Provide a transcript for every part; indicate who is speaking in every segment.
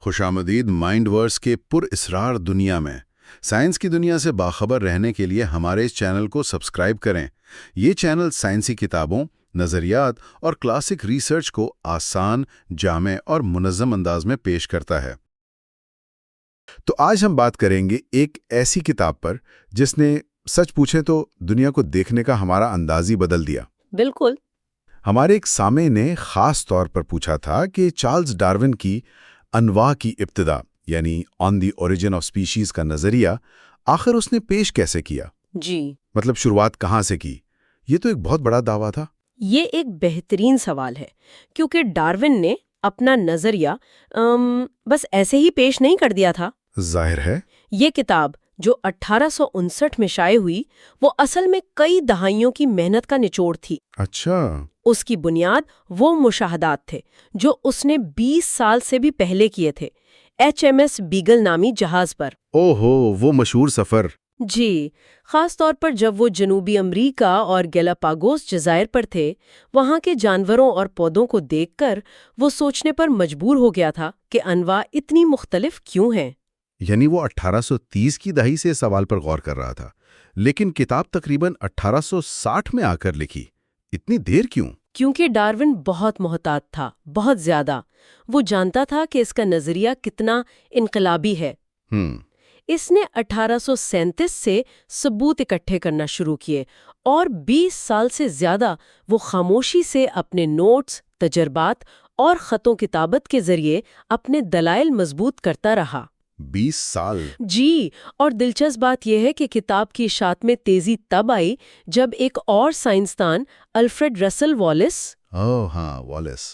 Speaker 1: خوش آمدید مائنڈ ورس کے پر اسرار دنیا میں سائنس کی دنیا سے باخبر رہنے کے لیے ہمارے اس چینل کو سبسکرائب کریں۔ یہ چینل سائنسی کتابوں، نظریات اور کلاسک ریسرچ کو آسان، جامع اور منظم انداز میں پیش کرتا ہے۔ تو آج ہم بات کریں گے ایک ایسی کتاب پر جس نے سچ پوچھے تو دنیا کو دیکھنے کا ہمارا انداز ہی بدل دیا۔
Speaker 2: بالکل۔
Speaker 1: ہمارے ایک سامع نے خاص طور پر پوچھا تھا کہ چارلز ڈارون کی انواع کی ابتدا یعنی آن دی اوریجن آف سپیشیز کا نظریہ آخر اس نے پیش کیسے کیا؟
Speaker 2: جی،
Speaker 1: مطلب شروعات کہاں سے کی؟ یہ تو ایک بہت بڑا دعویٰ تھا۔
Speaker 2: یہ ایک بہترین سوال ہے کیونکہ ڈارون نے اپنا نظریہ بس ایسے ہی پیش نہیں کر دیا تھا۔
Speaker 1: ظاہر ہے۔
Speaker 2: یہ کتاب جو 1859 میں شائع ہوئی وہ اصل میں کئی دہائیوں کی محنت کا نچوڑ تھی۔
Speaker 1: اچھا۔
Speaker 2: اس کی بنیاد وہ مشاہدات تھے جو اس نے 20 سال سے بھی پہلے کیے تھے HMS بیگل نامی جہاز پر۔
Speaker 1: اوہو، وہ مشہور سفر۔
Speaker 2: جی، خاص طور پر جب وہ جنوبی امریکا اور گیلاپاگوس جزائر پر تھے، وہاں کے جانوروں اور پودوں کو دیکھ کر وہ سوچنے پر مجبور ہو گیا تھا کہ انواع اتنی مختلف کیوں ہیں۔
Speaker 1: یعنی وہ 1830 کی دہائی سے سوال پر غور کر رہا تھا، لیکن کتاب تقریباً 1860 میں آ کر لکھی۔ اتنی دیر کیوں؟
Speaker 2: کیونکہ ڈارون بہت محتاط تھا، بہت زیادہ۔ وہ جانتا تھا کہ اس کا نظریہ کتنا انقلابی ہے۔ اس نے 1837 سے ثبوت اکٹھے کرنا شروع کیے اور 20 سال سے زیادہ وہ خاموشی سے اپنے نوٹس، تجربات اور خطوں کتابت کے ذریعے اپنے دلائل مضبوط کرتا رہا۔
Speaker 1: 20 سال؟
Speaker 2: جی، اور دلچسپ بات یہ ہے کہ کتاب کی اشاعت میں تیزی تب آئی جب ایک اور سائنسدان الفریڈ رسل والیس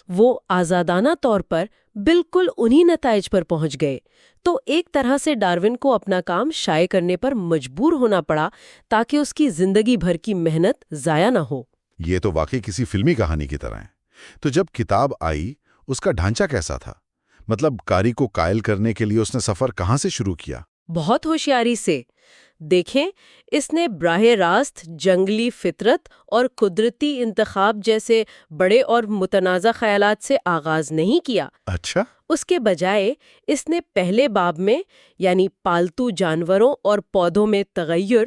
Speaker 2: وہ آزادانہ طور پر بالکل انہی نتائج پر پہنچ گئے۔ تو ایک طرح سے ڈارون کو اپنا کام شائع کرنے پر مجبور ہونا پڑا تاکہ اس کی زندگی بھر کی محنت ضائع نہ ہو۔
Speaker 1: یہ تو واقعی کسی فلمی کہانی کی طرح ہے۔ تو جب کتاب آئی اس کا ڈھانچہ کیسا تھا؟ مطلب قاری کو قائل کرنے کے لیے اس نے سفر کہاں سے شروع کیا؟
Speaker 2: بہت ہوشیاری سے۔ دیکھیں، اس نے براہ راست جنگلی فطرت اور قدرتی انتخاب جیسے بڑے اور متنازع خیالات سے آغاز نہیں کیا۔
Speaker 1: اچھا۔
Speaker 2: اس کے بجائے اس نے پہلے باب میں یعنی پالتو جانوروں اور پودوں میں تغیر،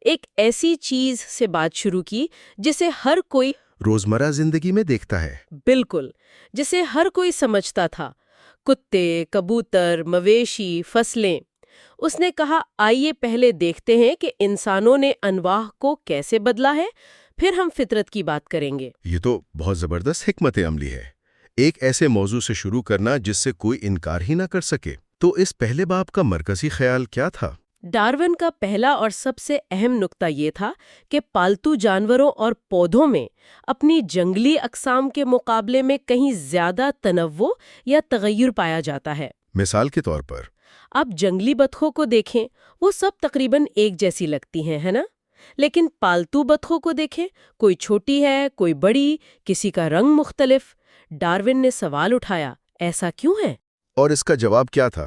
Speaker 2: ایک ایسی چیز سے بات شروع کی جسے ہر کوئی
Speaker 1: روزمرہ زندگی میں دیکھتا ہے۔
Speaker 2: بالکل، جسے ہر کوئی سمجھتا تھا۔ کتے، کبوتر، مویشی، فصلیں۔ اس نے کہا آئیے پہلے دیکھتے ہیں کہ انسانوں نے انواع کو کیسے بدلا ہے، پھر ہم فطرت کی بات کریں گے۔
Speaker 1: یہ تو بہت زبردست حکمت عملی ہے، ایک ایسے موضوع سے شروع کرنا جس سے کوئی انکار ہی نہ کر سکے۔ تو اس پہلے باب کا مرکزی خیال کیا تھا؟
Speaker 2: ڈارون کا پہلا اور سب سے اہم نقطہ یہ تھا کہ پالتو جانوروں اور پودوں میں اپنی جنگلی اقسام کے مقابلے میں کہیں زیادہ تنوع یا تغیر پایا جاتا ہے۔
Speaker 1: مثال کے طور پر
Speaker 2: آپ جنگلی بطخوں کو دیکھیں، وہ سب تقریباً ایک جیسی لگتی ہیں، ہے نا؟ لیکن پالتو بطخوں کو دیکھیں، کوئی چھوٹی ہے، کوئی بڑی، کسی کا رنگ مختلف۔ ڈارون نے سوال اٹھایا، ایسا کیوں ہے؟
Speaker 1: اور اس کا جواب کیا تھا؟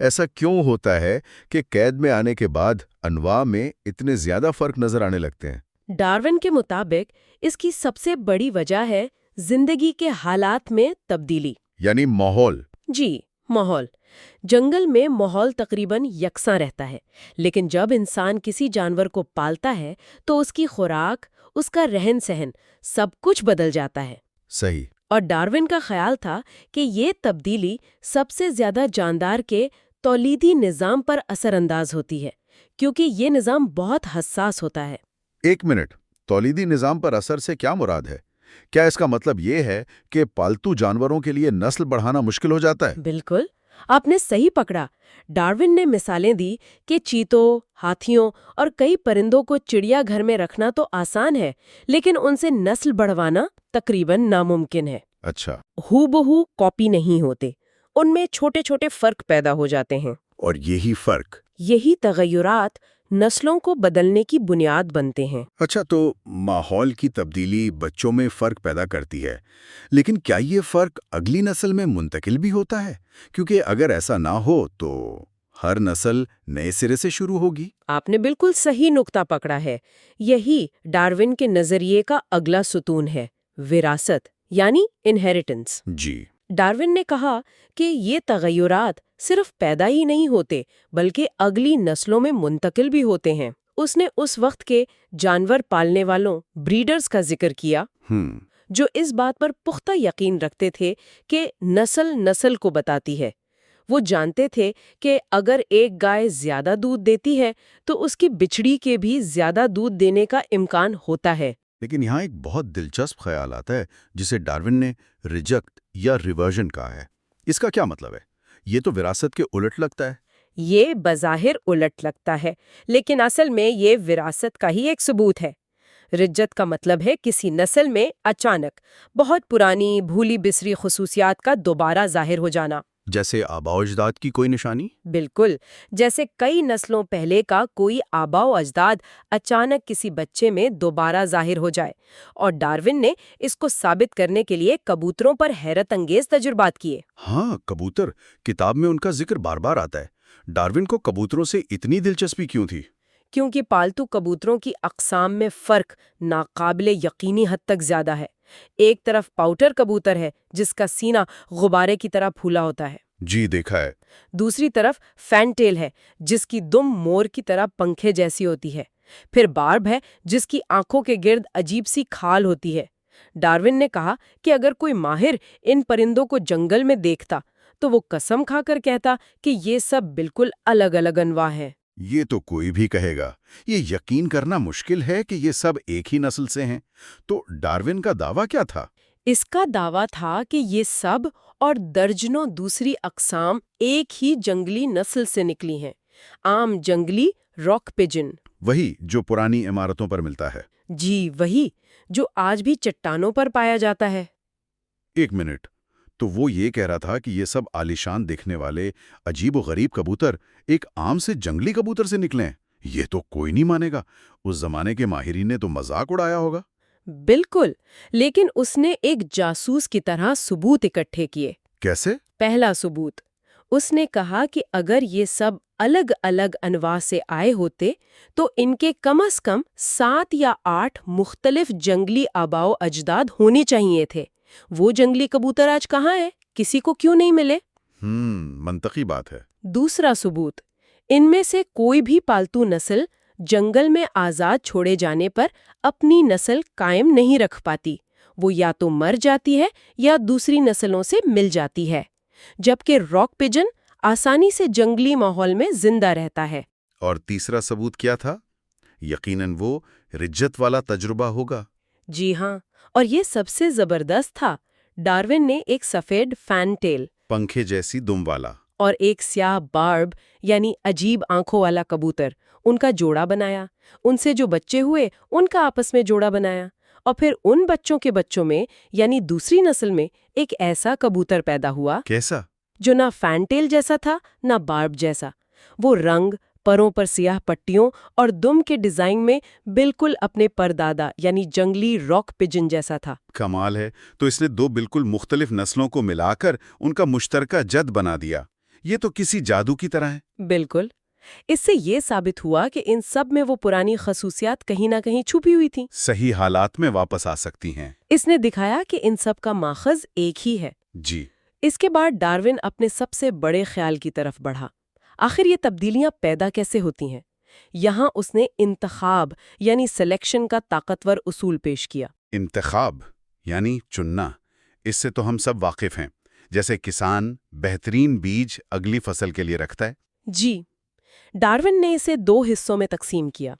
Speaker 1: ایسا کیوں ہوتا ہے کہ قید میں آنے کے بعد انواع میں اتنے زیادہ فرق نظر آنے لگتے ہیں؟
Speaker 2: ڈارون کے مطابق اس کی سب سے بڑی وجہ ہے زندگی کے حالات میں تبدیلی،
Speaker 1: یعنی ماحول۔
Speaker 2: جی، ماحول۔ جنگل میں ماحول تقریباً یکساں رہتا ہے، لیکن جب انسان کسی جانور کو پالتا ہے تو اس کی خوراک، اس کا رہن سہن، سب کچھ بدل جاتا ہے۔
Speaker 1: صحیح۔
Speaker 2: اور ڈارون کا خیال تھا کہ یہ تبدیلی سب سے زیادہ جاندار کے تولیدی نظام پر اثر انداز ہوتی ہے، کیونکہ یہ نظام بہت حساس ہوتا ہے۔
Speaker 1: ایک منٹ، تولیدی نظام پر اثر سے کیا مراد ہے؟ کیا اس کا مطلب یہ ہے کہ پالتو جانوروں کے لیے نسل بڑھانا مشکل ہو جاتا ہے؟
Speaker 2: بالکل، آپ نے صحیح پکڑا۔ ڈارون نے مثالیں دی کہ چیتوں، ہاتھیوں اور کئی پرندوں کو چڑیا گھر میں رکھنا تو آسان ہے، لیکن ان سے نسل بڑھوانا تقریباً ناممکن ہے۔
Speaker 1: اچھا۔
Speaker 2: ہو بہو کاپی نہیں ہوتے، ان میں چھوٹے چھوٹے فرق پیدا ہو جاتے ہیں،
Speaker 1: اور یہی
Speaker 2: تغیرات نسلوں کو بدلنے کی بنیاد بنتے ہیں۔
Speaker 1: اچھا، تو ماحول کی تبدیلی بچوں میں فرق پیدا کرتی ہے، لیکن کیا یہ فرق اگلی نسل میں منتقل بھی ہوتا ہے؟ کیونکہ اگر ایسا نہ ہو تو ہر نسل نئے سرے سے شروع ہوگی۔
Speaker 2: آپ نے بالکل صحیح نقطہ پکڑا ہے۔ یہی ڈارون کے نظریے کا اگلا ستون ہے، وراثت یعنی انہیریٹنس۔
Speaker 1: جی۔
Speaker 2: ڈارون نے کہا کہ یہ تغیرات صرف پیدا ہی نہیں ہوتے بلکہ اگلی نسلوں میں منتقل بھی ہوتے ہیں۔ اس نے اس وقت کے جانور پالنے والوں بریڈرز کا ذکر کیا جو اس بات پر پختہ یقین رکھتے تھے کہ نسل نسل کو بتاتی ہے۔ وہ جانتے تھے کہ اگر ایک گائے زیادہ دودھ دیتی ہے تو اس کی بچڑی کے بھی زیادہ دودھ دینے کا امکان ہوتا ہے۔
Speaker 1: لیکن یہاں ایک بہت دلچسپ خیال آتا ہے جسے ڈارون نے ریجیکٹ یا ریورژن کہا ہے۔ اس کا کیا مطلب ہے؟ یہ تو وراثت کے الٹ لگتا ہے۔
Speaker 2: یہ بظاہر الٹ لگتا ہے لیکن اصل میں یہ وراثت کا ہی ایک ثبوت ہے۔ رجت کا مطلب ہے کسی نسل میں اچانک بہت پرانی بھولی بسری خصوصیات کا دوبارہ ظاہر ہو جانا۔
Speaker 1: جیسے آباء و اجداد کی کوئی نشانی؟
Speaker 2: بالکل، جیسے کئی نسلوں پہلے کا کوئی آباء و اجداد اچانک کسی بچے میں دوبارہ ظاہر ہو جائے۔ اور ڈارون نے اس کو ثابت کرنے کے لیے کبوتروں پر حیرت انگیز تجربات کیے۔
Speaker 1: ہاں، کبوتر، کتاب میں ان کا ذکر بار بار آتا ہے۔ ڈارون کو کبوتروں سے اتنی دلچسپی کیوں تھی؟
Speaker 2: کیونکہ پالتو کبوتروں کی اقسام میں فرق ناقابل یقینی حد تک زیادہ ہے۔ ایک طرف پاؤٹر کبوتر ہے جس کا سینہ غبارے کی طرح پھولا ہوتا ہے۔
Speaker 1: جی دیکھا ہے۔
Speaker 2: دوسری طرف فینٹیل ہے جس کی دم مور کی طرح پنکھے جیسی ہوتی ہے۔ پھر بارب ہے جس کی آنکھوں کے گرد عجیب سی کھال ہوتی ہے۔ ڈارون نے کہا کہ اگر کوئی ماہر ان پرندوں کو جنگل میں دیکھتا تو وہ قسم کھا کر کہتا کہ یہ سب بالکل الگ الگ انواع ہیں۔
Speaker 1: یہ تو کوئی بھی کہے گا۔ یہ یقین کرنا مشکل ہے کہ یہ سب ایک ہی نسل سے ہیں۔ تو ڈارون کا دعویٰ کیا تھا؟
Speaker 2: اس کا دعویٰ تھا کہ یہ سب اور درجنوں دوسری اقسام ایک ہی جنگلی نسل سے نکلی ہیں، عام جنگلی راک پجن۔
Speaker 1: وہی جو پرانی عمارتوں پر ملتا ہے۔
Speaker 2: جی وہی جو آج بھی چٹانوں پر پایا جاتا ہے۔
Speaker 1: ایک منٹ، تو وہ یہ کہہ رہا تھا کہ یہ سب عالیشان دکھنے والے عجیب و غریب کبوتر ایک عام سے جنگلی کبوتر سے نکلے ہیں؟ یہ تو کوئی نہیں مانے گا۔ اس زمانے کے ماہرین نے تو مذاق اڑایا ہوگا۔
Speaker 2: بالکل، لیکن اس نے ایک جاسوس کی طرح ثبوت اکٹھے کیے۔
Speaker 1: کیسے؟
Speaker 2: پہلا ثبوت، اس نے کہا کہ اگر یہ سب الگ الگ انواع سے آئے ہوتے تو ان کے کم از کم 7 یا 8 مختلف جنگلی آباء و اجداد ہونے چاہیے تھے۔ وہ جنگلی کبوتر آج کہاں ہیں؟ کسی کو کیوں نہیں ملے؟
Speaker 1: منطقی بات ہے۔
Speaker 2: دوسرا ثبوت، ان میں سے کوئی بھی پالتو نسل جنگل میں آزاد چھوڑے جانے پر اپنی نسل قائم نہیں رکھ پاتی۔ وہ یا تو مر جاتی ہے یا دوسری نسلوں سے مل جاتی ہے، جبکہ راک پجن آسانی سے جنگلی ماحول میں زندہ رہتا ہے۔
Speaker 1: اور تیسرا ثبوت کیا تھا؟ یقیناً وہ رجت والا تجربہ ہوگا۔
Speaker 2: جی ہاں، اور یہ سب سے زبردست تھا۔ ڈارون نے ایک سفید فین ٹیل،
Speaker 1: پنکھے جیسی دم والا،
Speaker 2: اور ایک سیاہ بارب یعنی عجیب آنکھوں والا کبوتر، ان کا جوڑا بنایا۔ ان سے جو بچے ہوئے ان کا آپس میں جوڑا بنایا، اور پھر ان بچوں کے بچوں میں یعنی دوسری نسل میں ایک ایسا کبوتر پیدا ہوا۔
Speaker 1: کیسا؟
Speaker 2: جو نہ فینٹیل جیسا تھا نہ بارب جیسا۔ وہ رنگ، پروں پر سیاہ پٹیوں اور دم کے ڈیزائن میں بالکل اپنے پردادا یعنی جنگلی راک پجن جیسا تھا۔
Speaker 1: کمال ہے۔ تو اس نے 2 بالکل مختلف نسلوں کو ملا کر ان کا مشترکہ جد بنا دیا۔ یہ تو کسی جادو کی طرح ہے۔
Speaker 2: بالکل، اس سے یہ ثابت ہوا کہ ان سب میں وہ پرانی خصوصیات کہیں نہ کہیں چھپی ہوئی تھیں،
Speaker 1: صحیح حالات میں واپس آ سکتی ہیں۔
Speaker 2: اس نے دکھایا کہ ان سب کا ماخذ ایک ہی ہے۔
Speaker 1: جی۔
Speaker 2: اس کے بعد ڈارون اپنے سب سے بڑے خیال کی طرف بڑھا۔ آخر یہ تبدیلیاں پیدا کیسے ہوتی ہیں؟ یہاں اس نے انتخاب یعنی سلیکشن کا طاقتور اصول پیش کیا۔
Speaker 1: انتخاب یعنی چننا، اس سے تو ہم سب واقف ہیں۔ جیسے کسان بہترین بیج اگلی فصل کے لیے رکھتا ہے۔
Speaker 2: جی، ڈارون نے اسے 2 حصوں میں تقسیم کیا۔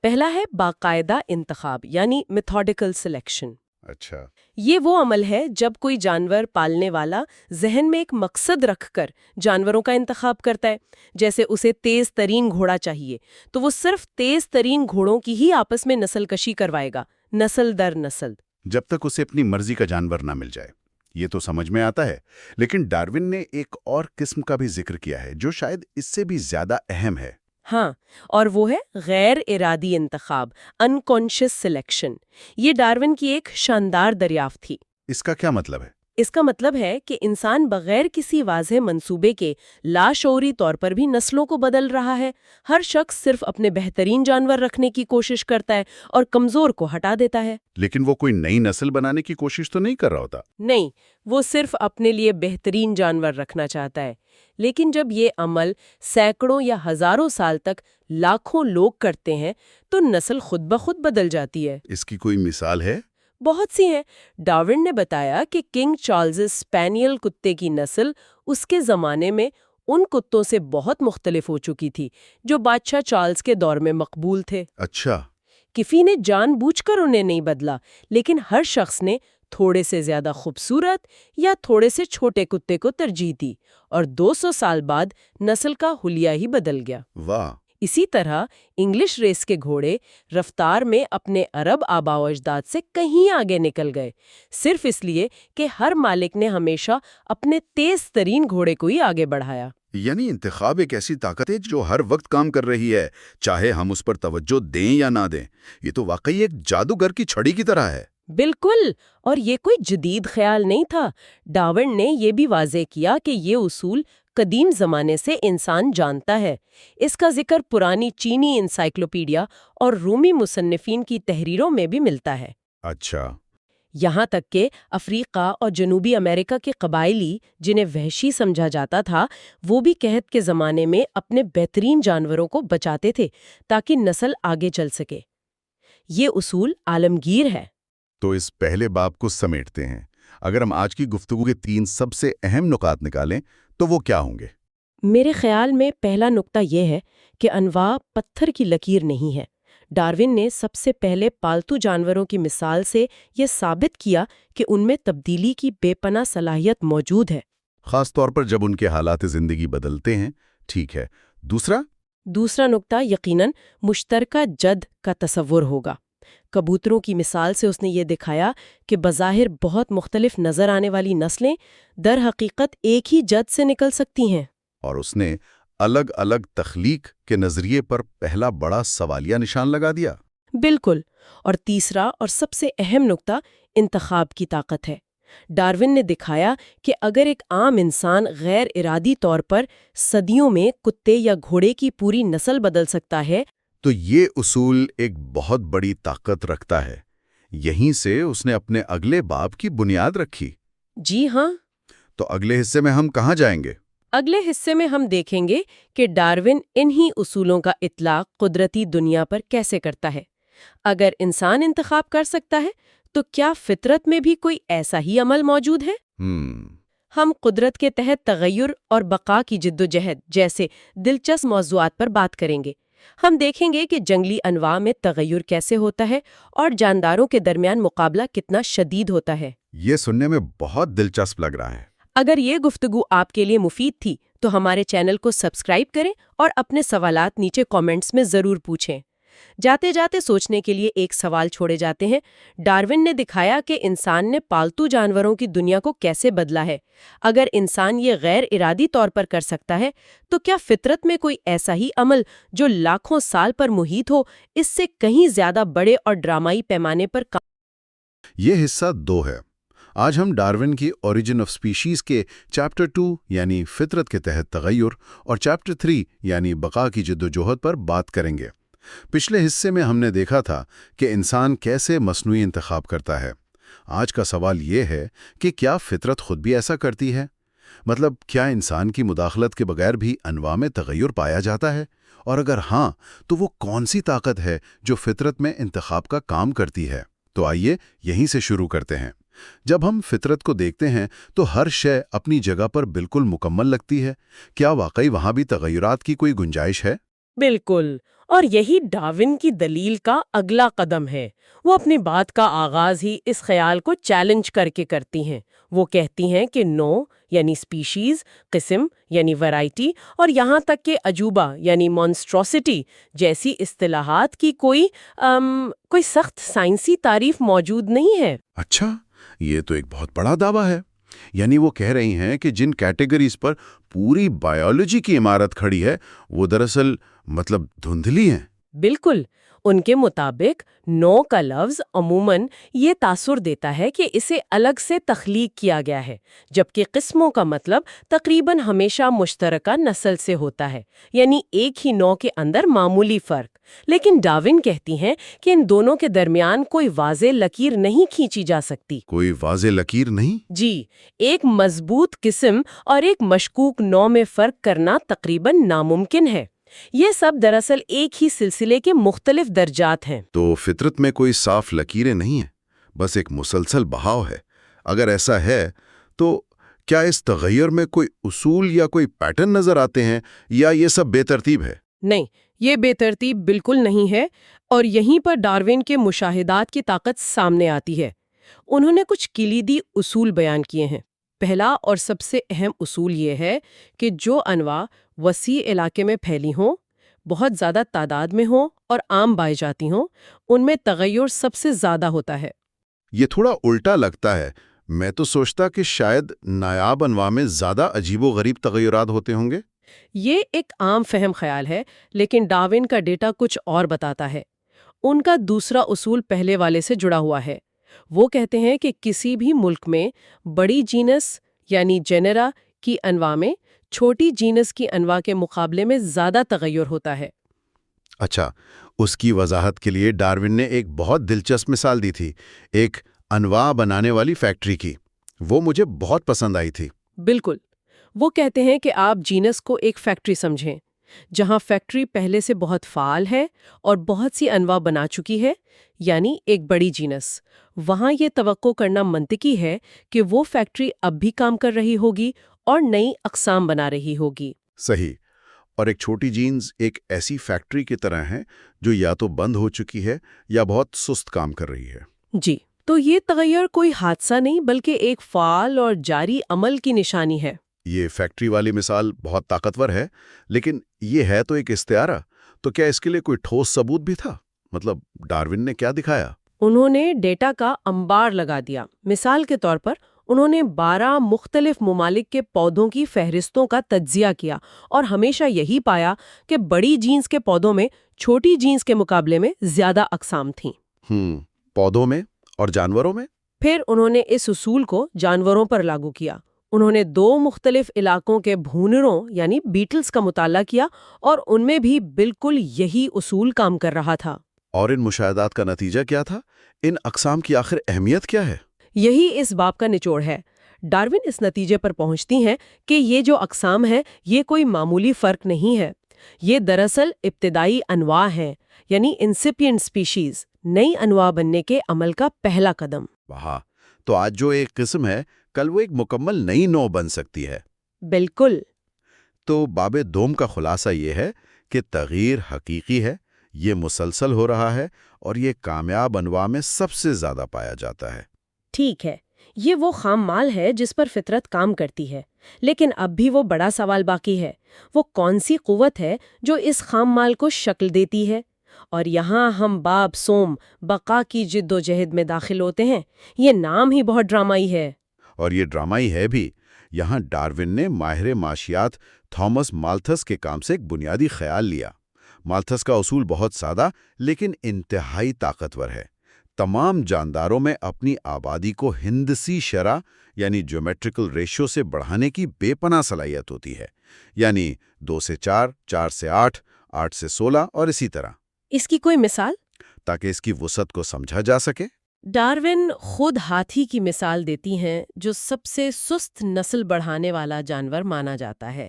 Speaker 2: پہلا ہے باقاعدہ انتخاب یعنی میتھوڈیکل سلیکشن۔
Speaker 1: اچھا۔
Speaker 2: یہ وہ عمل ہے جب کوئی جانور پالنے والا ذہن میں ایک مقصد رکھ کر جانوروں کا انتخاب کرتا ہے۔ جیسے اسے تیز ترین گھوڑا چاہیے تو وہ صرف تیز ترین گھوڑوں کی ہی آپس میں نسل کشی کروائے گا، نسل در نسل،
Speaker 1: جب تک اسے اپنی مرضی کا جانور نہ مل جائے۔ یہ تو سمجھ میں آتا ہے، لیکن ڈارون نے ایک اور قسم کا بھی ذکر کیا ہے جو شاید اس سے بھی زیادہ اہم ہے۔
Speaker 2: ہاں، اور وہ ہے غیر ارادی انتخاب، انکانشس سلیکشن۔ یہ ڈارون کی ایک شاندار دریافت تھی۔
Speaker 1: اس کا کیا مطلب ہے؟
Speaker 2: اس کا مطلب ہے کہ انسان بغیر کسی واضح منصوبے کے لاشعوری طور پر بھی نسلوں کو بدل رہا ہے۔ ہر شخص صرف اپنے بہترین جانور رکھنے کی کوشش کرتا ہے اور کمزور کو ہٹا دیتا ہے۔
Speaker 1: لیکن وہ کوئی نئی نسل بنانے کی کوشش تو نہیں کر رہا ہوتا؟
Speaker 2: نہیں، وہ صرف اپنے لیے بہترین جانور رکھنا چاہتا ہے۔ لیکن جب یہ عمل سینکڑوں یا ہزاروں سال تک لاکھوں لوگ کرتے ہیں تو نسل خود بخود بدل جاتی ہے۔
Speaker 1: اس کی کوئی مثال ہے؟
Speaker 2: بہت سی ہیں۔ ڈارون نے بتایا کہ کنگ چارلز اسپینیل کتے کی نسل اس کے زمانے میں ان کتوں سے بہت مختلف ہو چکی تھی جو بادشاہ چارلز کے دور میں مقبول تھے۔
Speaker 1: اچھا۔
Speaker 2: کسی نے جان بوجھ کر انہیں نہیں بدلا، لیکن ہر شخص نے تھوڑے سے زیادہ خوبصورت یا تھوڑے سے چھوٹے کتے کو ترجیح دی، اور 200 سال بعد نسل کا حلیہ ہی بدل گیا۔
Speaker 1: واہ!
Speaker 2: اسی طرح انگلش ریس کے گھوڑے رفتار میں اپنے عرب آباء و اجداد سے کہیں آگے نکل گئے، صرف اس لیے کہ ہر مالک نے ہمیشہ اپنے تیز ترین گھوڑے کو ہی آگے بڑھایا۔
Speaker 1: یعنی انتخاب ایک ایسی طاقت ہے جو ہر وقت کام کر رہی ہے، چاہے ہم اس پر توجہ دیں یا نہ دیں۔ یہ تو واقعی ایک جادوگر کی چھڑی کی طرح ہے۔
Speaker 2: بالکل، اور یہ کوئی جدید خیال نہیں تھا۔ ڈارون نے یہ بھی واضح کیا کہ یہ اصول قدیم زمانے سے انسان جانتا ہے۔ اس کا ذکر پرانی چینی انسائکلوپیڈیا اور رومی مصنفین کی تحریروں میں بھی ملتا ہے۔
Speaker 1: اچھا۔
Speaker 2: یہاں تک کہ افریقہ اور جنوبی امریکہ کے قبائلی جنہیں وحشی سمجھا جاتا تھا، وہ بھی قحط کے زمانے میں اپنے بہترین جانوروں کو بچاتے تھے تاکہ نسل آگے چل سکے۔ یہ اصول عالمگیر ہے۔
Speaker 1: تو اس پہلے باب کو سمیٹتے ہیں۔ اگر ہم آج کی گفتگو کے 3 سب سے اہم نکات نکالیں تو وہ کیا ہوں گے؟
Speaker 2: میرے خیال میں پہلا نقطہ یہ ہے کہ انواع پتھر کی لکیر نہیں ہے۔ ڈارون نے سب سے پہلے پالتو جانوروں کی مثال سے یہ ثابت کیا کہ ان میں تبدیلی کی بے پناہ صلاحیت موجود ہے،
Speaker 1: خاص طور پر جب ان کے حالات زندگی بدلتے ہیں۔ ٹھیک ہے۔ دوسرا
Speaker 2: نقطہ یقیناً مشترکہ جد کا تصور ہوگا۔ کبوتروں کی مثال سے اس نے یہ دکھایا کہ بظاہر بہت مختلف نظر آنے والی نسلیں در حقیقت ایک ہی جد سے نکل سکتی ہیں۔
Speaker 1: اور اس نے الگ الگ تخلیق کے نظریے پر پہلا بڑا سوالیہ نشان لگا دیا۔
Speaker 2: بالکل۔ اور تیسرا اور سب سے اہم نقطہ انتخاب کی طاقت ہے۔ ڈارون نے دکھایا کہ اگر ایک عام انسان غیر ارادی طور پر صدیوں میں کتے یا گھوڑے کی پوری نسل بدل سکتا ہے،
Speaker 1: تو یہ اصول ایک بہت بڑی طاقت رکھتا ہے۔ یہیں سے اس نے اپنے اگلے باب کی بنیاد رکھی۔
Speaker 2: جی ہاں۔
Speaker 1: تو اگلے حصے میں ہم کہاں جائیں گے؟
Speaker 2: اگلے حصے میں ہم دیکھیں گے کہ ڈارون انہی اصولوں کا اطلاق قدرتی دنیا پر کیسے کرتا ہے۔ اگر انسان انتخاب کر سکتا ہے تو کیا فطرت میں بھی کوئی ایسا ہی عمل موجود ہے؟ ہم قدرت کے تحت تغیر اور بقا کی جدوجہد جیسے دلچسپ موضوعات پر بات کریں گے۔ ہم دیکھیں گے کہ جنگلی انواع میں تغیر کیسے ہوتا ہے اور جانداروں کے درمیان مقابلہ کتنا شدید ہوتا ہے۔
Speaker 1: یہ سننے میں بہت دلچسپ لگ رہا ہے۔
Speaker 2: اگر یہ گفتگو آپ کے لیے مفید تھی تو ہمارے چینل کو سبسکرائب کریں اور اپنے سوالات نیچے کامنٹس میں ضرور پوچھیں۔ جاتے جاتے سوچنے کے لیے ایک سوال چھوڑے جاتے ہیں۔ ڈارون نے دکھایا کہ انسان نے پالتو جانوروں کی دنیا کو کیسے بدلا ہے۔ اگر انسان یہ غیر ارادی طور پر کر سکتا ہے تو کیا فطرت میں کوئی ایسا ہی عمل جو لاکھوں سال پر محیط ہو، اس سے کہیں زیادہ بڑے اور ڈرامائی پیمانے پر
Speaker 1: یہ حصہ 2 ہے۔ آج ہم ڈارون کی اوریجن آف سپیشیز کے چیپٹر 2 یعنی فطرت کے تحت تغیر اور چیپٹر 3 یعنی بقا کی جدوجہد پر بات کریں گے۔ پچھلے حصے میں ہم نے دیکھا تھا کہ انسان کیسے مصنوعی انتخاب کرتا ہے۔ آج کا سوال یہ ہے کہ کیا فطرت خود بھی ایسا کرتی ہے؟ مطلب کیا انسان کی مداخلت کے بغیر بھی انواع میں تغیر پایا جاتا ہے؟ اور اگر ہاں تو وہ کون سی طاقت ہے جو فطرت میں انتخاب کا کام کرتی ہے؟ تو آئیے یہیں سے شروع کرتے ہیں۔ جب ہم فطرت کو دیکھتے ہیں تو ہر شے اپنی جگہ پر بالکل مکمل لگتی ہے۔ کیا واقعی وہاں بھی تغیرات کی کوئی گنجائش ہے؟
Speaker 2: بالکل، اور یہی ڈارون کی دلیل کا اگلا قدم ہے۔ وہ اپنی بات کا آغاز ہی اس خیال کو چیلنج کر کے کرتی ہیں۔ وہ کہتی ہیں کہ نو یعنی سپیشیز، قسم یعنی ورائٹی، اور یہاں تک کہ عجوبہ یعنی مونسٹروسٹی جیسی اصطلاحات کی کوئی سخت سائنسی تعریف موجود نہیں ہے۔
Speaker 1: اچھا، یہ تو ایک بہت بڑا دعویٰ ہے۔ یعنی وہ کہہ رہی ہیں کہ جن کیٹیگریز پر پوری بائیولوجی کی عمارت کھڑی ہے وہ دراصل دھندلی ہیں۔
Speaker 2: بالکل، ان کے مطابق نو کا لفظ عموماً یہ تاثر دیتا ہے کہ اسے الگ سے تخلیق کیا گیا ہے، جبکہ قسموں کا مطلب تقریباً ہمیشہ مشترکہ نسل سے ہوتا ہے، یعنی ایک ہی نوع کے اندر معمولی فرق۔ لیکن ڈارون کہتی ہیں کہ ان دونوں کے درمیان کوئی واضح لکیر نہیں کھینچی جا سکتی۔
Speaker 1: کوئی واضح لکیر نہیں؟
Speaker 2: جی، ایک مضبوط قسم اور ایک مشکوک نوع میں فرق کرنا تقریباً ناممکن ہے۔ یہ سب دراصل ایک ہی سلسلے کے مختلف درجات ہیں۔
Speaker 1: تو فطرت میں کوئی صاف لکیریں نہیں ہیں، بس ایک مسلسل بہاؤ ہے۔ اگر ایسا ہے تو کیا اس تغیر میں کوئی اصول یا کوئی پیٹرن نظر آتے ہیں، یا یہ سب بے ترتیب ہے؟
Speaker 2: نہیں، یہ بے ترتیب بالکل نہیں ہے، اور یہیں پر ڈارون کے مشاہدات کی طاقت سامنے آتی ہے۔ انہوں نے کچھ کلیدی اصول بیان کیے ہیں۔ پہلا اور سب سے اہم اصول یہ ہے کہ جو انواع وسیع علاقے میں پھیلی ہوں، بہت زیادہ تعداد میں ہوں اور عام پائی جاتی ہوں، ان میں تغیر سب سے زیادہ ہوتا ہے۔
Speaker 1: یہ تھوڑا الٹا لگتا ہے۔ میں تو سوچتا کہ شاید نایاب انواع میں زیادہ عجیب و غریب تغیرات ہوتے ہوں گے۔
Speaker 2: یہ ایک عام فہم خیال ہے، لیکن ڈارون کا ڈیٹا کچھ اور بتاتا ہے۔ ان کا دوسرا اصول پہلے والے سے جڑا ہوا ہے۔ وہ کہتے ہیں کہ کسی بھی ملک میں بڑی جینس یعنی جینرا کی انواع میں چھوٹی جینس کی انواع کے مقابلے میں زیادہ تغیر ہوتا ہے۔
Speaker 1: اچھا، اس کی وضاحت کے لیے ڈارون نے ایک بہت دلچسپ مثال دی تھی، ایک انواع بنانے والی فیکٹری کی۔ وہ مجھے بہت پسند آئی تھی۔
Speaker 2: بالکل، وہ کہتے ہیں کہ آپ جینس کو ایک فیکٹری سمجھیں، جہاں فیکٹری پہلے سے بہت فعال ہے اور بہت سی انواع بنا چکی ہے، یعنی ایک بڑی جینس۔ وہاں یہ توقع کرنا منطقی ہے کہ وہ فیکٹری اب بھی کام کر رہی ہوگی اور نئی اقسام بنا رہی ہوگی۔
Speaker 1: صحیح۔ اور ایک چھوٹی جینز ایک ایسی فیکٹری کی طرح ہے جو یا تو بند ہو چکی ہے یا بہت سست کام کر رہی ہے۔
Speaker 2: جی، تو یہ تغیر کوئی حادثہ نہیں بلکہ ایک فعال اور جاری عمل کی نشانی ہے۔
Speaker 1: یہ فیکٹری والی مثال بہت طاقتور ہے، لیکن یہ ہے تو ایک استعارہ۔ تو کیا اس کے لیے کوئی ٹھوس ثبوت بھی تھا؟ مطلب ڈارون نے کیا دکھایا؟
Speaker 2: انہوں نے ڈیٹا کا انبار لگا دیا۔ مثال کے طور پر انہوں نے 12 مختلف ممالک کے پودوں کی فہرستوں کا تجزیہ کیا اور ہمیشہ یہی پایا کہ بڑی جینس کے پودوں میں چھوٹی جینس کے مقابلے میں زیادہ اقسام تھیں۔
Speaker 1: پودوں میں اور جانوروں میں؟
Speaker 2: پھر انہوں نے اس اصول کو جانوروں پر لاگو کیا۔ انہوں نے 2 مختلف علاقوں کے بھونروں یعنی بیٹلز کا مطالعہ کیا اور ان میں بھی بالکل یہی اصول کام کر رہا تھا۔
Speaker 1: اور ان مشاہدات کا نتیجہ کیا تھا؟ ان اقسام کی آخر اہمیت کیا ہے؟
Speaker 2: یہی اس باب کا نچوڑ ہے۔ ڈارون اس نتیجے پر پہنچتی ہیں کہ یہ جو اقسام ہیں یہ کوئی معمولی فرق نہیں ہے، یہ دراصل ابتدائی انواع ہیں، یعنی انسیپینٹ سپیشیز، نئی انواع بننے کے عمل کا پہلا قدم۔
Speaker 1: وہاں تو آج جو ایک قسم ہے کل وہ ایک مکمل نئی نوع بن سکتی ہے۔
Speaker 2: بالکل۔
Speaker 1: تو باب دوم کا خلاصہ یہ ہے کہ تغییر حقیقی ہے، یہ مسلسل ہو رہا ہے اور یہ کامیاب انواع میں سب سے زیادہ پایا جاتا ہے۔
Speaker 2: ٹھیک ہے، یہ وہ خام مال ہے جس پر فطرت کام کرتی ہے، لیکن اب بھی وہ بڑا سوال باقی ہے، وہ کون سی قوت ہے جو اس خام مال کو شکل دیتی ہے؟ اور یہاں ہم باب سوم بقا کی جد و جہد میں داخل ہوتے ہیں۔ یہ نام ہی بہت ڈرامائی ہے۔
Speaker 1: اور یہ ڈرامائی ہے بھی۔ یہاں ڈارون نے ماہر معاشیات تھامس مالتھس کے کام سے ایک بنیادی خیال لیا۔ مالتھس کا اصول بہت سادہ لیکن انتہائی طاقتور ہے۔ تمام جانداروں میں اپنی آبادی کو ہندسی شرح یعنی جیومیٹریکل ریشو سے بڑھانے کی بے پناہ صلاحیت ہوتی ہے، یعنی 2 سے 4، 4 سے 8، 8 سے 16 اور اسی طرح۔
Speaker 2: اس کی کوئی مثال؟
Speaker 1: تاکہ اس کی وسعت کو سمجھا جا سکے۔
Speaker 2: ڈارون خود ہاتھی کی مثال دیتی ہیں جو سب سے سست نسل بڑھانے والا جانور مانا جاتا ہے۔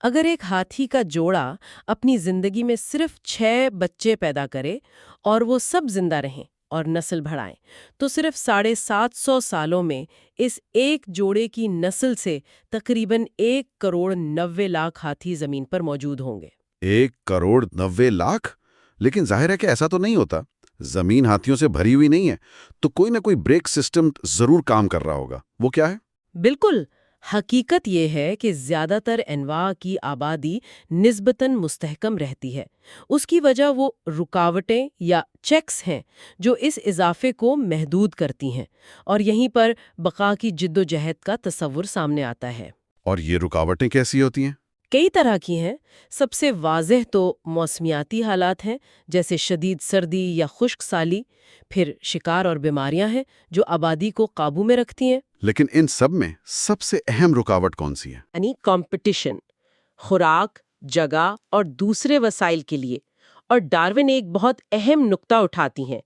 Speaker 2: اگر ایک ہاتھی کا جوڑا اپنی زندگی میں صرف 6 بچے پیدا کرے اور وہ سب زندہ رہیں اور نسل بڑھائیں تو صرف 750 سالوں میں اس ایک جوڑے کی نسل سے تقریباً 1,90,00,000 ہاتھی زمین پر موجود ہوں گے۔
Speaker 1: 1,90,00,000؟ لیکن ظاہر ہے کہ ایسا تو نہیں ہوتا۔ زمین ہاتھیوں سے بھری ہوئی نہیں ہے، تو کوئی نہ کوئی بریک سسٹم ضرور کام کر رہا ہوگا۔ وہ کیا ہے؟
Speaker 2: بالکل، حقیقت یہ ہے کہ زیادہ تر انواع کی آبادی نسبتاً مستحکم رہتی ہے۔ اس کی وجہ وہ رکاوٹیں یا چیکس ہیں جو اس اضافے کو محدود کرتی ہیں، اور یہیں پر بقا کی جد و جہد کا تصور سامنے آتا ہے۔
Speaker 1: اور یہ رکاوٹیں کیسی ہوتی ہیں؟
Speaker 2: کئی طرح کی ہیں۔ سب سے واضح تو موسمیاتی حالات ہیں، جیسے شدید سردی یا خشک سالی۔ پھر شکار اور بیماریاں ہیں جو آبادی کو قابو میں رکھتی ہیں۔
Speaker 1: لیکن ان سب میں سب سے اہم رکاوٹ کون سی ہے؟
Speaker 2: یعنی کمپٹیشن، خوراک، جگہ اور دوسرے وسائل کے لیے۔ اور ڈارون ایک بہت اہم نقطہ اٹھاتی ہیں،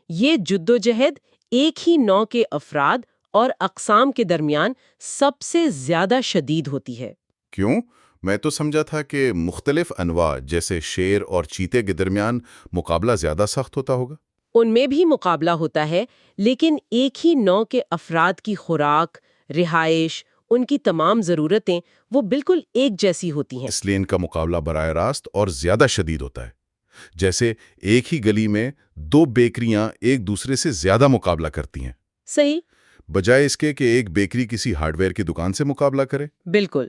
Speaker 2: یہ جدوجہد ایک ہی نوع کے افراد اور اقسام کے درمیان سب سے زیادہ شدید ہوتی ہے۔
Speaker 1: کیوں؟ میں تو سمجھا تھا کہ مختلف انواع جیسے شیر اور چیتے کے درمیان مقابلہ زیادہ سخت ہوتا ہوگا۔
Speaker 2: ان میں بھی مقابلہ ہوتا ہے، لیکن ایک ہی نوع کے افراد کی خوراک، رہائش، ان کی تمام ضرورتیں وہ بالکل ایک جیسی ہوتی ہیں۔
Speaker 1: اس لیے ان کا مقابلہ براہ راست اور زیادہ شدید ہوتا ہے۔ جیسے ایک ہی گلی میں دو بیکریاں ایک دوسرے سے زیادہ مقابلہ کرتی ہیں،
Speaker 2: صحیح،
Speaker 1: بجائے اس کے کہ ایک بیکری کسی ہارڈ ویئر کی دکان سے مقابلہ کرے۔
Speaker 2: بالکل۔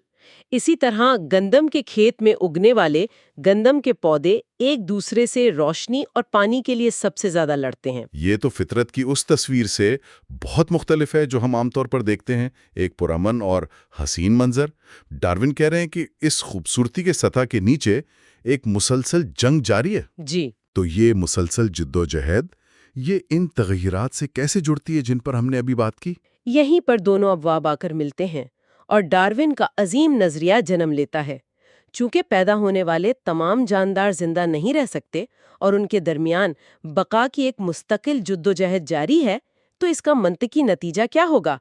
Speaker 2: اسی طرح گندم کے کھیت میں اگنے والے گندم کے پودے ایک دوسرے سے روشنی اور پانی کے لیے سب سے زیادہ لڑتے ہیں۔
Speaker 1: یہ تو فطرت کی اس تصویر سے بہت مختلف ہے جو ہم عام طور پر دیکھتے ہیں، ایک پرامن اور حسین منظر۔ ڈارون کہہ رہے ہیں کہ اس خوبصورتی کے سطح کے نیچے ایک مسلسل جنگ جاری ہے۔
Speaker 2: جی،
Speaker 1: تو یہ مسلسل جدوجہد یہ ان تغیرات سے کیسے جڑتی ہے جن پر ہم نے ابھی بات کی؟
Speaker 2: یہیں پر دونوں ابواب آ کر ملتے ہیں اور ڈارون کا عظیم نظریہ جنم لیتا ہے۔ چونکہ پیدا ہونے والے تمام جاندار زندہ نہیں رہ سکتے اور ان کے درمیان بقا کی ایک مستقل جدوجہد جاری ہے، تو اس کا منطقی نتیجہ کیا ہوگا؟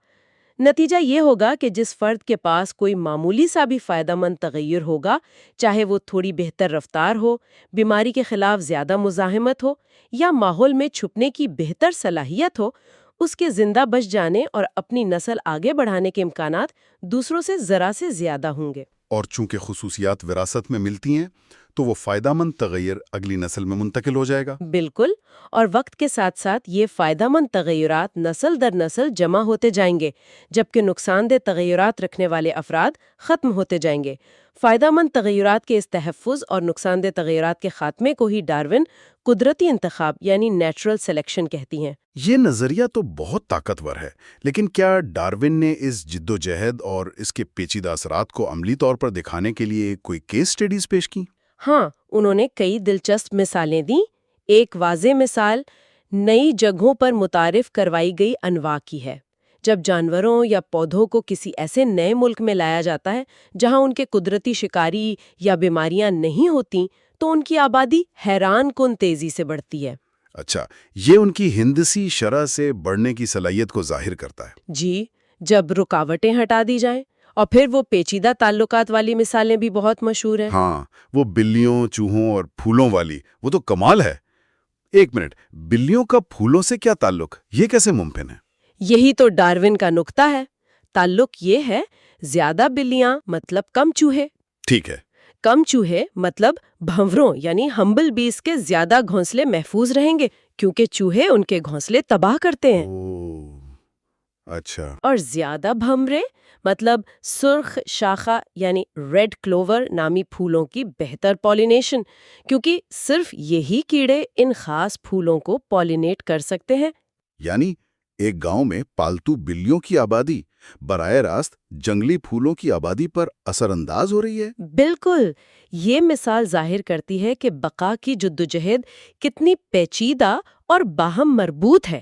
Speaker 2: نتیجہ یہ ہوگا کہ جس فرد کے پاس کوئی معمولی سا بھی فائدہ مند تغیر ہوگا، چاہے وہ تھوڑی بہتر رفتار ہو، بیماری کے خلاف زیادہ مزاحمت ہو یا ماحول میں چھپنے کی بہتر صلاحیت ہو، اس کے زندہ بچ جانے اور اپنی نسل آگے بڑھانے کے امکانات دوسروں سے ذرا سے زیادہ ہوں گے۔
Speaker 1: اور چونکہ خصوصیات وراثت میں ملتی ہیں تو وہ فائدہ مند تغیر اگلی نسل میں منتقل ہو جائے گا۔
Speaker 2: بالکل، اور وقت کے ساتھ ساتھ یہ فائدہ مند تغیرات نسل در نسل جمع ہوتے جائیں گے، جبکہ نقصان دہ تغیرات رکھنے والے افراد ختم ہوتے جائیں گے۔ فائدہ مند تغیرات کے اس تحفظ اور نقصان دہ تغیرات کے خاتمے کو ہی ڈارون قدرتی انتخاب یعنی نیچرل سلیکشن کہتی ہیں۔
Speaker 1: یہ نظریہ تو بہت طاقتور ہے، لیکن کیا ڈارون نے اس جدوجہد اور اس کے پیچیدہ اثرات کو عملی طور پر دکھانے کے لیے کوئی کیس اسٹڈیز پیش کی؟
Speaker 2: ہاں، انہوں نے کئی دلچسپ مثالیں دیں۔ ایک واضح مثال نئی جگہوں پر متعارف کروائی گئی انواع کی ہے۔ جب جانوروں یا پودوں کو کسی ایسے نئے ملک میں لایا جاتا ہے جہاں ان کے قدرتی شکاری یا بیماریاں نہیں ہوتیں، تو ان کی آبادی حیران کن تیزی سے بڑھتی ہے۔
Speaker 1: اچھا، یہ ان کی ہندسی شرح سے بڑھنے کی صلاحیت کو ظاہر کرتا ہے۔
Speaker 2: جی، جب رکاوٹیں ہٹا دی جائیں۔ اور پھر وہ پیچیدہ تعلقات والی مثالیں بھی بہت مشہور ہیں۔
Speaker 1: ہاں، وہ بلیوں، چوہوں اور پھولوں والی، وہ تو کمال ہے۔ ایک منٹ، بلیوں کا پھولوں سے کیا تعلق؟ یہ کیسے ممکن ہے؟
Speaker 2: یہی تو ڈارون کا نقطہ ہے۔ تعلق یہ ہے، زیادہ بلیاں مطلب کم چوہے،
Speaker 1: ٹھیک ہے۔
Speaker 2: کم چوہے مطلب بھنوروں یعنی ہمبل بیز کے زیادہ گھونسلے محفوظ رہیں گے، کیونکہ چوہے ان کے گھونسلے تباہ کرتے ہیں۔
Speaker 1: اچھا۔
Speaker 2: اور زیادہ بھنورے مطلب سرخ شاخہ یعنی ریڈ کلوور نامی پھولوں کی بہتر پولینیشن، کیونکہ صرف یہی کیڑے ان خاص پھولوں کو پولینیٹ کر سکتے ہیں۔
Speaker 1: یعنی ایک گاؤں میں پالتو بلیوں کی آبادی براہ راست جنگلی پھولوں کی آبادی پر اثر انداز ہو رہی ہے۔
Speaker 2: بالکل، یہ مثال ظاہر کرتی ہے کہ بقا کی جدوجہد کتنی پیچیدہ اور باہم مربوط ہے۔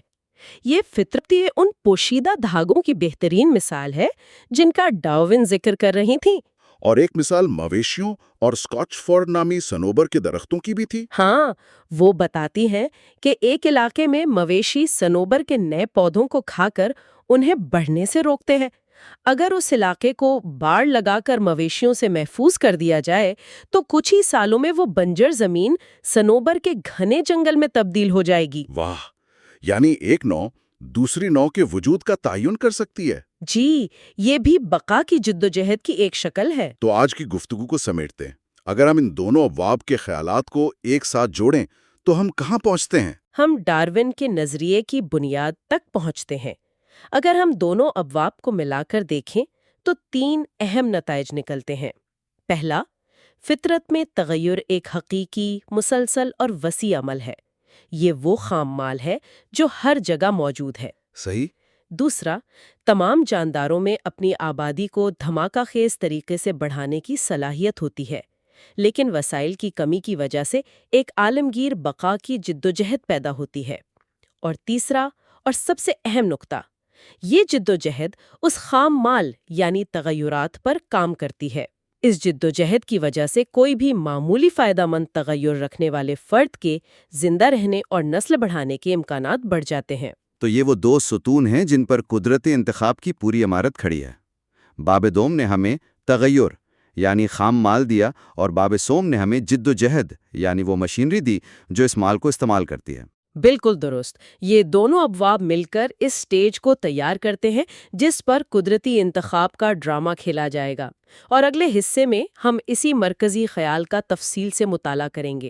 Speaker 2: یہ فطرتی ان پوشیدہ دھاگوں کی بہترین مثال ہے جن کا ڈارون ذکر کر رہی تھی۔
Speaker 1: اور ایک مثال مویشیوں اور اسکاچ فورڈ نامی صنوبر کے درختوں کی بھی تھی۔
Speaker 2: ہاں، وہ بتاتی ہیں کہ ایک علاقے میں مویشی صنوبر کے نئے پودوں کو کھا کر انہیں بڑھنے سے روکتے ہیں۔ اگر اس علاقے کو باڑ لگا کر مویشیوں سے محفوظ کر دیا جائے تو کچھ ہی سالوں میں وہ بنجر زمین صنوبر کے گھنے جنگل میں تبدیل ہو جائے گی۔
Speaker 1: واہ، یعنی ایک نوع دوسری نوع کے وجود کا تعین کر سکتی ہے۔
Speaker 2: جی، یہ بھی بقا کی جدوجہد کی ایک شکل ہے۔
Speaker 1: تو آج کی گفتگو کو سمیٹتے ہیں، اگر ہم ان دونوں ابواب کے خیالات کو ایک ساتھ جوڑیں تو ہم کہاں پہنچتے ہیں؟
Speaker 2: ہم ڈارون کے نظریے کی بنیاد تک پہنچتے ہیں۔ اگر ہم دونوں ابواب کو ملا کر دیکھیں تو 3 اہم نتائج نکلتے ہیں۔ پہلا، فطرت میں تغیر ایک حقیقی، مسلسل اور وسیع عمل ہے۔ یہ وہ خام مال ہے جو ہر جگہ موجود ہے۔
Speaker 1: صحیح۔
Speaker 2: دوسرا، تمام جانداروں میں اپنی آبادی کو دھماکہ خیز طریقے سے بڑھانے کی صلاحیت ہوتی ہے، لیکن وسائل کی کمی کی وجہ سے ایک عالمگیر بقا کی جدوجہد پیدا ہوتی ہے۔ اور تیسرا اور سب سے اہم نقطہ، یہ جدوجہد اس خام مال یعنی تغیرات پر کام کرتی ہے۔ اس جدوجہد کی وجہ سے کوئی بھی معمولی فائدہ مند تغیر رکھنے والے فرد کے زندہ رہنے اور نسل بڑھانے کے امکانات بڑھ جاتے ہیں۔
Speaker 3: تو یہ وہ دو ستون ہیں جن پر قدرتی انتخاب کی پوری عمارت کھڑی ہے۔ باب دوم نے ہمیں تغیر یعنی خام مال دیا، اور باب سوم نے ہمیں جد و جہد یعنی وہ مشینری دی جو اس مال کو استعمال کرتی ہے۔
Speaker 2: بالکل درست۔ یہ دونوں ابواب مل کر اس سٹیج کو تیار کرتے ہیں جس پر قدرتی انتخاب کا ڈرامہ کھیلا جائے گا، اور اگلے حصے میں ہم اسی مرکزی خیال کا تفصیل سے مطالعہ کریں گے۔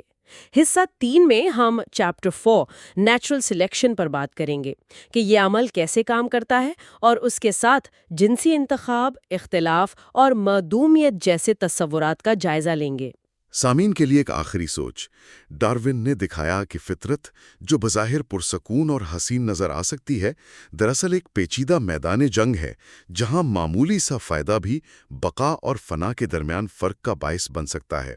Speaker 2: حصہ 3 میں ہم چیپٹر 4 نیچرل سلیکشن پر بات کریں گے کہ یہ عمل کیسے کام کرتا ہے، اور اس کے ساتھ جنسی انتخاب، اختلاف اور معدومیت جیسے تصورات کا جائزہ لیں گے۔
Speaker 1: سامعین کے لیے ایک آخری سوچ۔ ڈارون نے دکھایا کہ فطرت، جو بظاہر پرسکون اور حسین نظر آ سکتی ہے، دراصل ایک پیچیدہ میدان جنگ ہے جہاں معمولی سا فائدہ بھی بقا اور فنا کے درمیان فرق کا باعث بن سکتا ہے۔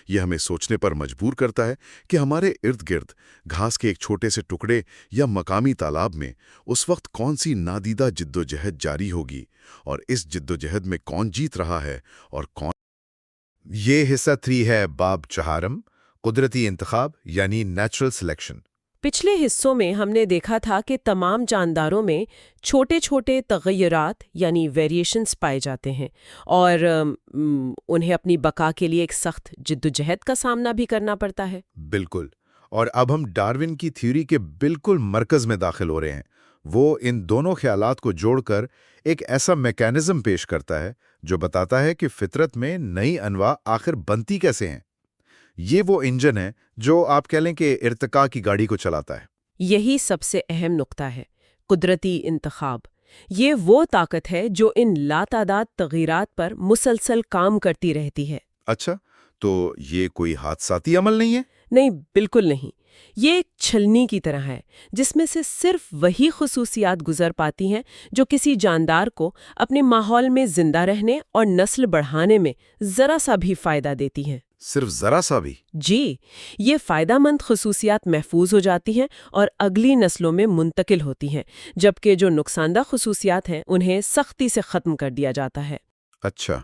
Speaker 1: یہ ہمیں سوچنے پر مجبور کرتا ہے کہ ہمارے ارد گرد گھاس کے ایک چھوٹے سے ٹکڑے یا مقامی تالاب میں اس وقت کون سی نادیدہ جدوجہد جاری ہوگی، اور اس جدوجہد میں کون جیت رہا ہے اور کون۔ یہ حصہ 3 ہے باب 4، قدرتی انتخاب یعنی نیچرل سلیکشن۔
Speaker 2: پچھلے حصوں میں ہم نے دیکھا تھا کہ تمام جانداروں میں چھوٹے چھوٹے تغیرات یعنی ویریشنز پائے جاتے ہیں، اور انہیں اپنی بقا کے لیے ایک سخت جدوجہد کا سامنا بھی کرنا پڑتا ہے۔
Speaker 1: بالکل، اور اب ہم ڈارون کی تھیوری کے بالکل مرکز میں داخل ہو رہے ہیں۔ وہ ان دونوں خیالات کو جوڑ کر ایک ایسا میکانزم پیش کرتا ہے جو بتاتا ہے کہ فطرت میں نئی انواع آخر بنتی کیسے ہیں۔ یہ وہ انجن ہے جو آپ کہہ لیں کہ ارتقاء کی گاڑی کو چلاتا ہے۔
Speaker 2: یہی سب سے اہم نقطہ ہے، قدرتی انتخاب۔ یہ وہ طاقت ہے جو ان لاتعداد تغیرات پر مسلسل کام کرتی رہتی ہے۔
Speaker 1: اچھا، تو یہ کوئی حادثاتی عمل نہیں ہے؟
Speaker 2: نہیں، بالکل نہیں۔ یہ ایک چھلنی کی طرح ہے جس میں سے صرف وہی خصوصیات گزر پاتی ہیں جو کسی جاندار کو اپنے ماحول میں زندہ رہنے اور نسل بڑھانے میں ذرا سا بھی فائدہ دیتی ہیں۔
Speaker 1: صرف ذرا سا بھی؟
Speaker 2: جی، یہ فائدہ مند خصوصیات محفوظ ہو جاتی ہیں اور اگلی نسلوں میں منتقل ہوتی ہیں، جبکہ جو نقصان دہ خصوصیات ہیں انہیں سختی سے ختم کر دیا جاتا ہے۔
Speaker 1: اچھا،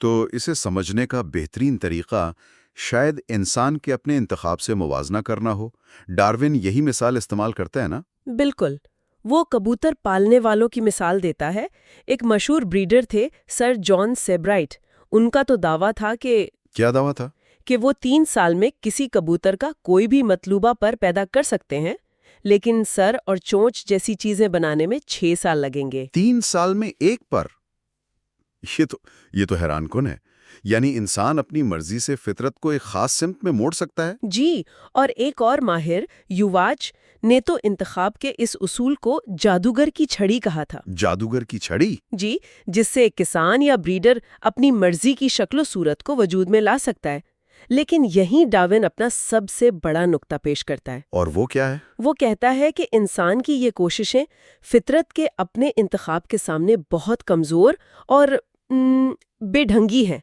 Speaker 1: تو اسے سمجھنے کا بہترین طریقہ شاید انسان کے اپنے انتخاب سے موازنہ کرنا ہو۔ ڈارون یہی مثال استعمال کرتا ہے نا؟
Speaker 2: بالکل، وہ کبوتر پالنے والوں کی مثال دیتا ہے۔ ایک مشہور بریڈر تھے سر جان سیبرائٹ۔ ان کا تو دعویٰ تھا کہ
Speaker 1: کیا دعویٰ تھا؟
Speaker 2: کہ وہ 3 سال میں کسی کبوتر کا کوئی بھی مطلوبہ پر پیدا کر سکتے ہیں، لیکن سر اور چونچ جیسی چیزیں بنانے میں 6 سال لگیں گے۔
Speaker 1: 3 سال میں ایک پر؟ یہ تو حیران کن ہے۔ یعنی انسان اپنی مرضی سے فطرت کو ایک خاص سمت میں موڑ سکتا ہے؟
Speaker 2: جی، اور ایک اور ماہر یوواچ نے تو انتخاب کے اس اصول کو جادوگر کی چھڑی کہا تھا۔
Speaker 1: جادوگر کی چھڑی؟
Speaker 2: جی، جس سے ایک کسان یا بریڈر اپنی مرضی کی شکل و صورت کو وجود میں لا سکتا ہے۔ لیکن یہیں ڈارون اپنا سب سے بڑا نقطہ پیش کرتا ہے۔
Speaker 1: اور وہ کیا ہے؟
Speaker 2: وہ کہتا ہے کہ انسان کی یہ کوششیں فطرت کے اپنے انتخاب کے سامنے بہت کمزور اور بے ڈھنگی ہیں۔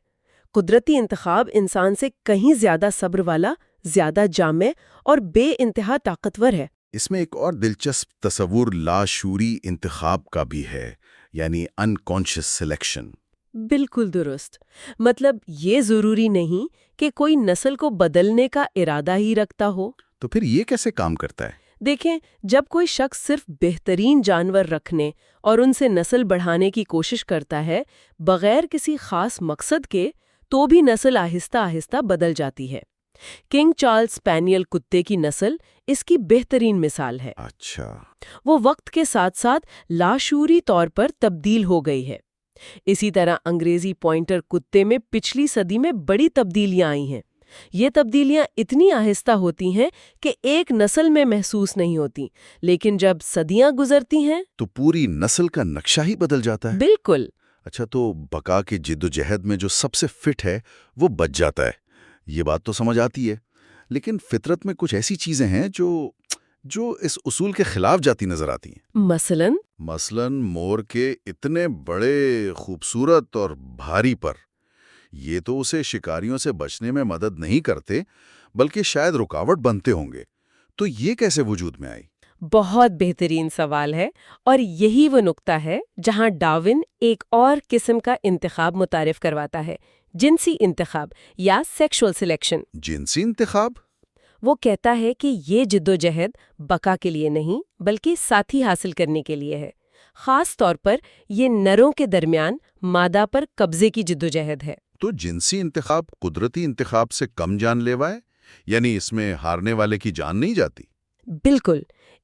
Speaker 2: قدرتی انتخاب انسان سے کہیں زیادہ صبر والا، زیادہ جامع اور بے انتہا طاقتور ہے۔
Speaker 1: اس میں ایک اور دلچسپ تصور لاشعوری انتخاب کا بھی ہے، یعنی انکانشس سلیکشن۔
Speaker 2: بالکل درست۔ مطلب یہ ضروری نہیں کہ کوئی نسل کو بدلنے کا ارادہ ہی رکھتا ہو۔
Speaker 1: تو پھر یہ کیسے کام کرتا ہے؟
Speaker 2: دیکھیں، جب کوئی شخص صرف بہترین جانور رکھنے اور ان سے نسل بڑھانے کی کوشش کرتا ہے بغیر کسی خاص مقصد کے، تو بھی نسل آہستہ آہستہ بدل جاتی ہے۔ کنگ چارلز اسپینیل کتے کی نسل اس کی بہترین مثال ہے۔
Speaker 1: اچھا۔
Speaker 2: وہ وقت کے ساتھ ساتھ لاشعوری طور پر تبدیل ہو گئی ہے۔ اسی طرح انگریزی پوائنٹر کتے میں پچھلی صدی میں بڑی تبدیلیاں آئی ہیں۔ یہ تبدیلیاں اتنی آہستہ ہوتی ہیں کہ ایک نسل میں محسوس نہیں ہوتی، لیکن جب صدیاں گزرتی ہیں
Speaker 1: تو پوری نسل کا نقشہ ہی بدل جاتا ہے۔
Speaker 2: بالکل۔
Speaker 1: اچھا، تو بقا کی جدوجہد میں جو سب سے فٹ ہے وہ بچ جاتا ہے، یہ بات تو سمجھ آتی ہے۔ لیکن فطرت میں کچھ ایسی چیزیں ہیں جو جو اس اصول کے خلاف جاتی نظر آتی ہیں؟
Speaker 2: مثلاً
Speaker 1: مور کے اتنے بڑے، خوبصورت اور بھاری پر، یہ تو اسے شکاریوں سے بچنے میں مدد نہیں کرتے بلکہ شاید رکاوٹ بنتے ہوں گے، تو یہ کیسے وجود میں آئی؟
Speaker 2: بہت بہترین سوال ہے، اور یہی وہ نقطہ ہے جہاں ڈارون ایک اور قسم کا انتخاب متعارف کرواتا ہے، جنسی انتخاب یا سیکشول سلیکشن۔
Speaker 1: جنسی انتخاب؟
Speaker 2: وہ کہتا ہے کہ یہ جدوجہد بقا کے لیے نہیں بلکہ ساتھی حاصل کرنے کے لیے ہے۔ خاص طور پر یہ نروں کے درمیان مادہ پر قبضے کی جدوجہد ہے۔
Speaker 1: تو جنسی انتخاب قدرتی انتخاب سے کم جان لیوا ہے؟ یعنی اس میں ہارنے والے کی جان نہیں جاتی؟
Speaker 2: بالکل،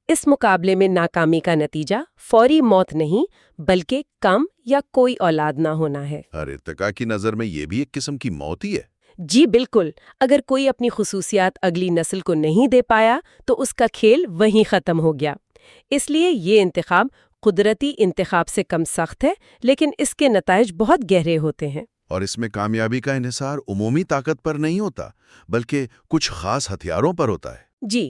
Speaker 2: اس مقابلے میں ناکامی کا نتیجہ فوری موت نہیں بلکہ کم یا کوئی اولاد نہ ہونا ہے۔
Speaker 1: ہر ارتقا کی نظر میں یہ بھی ایک قسم کی موت ہی ہے۔
Speaker 2: جی بالکل، اگر کوئی اپنی خصوصیات اگلی نسل کو نہیں دے پایا تو اس کا کھیل وہیں ختم ہو گیا۔ اس لیے یہ انتخاب قدرتی انتخاب سے کم سخت ہے، لیکن اس کے نتائج بہت گہرے ہوتے ہیں۔
Speaker 1: اور اس میں کامیابی کا انحصار عمومی طاقت پر نہیں ہوتا بلکہ کچھ خاص ہتھیاروں پر ہوتا ہے۔
Speaker 2: جی،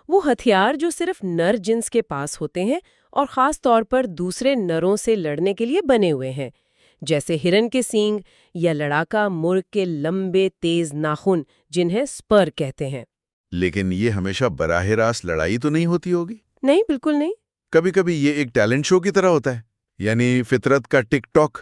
Speaker 2: وہ ہتھیار جو صرف نر جنس کے پاس ہوتے ہیں اور خاص طور پر دوسرے نروں سے لڑنے کے لیے بنے ہوئے ہیں، جیسے ہرن کے سینگ یا لڑاکا مرغ کے لمبے تیز ناخن جنہیں سپر کہتے ہیں۔
Speaker 1: لیکن یہ ہمیشہ براہ راست لڑائی تو نہیں ہوتی ہوگی؟
Speaker 2: نہیں، بالکل نہیں۔
Speaker 1: کبھی کبھی یہ ایک ٹیلنٹ شو کی طرح ہوتا ہے، یعنی فطرت کا ٹک ٹاک۔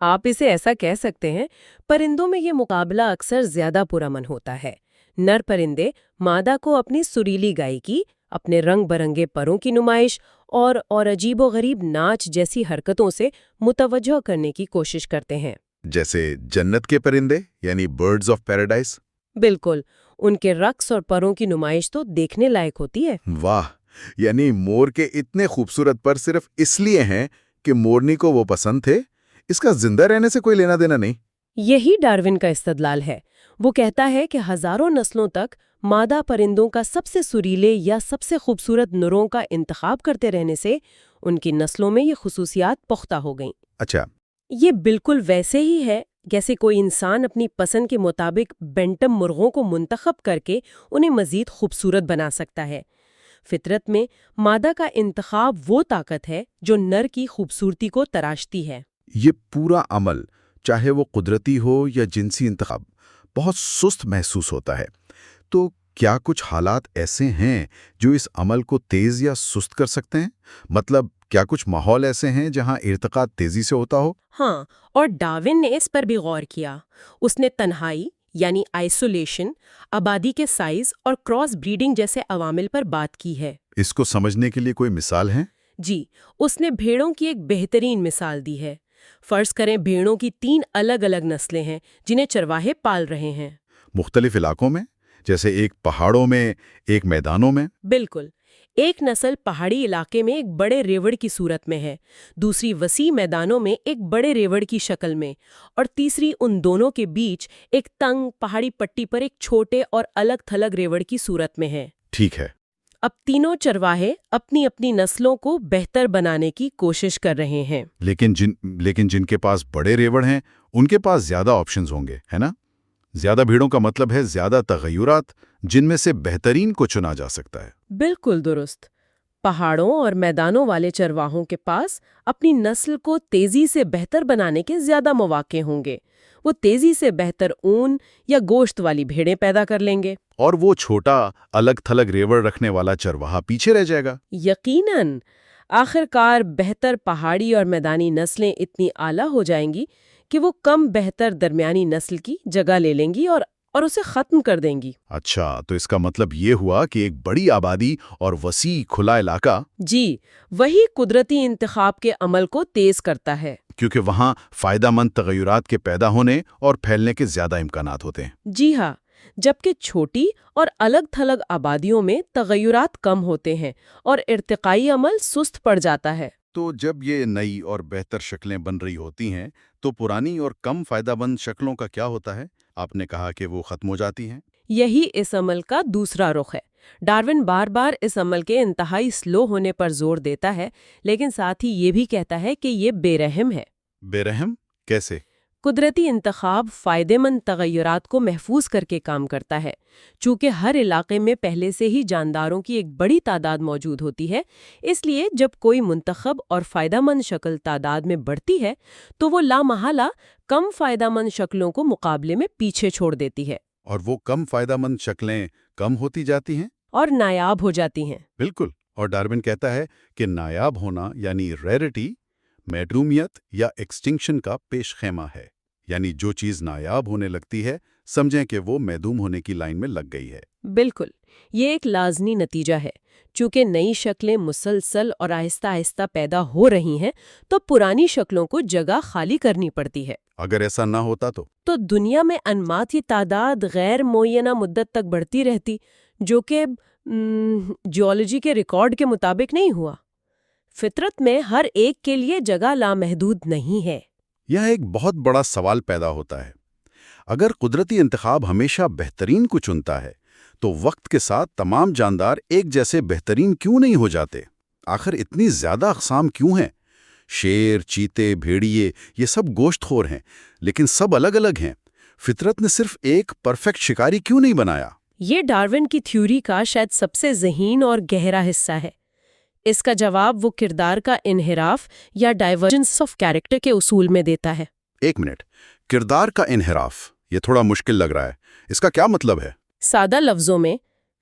Speaker 2: آپ اسے ایسا کہہ سکتے ہیں۔ پرندوں میں یہ مقابلہ اکثر زیادہ پرامن ہوتا ہے۔ نر پرندے مادہ کو اپنی سریلی گائیکی، اپنے رنگ برنگے پروں کی نمائش اور عجیب و غریب ناچ جیسی حرکتوں سے متوجہ کرنے کی کوشش کرتے ہیں۔
Speaker 1: جیسے جنت کے پرندے، یعنی برڈز آف پیراڈائز۔
Speaker 2: بالکل، ان کے رقص اور پروں کی نمائش تو دیکھنے لائق ہوتی ہے۔
Speaker 1: واہ، یعنی مور کے اتنے خوبصورت پر صرف اس لیے ہیں کہ مورنی کو وہ پسند تھے، اس کا زندہ رہنے سے کوئی لینا دینا نہیں۔
Speaker 2: یہی ڈارون کا استدلال ہے۔ وہ کہتا ہے کہ ہزاروں نسلوں تک مادہ پرندوں کا سب سے سریلے یا سب سے خوبصورت نروں کا انتخاب کرتے رہنے سے ان کی نسلوں میں یہ خصوصیات پختہ ہو گئیں۔
Speaker 1: اچھا،
Speaker 2: یہ بالکل ویسے ہی ہے جیسے کوئی انسان اپنی پسند کے مطابق بینٹم مرغوں کو منتخب کر کے انہیں مزید خوبصورت بنا سکتا ہے۔ فطرت میں مادہ کا انتخاب وہ طاقت ہے جو نر کی خوبصورتی کو تراشتی ہے۔
Speaker 1: یہ پورا عمل، چاہے وہ قدرتی ہو یا جنسی انتخاب، بہت سست محسوس ہوتا ہے۔ تو کیا کچھ حالات ایسے ہیں جو اس عمل کو تیز یا سست کر سکتے ہیں؟ مطلب کیا کچھ ماحول ایسے ہیں جہاں ارتقاء تیزی سے ہوتا ہو؟
Speaker 2: ہاں، اور ڈارون نے اس پر بھی غور کیا۔ اس نے تنہائی یعنی آئسولیشن، آبادی کے سائز اور کراس بریڈنگ جیسے عوامل پر بات کی ہے۔
Speaker 1: اس کو سمجھنے کے لیے کوئی مثال ہے؟
Speaker 2: جی، اس نے بھیڑوں کی ایک بہترین مثال دی ہے۔ فرض کریں بھیڑوں کی 3 الگ الگ نسلیں ہیں جنہیں چرواہے پال رہے ہیں۔
Speaker 1: مختلف علاقوں میں، جیسے ایک پہاڑوں میں، ایک میدانوں میں؟
Speaker 2: بالکل، ایک نسل پہاڑی علاقے میں ایک بڑے ریوڑ کی صورت میں ہے، دوسری وسیع میدانوں میں ایک بڑے ریوڑ کی شکل میں، اور تیسری ان دونوں کے بیچ ایک تنگ پہاڑی پٹی پر ایک چھوٹے اور الگ تھلگ ریوڑ کی صورت میں ہے۔
Speaker 1: ٹھیک ہے۔
Speaker 2: اب تینوں چرواہے اپنی اپنی نسلوں کو بہتر بنانے کی کوشش کر رہے ہیں۔
Speaker 1: لیکن جن کے پاس بڑے ریوڑ ہیں ان کے پاس زیادہ آپشنز ہوں گے، ہے نا؟ زیادہ بھیڑوں کا مطلب ہے زیادہ تغیرات، جن میں سے بہترین کو چنا جا سکتا ہے۔
Speaker 2: بالکل درست۔ پہاڑوں اور میدانوں والے چرواہوں کے پاس اپنی نسل کو تیزی سے بہتر بنانے کے زیادہ مواقع ہوں گے۔ وہ تیزی سے بہتر اون یا گوشت والی بھیڑیں پیدا کر لیں گے،
Speaker 1: اور وہ چھوٹا الگ تھلگ ریوڑ رکھنے والا چرواہا پیچھے رہ جائے گا۔
Speaker 2: یقیناً آخر کار بہتر پہاڑی اور میدانی نسلیں اتنی اعلیٰ ہو جائیں گی کہ وہ کم بہتر درمیانی نسل کی جگہ لے لیں گی اور اسے ختم کر دیں گی۔
Speaker 1: اچھا، تو اس کا مطلب یہ ہوا کہ ایک بڑی آبادی اور وسیع کھلا علاقہ،
Speaker 2: جی، وہی قدرتی انتخاب کے عمل کو تیز کرتا ہے،
Speaker 1: کیونکہ وہاں فائدہ مند تغیرات کے پیدا ہونے اور پھیلنے کے زیادہ امکانات ہوتے ہیں۔
Speaker 2: جی ہاں، جبکہ چھوٹی اور الگ تھلگ آبادیوں میں تغیرات کم ہوتے ہیں اور ارتقائی عمل سست پڑ جاتا ہے۔
Speaker 1: تو جب یہ نئی اور بہتر شکلیں بن رہی ہوتی ہیں تو پرانی اور کم فائدہ مند شکلوں کا کیا ہوتا ہے؟ آپ نے کہا کہ وہ ختم ہو جاتی ہیں۔
Speaker 2: یہی اس عمل کا دوسرا رخ ہے۔ ڈارون بار بار اس عمل کے انتہائی سلو ہونے پر زور دیتا ہے، لیکن ساتھ ہی یہ بھی کہتا ہے کہ یہ بے رحم ہے۔
Speaker 1: بے رحم کیسے؟
Speaker 2: قدرتی انتخاب فائدہ مند تغیرات کو محفوظ کر کے کام کرتا ہے۔ چونکہ ہر علاقے میں پہلے سے ہی جانداروں کی ایک بڑی تعداد موجود ہوتی ہے، اس لیے جب کوئی منتخب اور فائدہ مند شکل تعداد میں بڑھتی ہے تو وہ لامحالہ کم فائدہ مند شکلوں کو مقابلے میں پیچھے چھوڑ دیتی ہے
Speaker 1: اور وہ کم فائدہ مند شکلیں کم ہوتی جاتی ہیں
Speaker 2: اور نایاب ہو جاتی ہیں۔
Speaker 1: بالکل، اور ڈارون کہتا ہے کہ نایاب ہونا یعنی ریئرٹی محرومیت یا ایکسٹنکشن کا پیش خیمہ ہے، یعنی جو چیز نایاب ہونے لگتی ہے سمجھیں کہ وہ معدوم ہونے کی لائن میں لگ گئی ہے۔
Speaker 2: بالکل، یہ ایک لازمی نتیجہ ہے۔ چونکہ نئی شکلیں مسلسل اور آہستہ آہستہ پیدا ہو رہی ہیں تو پرانی شکلوں کو جگہ خالی کرنی پڑتی ہے۔
Speaker 1: اگر ایسا نہ ہوتا تو
Speaker 2: دنیا میں انماط کی تعداد غیر معینہ مدت تک بڑھتی رہتی، جو کہ جیولوجی کے ریکارڈ کے مطابق نہیں ہوا۔ فطرت میں ہر ایک کے لیے جگہ لامحدود نہیں ہے۔
Speaker 1: یہاں ایک بہت بڑا سوال پیدا ہوتا ہے، اگر قدرتی انتخاب ہمیشہ بہترین کو چنتا ہے تو وقت کے ساتھ تمام جاندار ایک جیسے بہترین کیوں نہیں ہو جاتے؟ آخر اتنی زیادہ اقسام کیوں ہیں؟ شیر، چیتے، بھیڑیے، یہ سب گوشت خور ہیں، لیکن سب الگ الگ ہیں۔ فطرت نے صرف ایک پرفیکٹ شکاری کیوں نہیں بنایا؟
Speaker 2: یہ ڈارون کی تھیوری کا شاید سب سے ذہین اور گہرا حصہ ہے۔ اس کا جواب وہ کردار کا انحراف یا ڈائیورجنس آف کیریکٹر کے اصول میں دیتا ہے۔
Speaker 1: ایک منٹ، کردار کا انحراف، یہ تھوڑا مشکل لگ رہا ہے، اس کا کیا مطلب ہے؟
Speaker 2: سادہ لفظوں میں،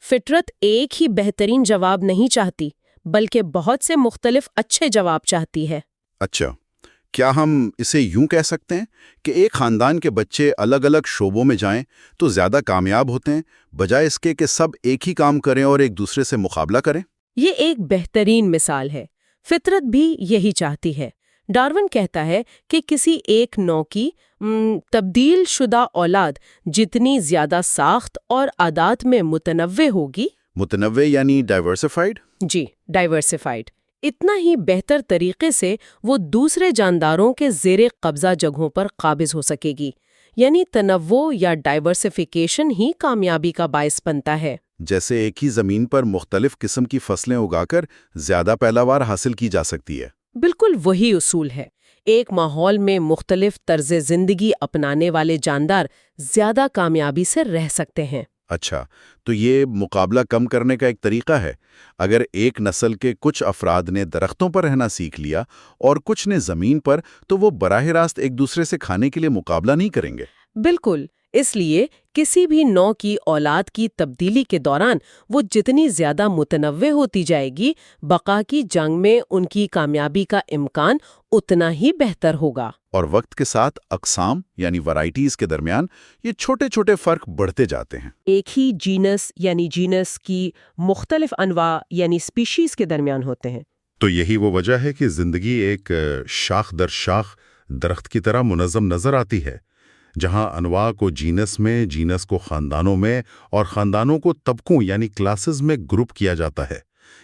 Speaker 2: فطرت ایک ہی بہترین جواب نہیں چاہتی، بلکہ بہت سے مختلف اچھے جواب چاہتی ہے۔
Speaker 1: اچھا، کیا ہم اسے یوں کہہ سکتے ہیں کہ ایک خاندان کے بچے الگ الگ شعبوں میں جائیں تو زیادہ کامیاب ہوتے ہیں، بجائے اس کے کہ سب ایک ہی کام کریں اور ایک دوسرے سے مقابلہ کریں؟
Speaker 2: یہ ایک بہترین مثال ہے۔ فطرت بھی یہی چاہتی ہے۔ ڈارون کہتا ہے کہ کسی ایک نوع کی تبدیل شدہ اولاد جتنی زیادہ ساخت اور عادات میں متنوع ہوگی،
Speaker 1: متنوع یعنی ڈائیورسفائیڈ؟
Speaker 2: جی، ڈائیورسفائیڈ، اتنا ہی بہتر طریقے سے وہ دوسرے جانداروں کے زیر قبضہ جگہوں پر قابض ہو سکے گی۔ یعنی تنوع یا ڈائیورسفیکیشن ہی کامیابی کا باعث بنتا ہے۔
Speaker 1: جیسے ایک ہی زمین پر مختلف قسم کی فصلیں اگا کر زیادہ پیداوار حاصل کی جا سکتی ہے۔
Speaker 2: بالکل وہی اصول ہے۔ ایک ماحول میں مختلف طرز زندگی اپنانے والے جاندار زیادہ کامیابی سے رہ سکتے ہیں۔
Speaker 1: اچھا، تو یہ مقابلہ کم کرنے کا ایک طریقہ ہے۔ اگر ایک نسل کے کچھ افراد نے درختوں پر رہنا سیکھ لیا اور کچھ نے زمین پر، تو وہ براہ راست ایک دوسرے سے کھانے کے لیے مقابلہ نہیں کریں گے۔
Speaker 2: بالکل، اس لیے کسی بھی نوع کی اولاد کی تبدیلی کے دوران وہ جتنی زیادہ متنوع ہوتی جائے گی، بقا کی جنگ میں ان کی کامیابی کا امکان اتنا ہی بہتر ہوگا۔
Speaker 1: اور وقت کے ساتھ اقسام یعنی ورائٹیز کے درمیان یہ چھوٹے چھوٹے فرق بڑھتے جاتے ہیں۔
Speaker 2: ایک ہی جینس کی مختلف انواع یعنی سپیشیز کے درمیان ہوتے ہیں۔
Speaker 1: تو یہی وہ وجہ ہے کہ زندگی ایک شاخ در شاخ درخت کی طرح منظم نظر آتی ہے، جہاں انواع کو جینس میں، جینس کو خاندانوں میں، اور خاندانوں کو طبقوں یعنی کلاسز میں گروپ کیا جاتا ہے۔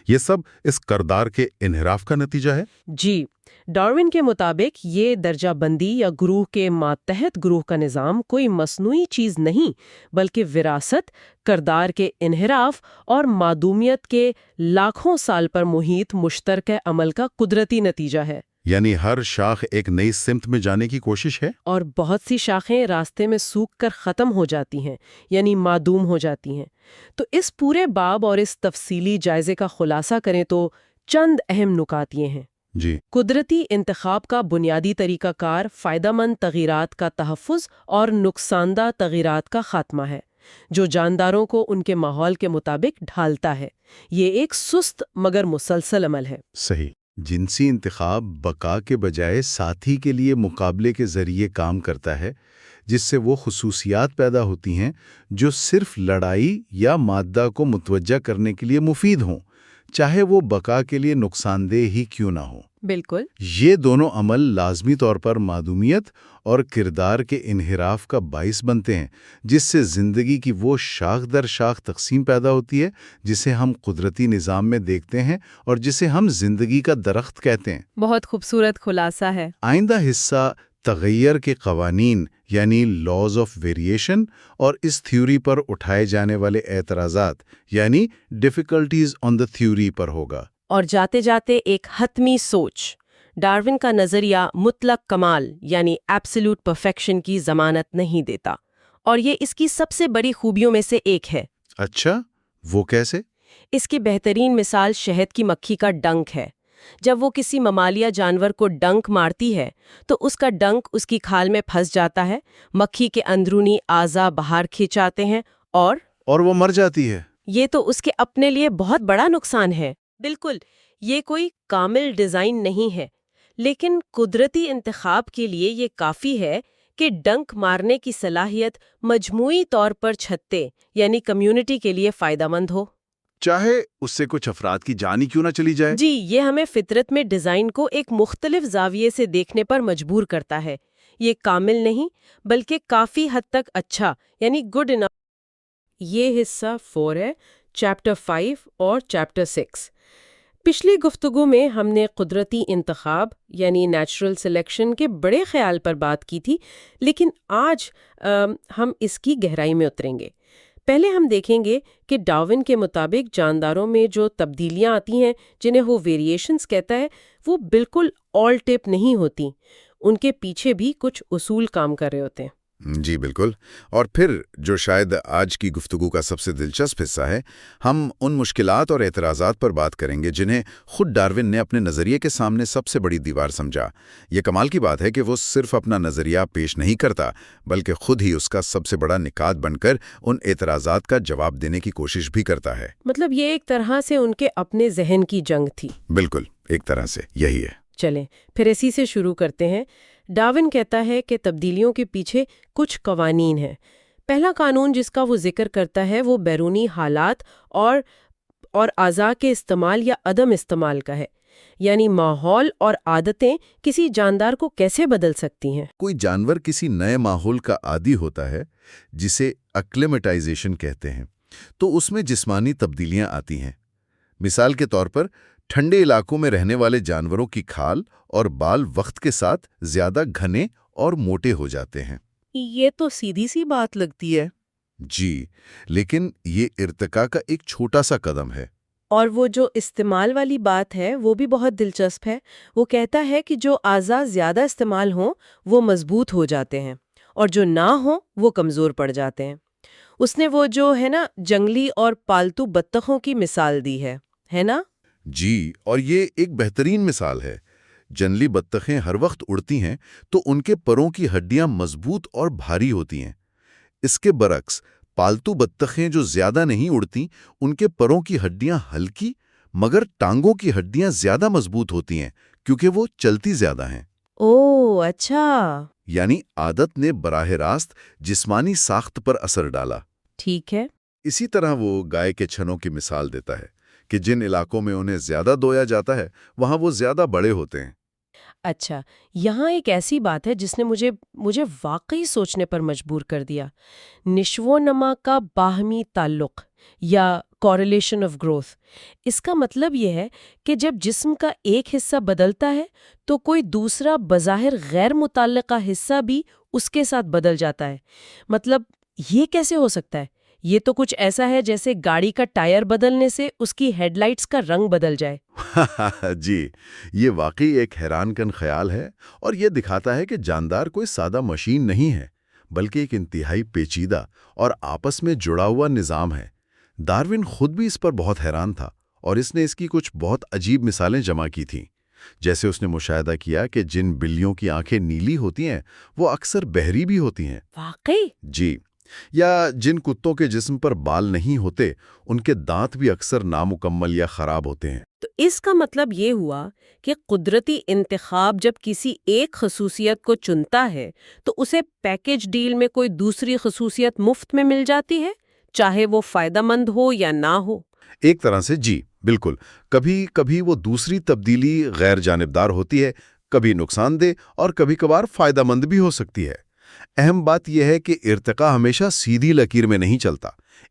Speaker 1: یہ سب اس کردار کے انحراف کا نتیجہ ہے؟
Speaker 2: جی، ڈارون کے مطابق یہ درجہ بندی یا گروہ کے ماتحت گروہ کا نظام کوئی مصنوعی چیز نہیں، بلکہ وراثت، کردار کے انحراف اور معدومیت کے لاکھوں سال پر محیط مشترکہ عمل کا قدرتی نتیجہ ہے۔
Speaker 1: یعنی ہر شاخ ایک نئی سمت میں جانے کی کوشش ہے،
Speaker 2: اور بہت سی شاخیں راستے میں سوکھ کر ختم ہو جاتی ہیں، یعنی معدوم ہو جاتی ہیں۔ تو اس پورے باب اور اس تفصیلی جائزے کا خلاصہ کریں تو چند اہم نکات یہ ہیں۔
Speaker 1: جی،
Speaker 2: قدرتی انتخاب کا بنیادی طریقہ کار فائدہ مند تغیرات کا تحفظ اور نقصان دہ تغیرات کا خاتمہ ہے، جو جانداروں کو ان کے ماحول کے مطابق ڈھالتا ہے۔ یہ ایک سست مگر مسلسل عمل ہے۔
Speaker 1: صحیح۔ جنسی انتخاب بقا کے بجائے ساتھی کے لیے مقابلے کے ذریعے کام کرتا ہے، جس سے وہ خصوصیات پیدا ہوتی ہیں جو صرف لڑائی یا مادہ کو متوجہ کرنے کے لیے مفید ہوں، چاہے وہ بقا کے لیے نقصان دہ ہی کیوں نہ ہو۔
Speaker 2: بالکل،
Speaker 1: یہ دونوں عمل لازمی طور پر معدومیت اور کردار کے انحراف کا باعث بنتے ہیں، جس سے زندگی کی وہ شاخ در شاخ تقسیم پیدا ہوتی ہے جسے ہم قدرتی نظام میں دیکھتے ہیں اور جسے ہم زندگی کا درخت کہتے ہیں۔
Speaker 2: بہت خوبصورت خلاصہ ہے۔
Speaker 1: آئندہ حصہ تغیر کے قوانین یعنی لاز آف ویریشن اور اس تھیوری پر اٹھائے جانے والے اعتراضات یعنی ڈیفیکلٹیز آن دا تھیوری پر ہوگا۔
Speaker 2: اور جاتے جاتے ایک حتمی سوچ، ڈارون کا نظریہ مطلق کمال یعنی ایبسولوٹ پرفیکشن کی ضمانت نہیں دیتا، اور یہ اس کی سب سے بڑی خوبیوں میں سے ایک ہے۔
Speaker 1: اچھا، وہ کیسے؟
Speaker 2: اس کی بہترین مثال شہد کی مکھی کا ڈنک ہے۔ جب وہ کسی ممالیہ جانور کو ڈنک مارتی ہے تو اس کا ڈنک اس کی کھال میں پھنس جاتا ہے، مکھی کے اندرونی اعضاء باہر کھینچاتے ہیں اور
Speaker 1: وہ مر جاتی ہے۔
Speaker 2: یہ تو اس کے اپنے لیے بہت بڑا نقصان ہے۔ بالکل، یہ کوئی کامل ڈیزائن نہیں ہے، لیکن قدرتی انتخاب کے لیے یہ کافی ہے کہ ڈنک مارنے کی صلاحیت مجموعی طور پر چھتے یعنی کمیونٹی کے لیے فائدہ مند ہو،
Speaker 1: چاہے اس سے کچھ افراد کی جان ہی کیوں نہ چلی جائے۔
Speaker 2: جی، یہ ہمیں فطرت میں ڈیزائن کو ایک مختلف زاویے سے دیکھنے پر مجبور کرتا ہے۔ یہ کامل نہیں بلکہ کافی حد تک اچھا یعنی گڈ انف۔ یہ حصہ 4 ہے، چیپٹر 5 اور چیپٹر 6۔ پچھلی گفتگو میں ہم نے قدرتی انتخاب یعنی نیچرل سلیکشن کے بڑے خیال پر بات کی تھی، لیکن آج ہم اس کی گہرائی میں اتریں گے۔ پہلے ہم دیکھیں گے کہ ڈارون کے مطابق جانداروں میں جو تبدیلیاں آتی ہیں جنہیں وہ ویریشنز کہتا ہے، وہ بالکل آل ٹپ نہیں ہوتی، ان کے پیچھے بھی کچھ اصول کام کر رہے ہوتے ہیں۔
Speaker 1: جی بالکل، اور پھر جو شاید آج کی گفتگو کا سب سے دلچسپ حصہ ہے، ہم ان مشکلات اور اعتراضات پر بات کریں گے جنہیں خود ڈارون نے اپنے نظریے کے سامنے سب سے بڑی دیوار سمجھا۔ یہ کمال کی بات ہے کہ وہ صرف اپنا نظریہ پیش نہیں کرتا بلکہ خود ہی اس کا سب سے بڑا نکات بن کر ان اعتراضات کا جواب دینے کی کوشش بھی کرتا ہے۔
Speaker 2: مطلب یہ ایک طرح سے ان کے اپنے ذہن کی جنگ تھی۔
Speaker 1: بالکل، ایک طرح سے یہی ہے۔
Speaker 2: چلیں پھر اسی سے شروع کرتے ہیں۔ ڈارون کہتا ہے کہ تبدیلیوں کے پیچھے کچھ قوانین ہیں۔ پہلا قانون جس کا وہ ذکر کرتا ہے وہ بیرونی حالات اور اعضاء کے استعمال یا عدم استعمال کا ہے، یعنی ماحول اور عادتیں کسی جاندار کو کیسے بدل سکتی ہیں۔
Speaker 1: کوئی جانور کسی نئے ماحول کا عادی ہوتا ہے جسے ایکلیمیٹائزیشن کہتے ہیں، تو اس میں جسمانی تبدیلیاں آتی ہیں۔ مثال کے طور پر ٹھنڈے علاقوں میں رہنے والے جانوروں کی کھال اور بال وقت کے ساتھ زیادہ گھنے اور موٹے ہو جاتے ہیں۔
Speaker 2: یہ تو سیدھی سی بات لگتی ہے۔
Speaker 1: جی، لیکن یہ ارتقاء کا ایک چھوٹا سا قدم ہے۔
Speaker 2: اور وہ جو استعمال والی بات ہے وہ بھی بہت دلچسپ ہے۔ وہ کہتا ہے کہ جو اعضاء زیادہ استعمال ہوں وہ مضبوط ہو جاتے ہیں اور جو نہ ہوں وہ کمزور پڑ جاتے ہیں۔ اس نے وہ جو ہے نا جنگلی اور پالتو بطخوں کی مثال دی ہے نا؟
Speaker 1: جی، اور یہ ایک بہترین مثال ہے۔ جنگلی بطخیں ہر وقت اڑتی ہیں تو ان کے پروں کی ہڈیاں مضبوط اور بھاری ہوتی ہیں۔ اس کے برعکس پالتو بطخیں جو زیادہ نہیں اڑتی، ان کے پروں کی ہڈیاں ہلکی مگر ٹانگوں کی ہڈیاں زیادہ مضبوط ہوتی ہیں کیونکہ وہ چلتی زیادہ ہیں۔
Speaker 2: اوہ اچھا،
Speaker 1: یعنی عادت نے براہ راست جسمانی ساخت پر اثر ڈالا۔
Speaker 2: ٹھیک ہے۔
Speaker 1: اسی طرح وہ گائے کے چھنوں کی مثال دیتا ہے کہ جن علاقوں میں انہیں زیادہ دویا جاتا ہے وہاں وہ زیادہ بڑے ہوتے ہیں۔
Speaker 2: اچھا، یہاں ایک ایسی بات ہے جس نے مجھے واقعی سوچنے پر مجبور کر دیا۔ نشو و نما کا باہمی تعلق یا کوریلیشن آف گروتھ۔ اس کا مطلب یہ ہے کہ جب جسم کا ایک حصہ بدلتا ہے تو کوئی دوسرا بظاہر غیر متعلقہ حصہ بھی اس کے ساتھ بدل جاتا ہے۔ مطلب یہ کیسے ہو سکتا ہے؟ یہ تو کچھ ایسا ہے جیسے گاڑی کا ٹائر بدلنے سے اس کی ہیڈ لائٹس کا رنگ بدل جائے۔
Speaker 1: جی، یہ واقعی ایک حیران کن خیال ہے اور یہ دکھاتا ہے کہ جاندار کوئی سادہ مشین نہیں ہے بلکہ ایک انتہائی پیچیدہ اور آپس میں جڑا ہوا نظام ہے۔ ڈارون خود بھی اس پر بہت حیران تھا اور اس نے اس کی کچھ بہت عجیب مثالیں جمع کی تھیں۔ جیسے اس نے مشاہدہ کیا کہ جن بلیوں کی آنکھیں نیلی ہوتی ہیں وہ اکثر بہری بھی ہوتی ہیں۔
Speaker 2: واقعی؟
Speaker 1: جی، یا جن کتوں کے جسم پر بال نہیں ہوتے ان کے دانت بھی اکثر نامکمل یا خراب ہوتے ہیں۔
Speaker 2: تو اس کا مطلب یہ ہوا کہ قدرتی انتخاب جب کسی ایک خصوصیت کو چنتا ہے تو اسے پیکیج ڈیل میں کوئی دوسری خصوصیت مفت میں مل جاتی ہے، چاہے وہ فائدہ مند ہو یا نہ ہو۔
Speaker 1: ایک طرح سے جی بالکل، کبھی کبھی وہ دوسری تبدیلی غیر جانبدار ہوتی ہے، کبھی نقصان دہ اور کبھی کبھار فائدہ مند بھی ہو سکتی ہے۔ اہم بات یہ ہے کہ ارتقاء ہمیشہ سیدھی لکیر میں نہیں چلتا۔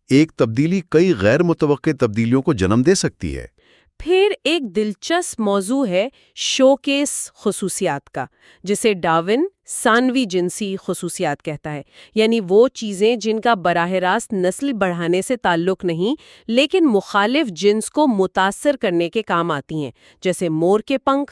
Speaker 1: ایک تبدیلی کئی غیر متوقع تبدیلیوں کو جنم دے سکتی ہے۔
Speaker 2: پھر ایک دلچسپ موضوع ہے شوکیس خصوصیات کا، جسے ڈارون ثانوی جنسی خصوصیات کہتا ہے، یعنی وہ چیزیں جن کا براہ راست نسل بڑھانے سے تعلق نہیں لیکن مخالف جنس کو متاثر کرنے کے کام آتی ہیں، جیسے مور کے پنکھ۔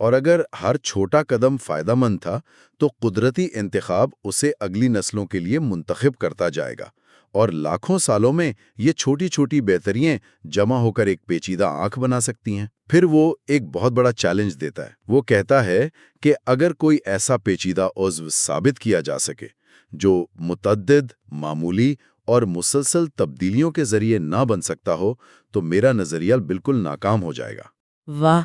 Speaker 1: اور اگر ہر چھوٹا قدم فائدہ مند تھا تو قدرتی انتخاب اسے اگلی نسلوں کے لیے منتخب کرتا جائے گا، اور لاکھوں سالوں میں یہ چھوٹی چھوٹی بہتریاں جمع ہو کر ایک پیچیدہ آنکھ بنا سکتی ہیں۔ پھر وہ ایک بہت بڑا چیلنج دیتا ہے۔ وہ کہتا ہے کہ اگر کوئی ایسا پیچیدہ عضو ثابت کیا جا سکے جو متعدد، معمولی اور مسلسل تبدیلیوں کے ذریعے نہ بن سکتا ہو تو میرا نظریہ بالکل ناکام ہو جائے گا۔
Speaker 2: واہ،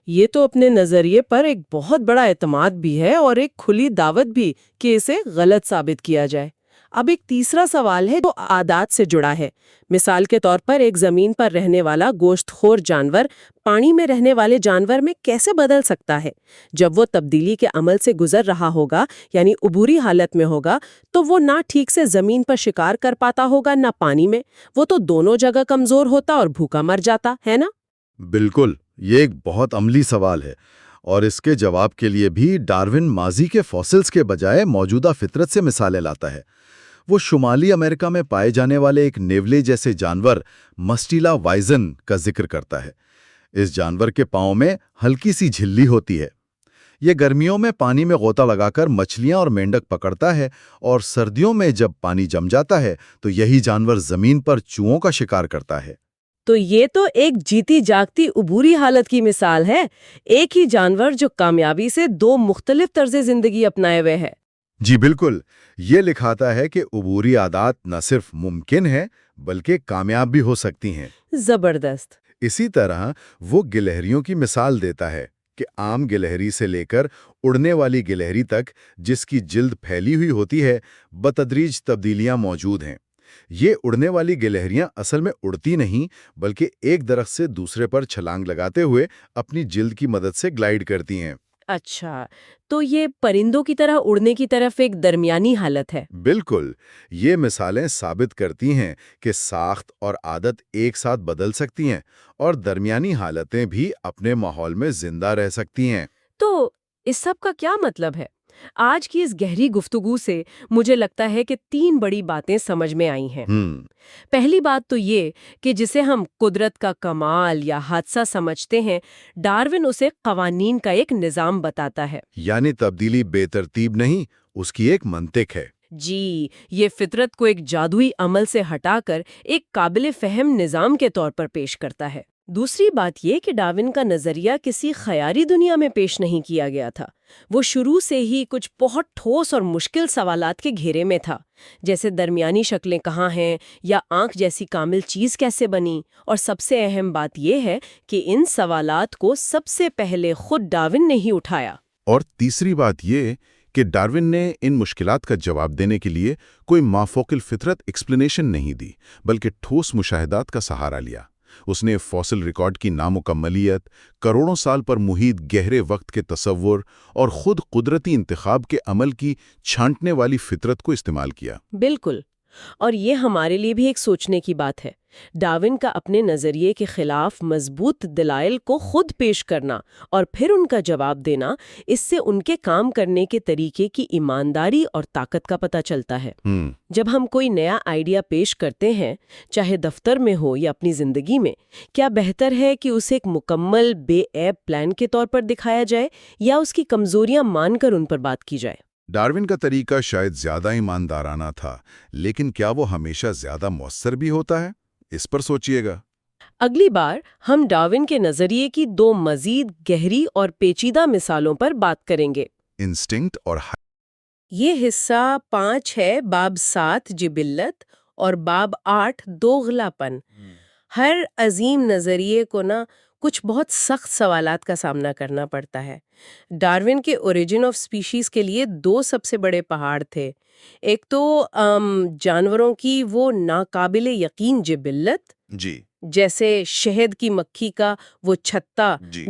Speaker 2: یہ تو اپنے نظریے پر ایک بہت بڑا اعتماد بھی ہے اور ایک کھلی دعوت بھی کہ اسے غلط ثابت کیا جائے۔ اب ایک تیسرا سوال ہے جو عادات سے جڑا ہے۔ مثال کے طور پر ایک زمین پر رہنے والا گوشت خور جانور پانی میں رہنے والے جانور میں کیسے بدل سکتا ہے؟ جب وہ تبدیلی کے عمل سے گزر رہا ہوگا، یعنی عبوری حالت میں ہوگا، تو وہ نہ ٹھیک سے زمین پر شکار کر پاتا ہوگا نہ پانی میں، وہ تو دونوں جگہ کمزور ہوتا اور بھوکا مر جاتا ہے نا؟
Speaker 1: بالکل، یہ ایک بہت عملی سوال ہے، اور اس کے جواب کے لیے بھی ڈارون ماضی کے فوسلز کے بجائے موجودہ فطرت سے مثالیں لاتا ہے۔ وہ شمالی امریکہ میں پائے جانے والے ایک نیولے جیسے جانور مسٹیلا وائزن کا ذکر کرتا ہے۔ اس جانور کے پاؤں میں ہلکی سی جھلی ہوتی ہے۔ یہ گرمیوں میں پانی میں غوطہ لگا کر مچھلیاں اور مینڈک پکڑتا ہے، اور سردیوں میں جب پانی جم جاتا ہے تو یہی جانور زمین پر چوہوں کا شکار کرتا ہے۔
Speaker 2: تو یہ تو ایک جیتی جاگتی عبوری حالت کی مثال ہے، ایک ہی جانور جو کامیابی سے دو مختلف طرز زندگی اپنائے ہوئے ہے۔
Speaker 1: جی بالکل، یہ لکھاتا ہے کہ عبوری عادات نہ صرف ممکن ہیں بلکہ کامیاب بھی ہو سکتی ہیں۔
Speaker 2: زبردست۔
Speaker 1: اسی طرح وہ گلہریوں کی مثال دیتا ہے کہ عام گلہری سے لے کر اڑنے والی گلہری تک جس کی جلد پھیلی ہوئی ہوتی ہے، بتدریج تبدیلیاں موجود ہیں۔ یہ اڑنے والی گلہریاں اصل میں اڑتی نہیں بلکہ ایک درخت سے دوسرے پر چھلانگ لگاتے ہوئے اپنی جلد کی مدد سے گلائیڈ کرتی ہیں۔
Speaker 2: اچھا، تو یہ پرندوں کی طرح اڑنے کی طرف ایک درمیانی حالت ہے۔
Speaker 1: بالکل، یہ مثالیں ثابت کرتی ہیں کہ ساخت اور عادت ایک ساتھ بدل سکتی ہیں اور درمیانی حالتیں بھی اپنے ماحول میں زندہ رہ سکتی ہیں۔
Speaker 2: تو اس سب کا کیا مطلب ہے؟ آج کی اس گہری گفتگو سے مجھے لگتا ہے کہ 3 بڑی باتیں سمجھ میں آئی ہیں۔ پہلی بات تو یہ کہ جسے ہم قدرت کا کمال یا حادثہ سمجھتے ہیں، ڈارون اسے قوانین کا ایک نظام بتاتا ہے۔
Speaker 1: یعنی تبدیلی بے ترتیب نہیں، اس کی ایک منطق ہے۔
Speaker 2: جی، یہ فطرت کو ایک جادوئی عمل سے ہٹا کر ایک قابل فہم نظام کے طور پر پیش کرتا ہے۔ دوسری بات یہ کہ ڈارون کا نظریہ کسی خیالی دنیا میں پیش نہیں کیا گیا تھا۔ وہ شروع سے ہی کچھ بہت ٹھوس اور مشکل سوالات کے گھیرے میں تھا، جیسے درمیانی شکلیں کہاں ہیں یا آنکھ جیسی کامل چیز کیسے بنی، اور سب سے اہم بات یہ ہے کہ ان سوالات کو سب سے پہلے خود ڈارون نے ہی اٹھایا۔
Speaker 1: اور تیسری بات یہ کہ ڈارون نے ان مشکلات کا جواب دینے کے لیے کوئی مافوق الفطرت ایکسپلینیشن نہیں دی بلکہ ٹھوس مشاہدات کا سہارا لیا۔ اس نے فوسل ریکارڈ کی نامکملیت، کروڑوں سال پر محیط گہرے وقت کے تصور اور خود قدرتی انتخاب کے عمل کی چھانٹنے والی فطرت کو استعمال کیا۔
Speaker 2: بالکل، اور یہ ہمارے لیے بھی ایک سوچنے کی بات ہے۔ ڈارون کا اپنے نظریے کے خلاف مضبوط دلائل کو خود پیش کرنا اور پھر ان کا جواب دینا، اس سے ان کے کام کرنے کے طریقے کی ایمانداری اور طاقت کا پتہ چلتا ہے۔ جب ہم کوئی نیا آئیڈیا پیش کرتے ہیں، چاہے دفتر میں ہو یا اپنی زندگی میں، کیا بہتر ہے کہ اسے ایک مکمل بے عیب پلان کے طور پر دکھایا جائے یا اس کی کمزوریاں مان کر ان پر بات کی جائے؟
Speaker 1: ڈارون کا طریقہ شاید زیادہ ایماندارانہ تھا، لیکن کیا وہ ہمیشہ زیادہ مؤثر بھی ہوتا ہے؟ اس پر سوچئے گا۔
Speaker 2: اگلی بار ہم ڈارون کے نظریے کی 2 مزید گہری اور پیچیدہ مثالوں پر بات کریں گے۔
Speaker 1: انسٹنکٹ اور
Speaker 2: یہ حصہ 5 ہے، باب 7 جبلت اور باب 8 دوغلا پن۔ ہر عظیم نظریے کو کچھ بہت سخت سوالات کا سامنا کرنا پڑتا ہے۔ ڈارون کے اوریجن آف سپیشیز کے لیے 2 سب سے بڑے پہاڑ تھے۔ ایک تو جانوروں کی وہ ناقابل یقین جبلت،
Speaker 1: جی،
Speaker 2: جیسے شہد کی مکھی کا وہ چھتا
Speaker 1: جی،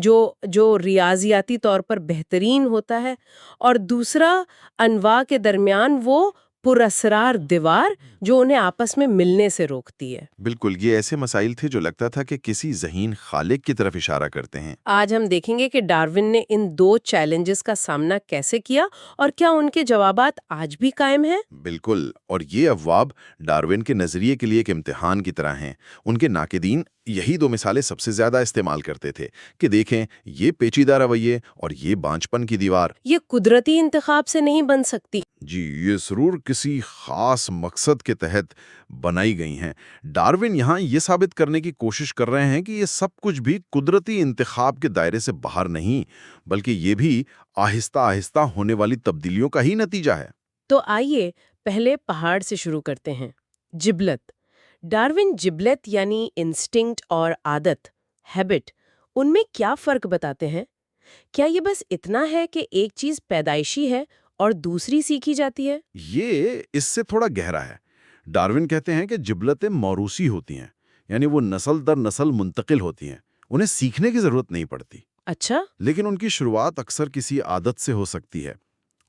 Speaker 2: جو ریاضیاتی طور پر بہترین ہوتا ہے، اور دوسرا انواع کے درمیان وہ پراسرار دیوار جو انہیں آپس میں ملنے سے روکتی ہے۔
Speaker 4: بالکل، یہ ایسے مسائل تھے جو لگتا تھا کہ کسی ذہین خالق کی طرف اشارہ کرتے ہیں۔
Speaker 2: آج ہم دیکھیں گے کہ ڈارون نے ان 2 چیلنجز کا سامنا کیسے کیا اور کیا ان کے جوابات آج بھی قائم ہیں۔
Speaker 4: بالکل، اور یہ ابواب ڈارون کے نظریے کے لیے ایک امتحان کی طرح ہیں۔ ان کے ناقدین یہی دو مثالیں سب سے زیادہ استعمال کرتے تھے کہ دیکھیں یہ پیچیدہ رویے اور یہ بانجپن کی دیوار
Speaker 2: یہ قدرتی انتخاب سے نہیں بن سکتی۔
Speaker 4: جی یہ ضرور کسی خاص مقصد کے تحت بنائی گئی ہیں۔ ڈارون یہاں یہ ثابت کرنے کی کوشش کر رہے ہیں کہ یہ سب کچھ بھی قدرتی انتخاب کے دائرے سے باہر نہیں، بلکہ یہ بھی آہستہ آہستہ ہونے والی تبدیلیوں کا ہی نتیجہ ہے۔
Speaker 2: تو آئیے پہلے پہاڑ سے شروع کرتے ہیں، جبلت۔ ڈارون جبلت یعنی انسٹنکٹ اور عادت، ہیبٹ، ان میں کیا فرق بتاتے ہیں؟ کیا یہ بس اتنا ہے کہ ایک چیز پیدائشی ہے اور دوسری سیکھی جاتی ہے؟
Speaker 4: یہ اس سے تھوڑا گہرا ہے۔ ڈارون کہتے ہیں کہ جبلتیں موروثی ہوتی ہیں، یعنی وہ نسل در نسل منتقل ہوتی ہیں، انہیں سیکھنے کی ضرورت نہیں پڑتی۔
Speaker 2: اچھا،
Speaker 4: لیکن ان کی شروعات اکثر کسی عادت سے ہو سکتی ہے۔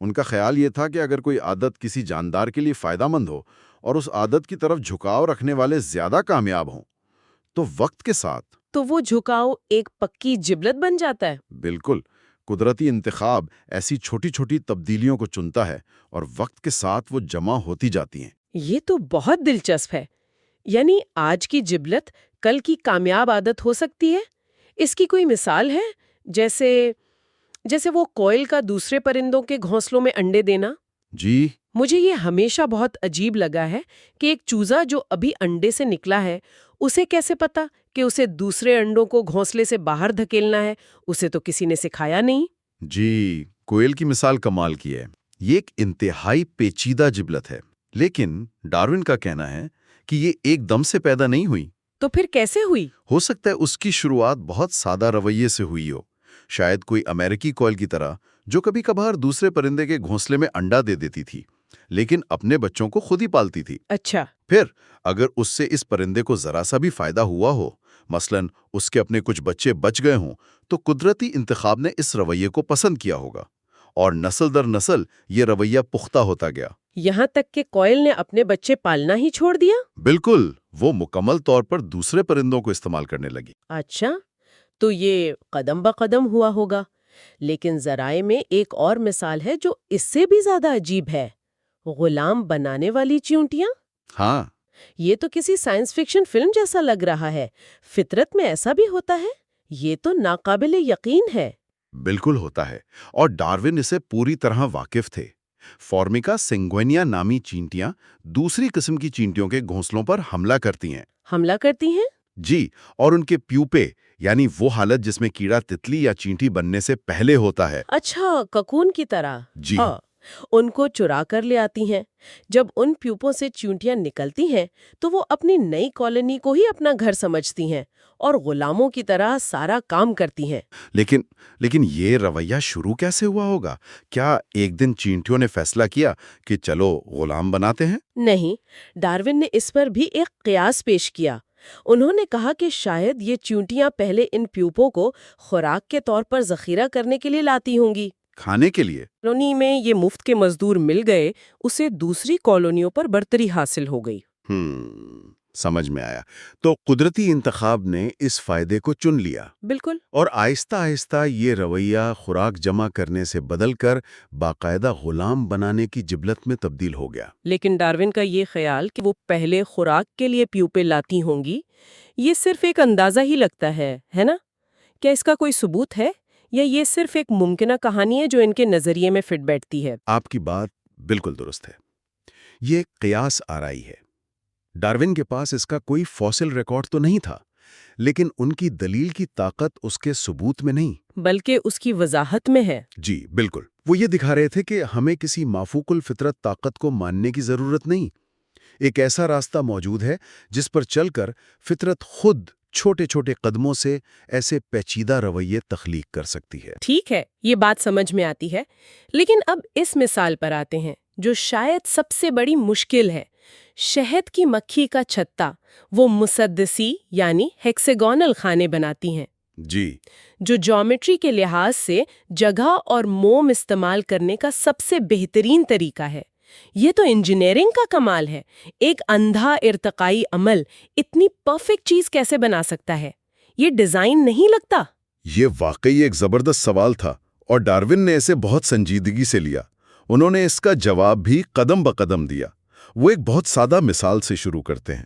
Speaker 4: ان کا خیال یہ تھا کہ اگر کوئی عادت کسی جاندار کے لیے فائدہ مند ہو اور اس عادت کی طرف جھکاؤ رکھنے والے زیادہ کامیاب ہوں تو وقت کے ساتھ
Speaker 2: تو وہ جھکاؤ ایک پکی جبلت بن جاتا ہے۔
Speaker 4: بالکل قدرتی انتخاب ایسی چھوٹی چھوٹی تبدیلیوں کو چنتا ہے اور وقت کے ساتھ وہ جمع ہوتی جاتی ہیں۔
Speaker 2: یہ تو بہت دلچسپ ہے، یعنی آج کی جبلت کل کی کامیاب عادت ہو سکتی ہے۔ اس کی کوئی مثال ہے؟ جیسے وہ کوئل کا دوسرے پرندوں کے گھونسلوں میں انڈے دینا؟
Speaker 4: جی
Speaker 2: مجھے یہ ہمیشہ بہت عجیب لگا ہے کہ ایک چوزا جو ابھی انڈے سے نکلا ہے، اسے کیسے پتا کہ اسے دوسرے انڈوں کو گھونسلے سے باہر دھکیلنا ہے؟ اسے تو کسی نے سکھایا نہیں۔
Speaker 4: جی کوئل کی مثال کمال کی ہے۔ یہ ایک انتہائی پیچیدہ جبلت ہے، لیکن ڈارون کا کہنا ہے کہ یہ ایک دم سے پیدا نہیں ہوئی۔
Speaker 2: تو پھر کیسے ہوئی؟
Speaker 4: ہو سکتا ہے اس کی شروعات بہت سادہ رویے سے ہوئی ہو، شاید کوئی امریکی کوئل کی طرح جو کبھی کبھار دوسرے پرندے کے گھونسلے میں انڈا دے دیتی تھی، لیکن اپنے بچوں کو خود ہی پالتی تھی۔
Speaker 2: اچھا،
Speaker 4: پھر اگر اس سے اس پرندے کو ذرا سا بھی فائدہ ہوا ہو، مثلاً اس کے اپنے کچھ بچے بچ گئے ہوں، تو قدرتی انتخاب نے اس رویے کو پسند کیا ہوگا اور نسل در نسل یہ رویہ پختہ ہوتا گیا۔
Speaker 2: یہاں تک کہ کوئل نے اپنے بچے پالنا ہی چھوڑ دیا؟
Speaker 4: بالکل، وہ مکمل طور پر دوسرے پرندوں کو استعمال کرنے لگی۔
Speaker 2: اچھا، تو یہ قدم بقدم ہوا ہوگا۔ لیکن ذرائع میں ایک اور مثال ہے جو اس سے بھی زیادہ عجیب ہے، غلام بنانے والی چیونٹیاں۔
Speaker 4: ہاں
Speaker 2: یہ تو کسی سائنس فکشن فلم جیسا لگ رہا ہے۔ فطرت میں ایسا بھی ہوتا ہے؟ یہ تو ناقابل یقین ہے۔
Speaker 4: بالکل ہوتا ہے، اور ڈارون اسے پوری طرح واقف تھے۔ فارمیکا سنگوینیا نامی چینٹیاں دوسری قسم کی چینٹیوں کے گھونسلوں پر حملہ کرتی ہیں۔
Speaker 2: حملہ کرتی ہیں؟
Speaker 4: جی، اور ان کے پیوپے یعنی وہ حالت جس میں کیڑا تتلی یا چینٹی بننے سے پہلے ہوتا ہے۔
Speaker 2: اچھا، ککون کی طرح۔
Speaker 4: جی
Speaker 2: ہاں، ان کو چرا کر لے آتی ہیں۔ جب ان پیوپوں سے چیونٹیاں نکلتی ہیں تو وہ اپنی نئی کالونی کو ہی اپنا گھر سمجھتی ہیں اور غلاموں کی طرح سارا کام کرتی ہیں۔
Speaker 4: لیکن یہ رویہ شروع کیسے ہوا ہوگا؟ کیا ایک دن چینٹیوں نے فیصلہ کیا کہ چلو غلام بناتے ہیں؟
Speaker 2: نہیں، ڈارون نے اس پر بھی ایک قیاس پیش کیا۔ انہوں نے کہا کہ شاید یہ چیونٹیاں پہلے ان پیوپوں کو خوراک کے طور پر ذخیرہ کرنے کے لیے لاتی ہوں گی۔
Speaker 4: کھانے کے لیے؟
Speaker 2: کالونی میں یہ مفت کے مزدور مل گئے، اسے دوسری کالونیوں پر برتری حاصل ہو گئی۔
Speaker 1: سمجھ میں آیا۔ تو قدرتی انتخاب نے اس فائدے کو چن لیا،
Speaker 2: بالکل،
Speaker 1: اور آہستہ آہستہ یہ رویہ خوراک جمع کرنے سے بدل کر باقاعدہ غلام بنانے کی جبلت میں تبدیل ہو گیا۔
Speaker 2: لیکن ڈارون کا یہ خیال کہ وہ پہلے خوراک کے لیے پیوپے لاتی ہوں گی، یہ صرف ایک اندازہ ہی لگتا ہے نا؟ کیا اس کا کوئی ثبوت ہے یا یہ صرف ایک ممکنہ کہانی ہے جو ان کے نظریے میں فٹ بیٹھتی ہے؟
Speaker 1: آپ کی بات بالکل درست ہے، یہ ایک قیاس آرائی ہے۔ ڈارون کے پاس اس کا کوئی فوسل ریکارڈ تو نہیں تھا، لیکن ان کی دلیل کی طاقت اس کے ثبوت میں نہیں
Speaker 2: بلکہ اس کی وضاحت میں ہے۔
Speaker 1: جی بالکل، وہ یہ دکھا رہے تھے کہ ہمیں کسی مافوق الفطرت طاقت کو ماننے کی ضرورت نہیں، ایک ایسا راستہ موجود ہے جس پر چل کر فطرت خود چھوٹے چھوٹے قدموں سے ایسے پیچیدہ رویے تخلیق کر سکتی ہے۔
Speaker 2: ٹھیک ہے، یہ بات سمجھ میں آتی ہے، لیکن اب اس مثال پر آتے ہیں جو شاید سب سے بڑی مشکل ہے۔ شہد کی مکھی کا چھتا، وہ مسدسی یعنی ہیکسیگونل کھانے بناتی ہیں،
Speaker 1: جی،
Speaker 2: جو جیومیٹری کے لحاظ سے جگہ اور موم استعمال کرنے کا سب سے بہترین طریقہ ہے۔ یہ تو انجینئرنگ کا کمال ہے۔ ایک اندھا ارتقائی عمل اتنی پرفیکٹ چیز کیسے بنا سکتا ہے؟ یہ ڈیزائن نہیں لگتا؟
Speaker 1: یہ واقعی ایک زبردست سوال تھا، اور ڈارون نے اسے بہت سنجیدگی سے لیا۔ انہوں نے اس کا جواب بھی قدم بقدم دیا۔ وہ ایک بہت سادہ مثال سے شروع کرتے ہیں۔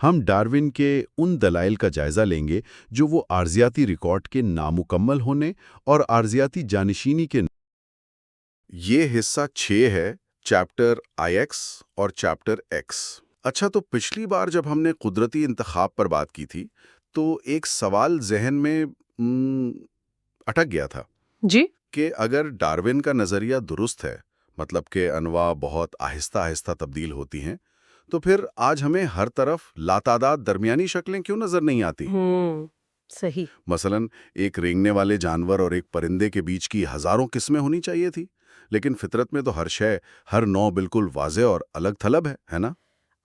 Speaker 1: ہم ڈارون کے ان دلائل کا جائزہ لیں گے جو وہ عارضیاتی ریکارڈ کے نامکمل ہونے اور عارضیاتی جانشینی کے یہ حصہ 6 ہے، چیپٹر آئی ایکس اور چیپٹر ایکس۔ اچھا، تو پچھلی بار جب ہم نے قدرتی انتخاب پر بات کی تھی تو ایک سوال ذہن میں اٹک گیا تھا
Speaker 2: جی،
Speaker 1: کہ اگر ڈارون کا نظریہ درست ہے، مطلب کہ انواع بہت آہستہ آہستہ تبدیل ہوتی ہیں، تو پھر آج ہمیں ہر طرف لاتعداد درمیانی شکلیں کیوں نظر نہیں آتی؟
Speaker 2: صحیح۔
Speaker 1: مثلا ایک رینگنے والے جانور اور ایک پرندے کے بیچ کی ہزاروں قسمیں ہونی چاہیے تھی، لیکن فطرت میں تو ہر شے، ہر نوع بالکل واضح اور الگ تھلگ ہے نا؟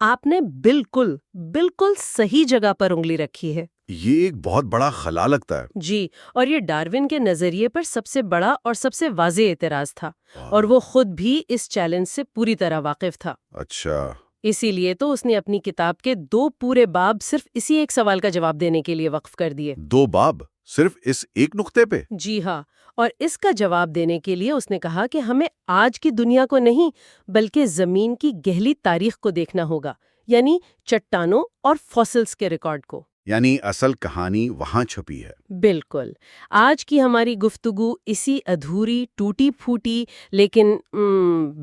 Speaker 2: آپ نے بالکل صحیح جگہ پر انگلی رکھی ہے۔
Speaker 1: یہ ایک بہت بڑا خلا لگتا ہے۔
Speaker 2: جی، اور یہ ڈارون کے نظریے پر سب سے بڑا اور سب سے واضح اعتراض تھا، اور وہ خود بھی اس چیلنج سے پوری طرح واقف تھا۔
Speaker 1: اچھا،
Speaker 2: اسی لیے تو اس نے اپنی کتاب کے 2 پورے باب صرف اسی ایک سوال کا جواب دینے کے لیے وقف کر دیے۔
Speaker 1: 2 باب صرف اس ایک نقطے پہ؟
Speaker 2: جی ہاں، اور اس کا جواب دینے کے لیے اس نے کہا کہ ہمیں آج کی دنیا کو نہیں بلکہ زمین کی گہری تاریخ کو دیکھنا ہوگا، یعنی چٹانوں اور فاسلز کے ریکارڈ کو۔
Speaker 1: یعنی اصل کہانی وہاں چھپی ہے۔
Speaker 2: بالکل۔ آج کی ہماری گفتگو اسی ادھوری، ٹوٹی پھوٹی لیکن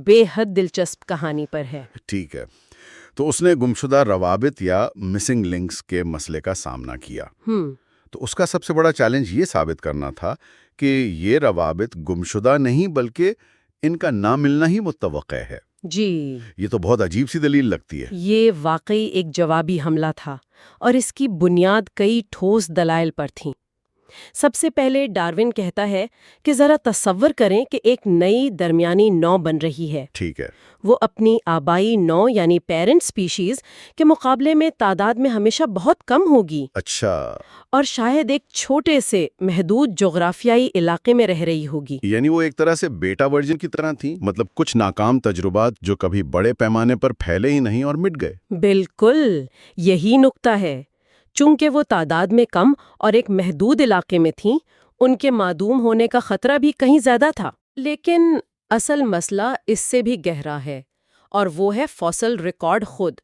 Speaker 2: بے حد دلچسپ کہانی پر ہے۔
Speaker 1: ٹھیک ہے، تو اس نے گمشدہ روابط یا مسنگ لنکس کے مسئلے کا سامنا کیا۔ تو اس کا سب سے بڑا چیلنج یہ ثابت کرنا تھا کہ یہ روابط گمشدہ نہیں بلکہ ان کا نہ ملنا ہی متوقع ہے۔
Speaker 2: جی،
Speaker 1: یہ تو بہت عجیب سی دلیل لگتی ہے۔
Speaker 2: یہ واقعی ایک جوابی حملہ تھا، اور اس کی بنیاد کئی ٹھوس دلائل پر تھیں۔ سب سے پہلے ڈارون کہتا ہے کہ ذرا تصور کریں کہ ایک نئی درمیانی نوع بن رہی ہے۔
Speaker 1: ٹھیک ہے۔
Speaker 2: وہ اپنی آبائی نوع یعنی پیرنٹ سپیشیز کے مقابلے میں تعداد میں ہمیشہ بہت کم ہوگی۔
Speaker 1: اچھا،
Speaker 2: اور شاید ایک چھوٹے سے محدود جغرافیائی علاقے میں رہ رہی ہوگی۔
Speaker 1: یعنی وہ ایک طرح سے بیٹا ورژن کی طرح تھی، مطلب کچھ ناکام تجربات جو کبھی بڑے پیمانے پر پھیلے ہی نہیں اور مٹ گئے۔
Speaker 2: بالکل، یہی نقطہ ہے۔ چونکہ وہ تعداد میں کم اور ایک محدود علاقے میں تھیں، ان کے معدوم ہونے کا خطرہ بھی کہیں زیادہ تھا۔ لیکن اصل مسئلہ اس سے بھی گہرا ہے، اور وہ ہے فاسل ریکارڈ خود۔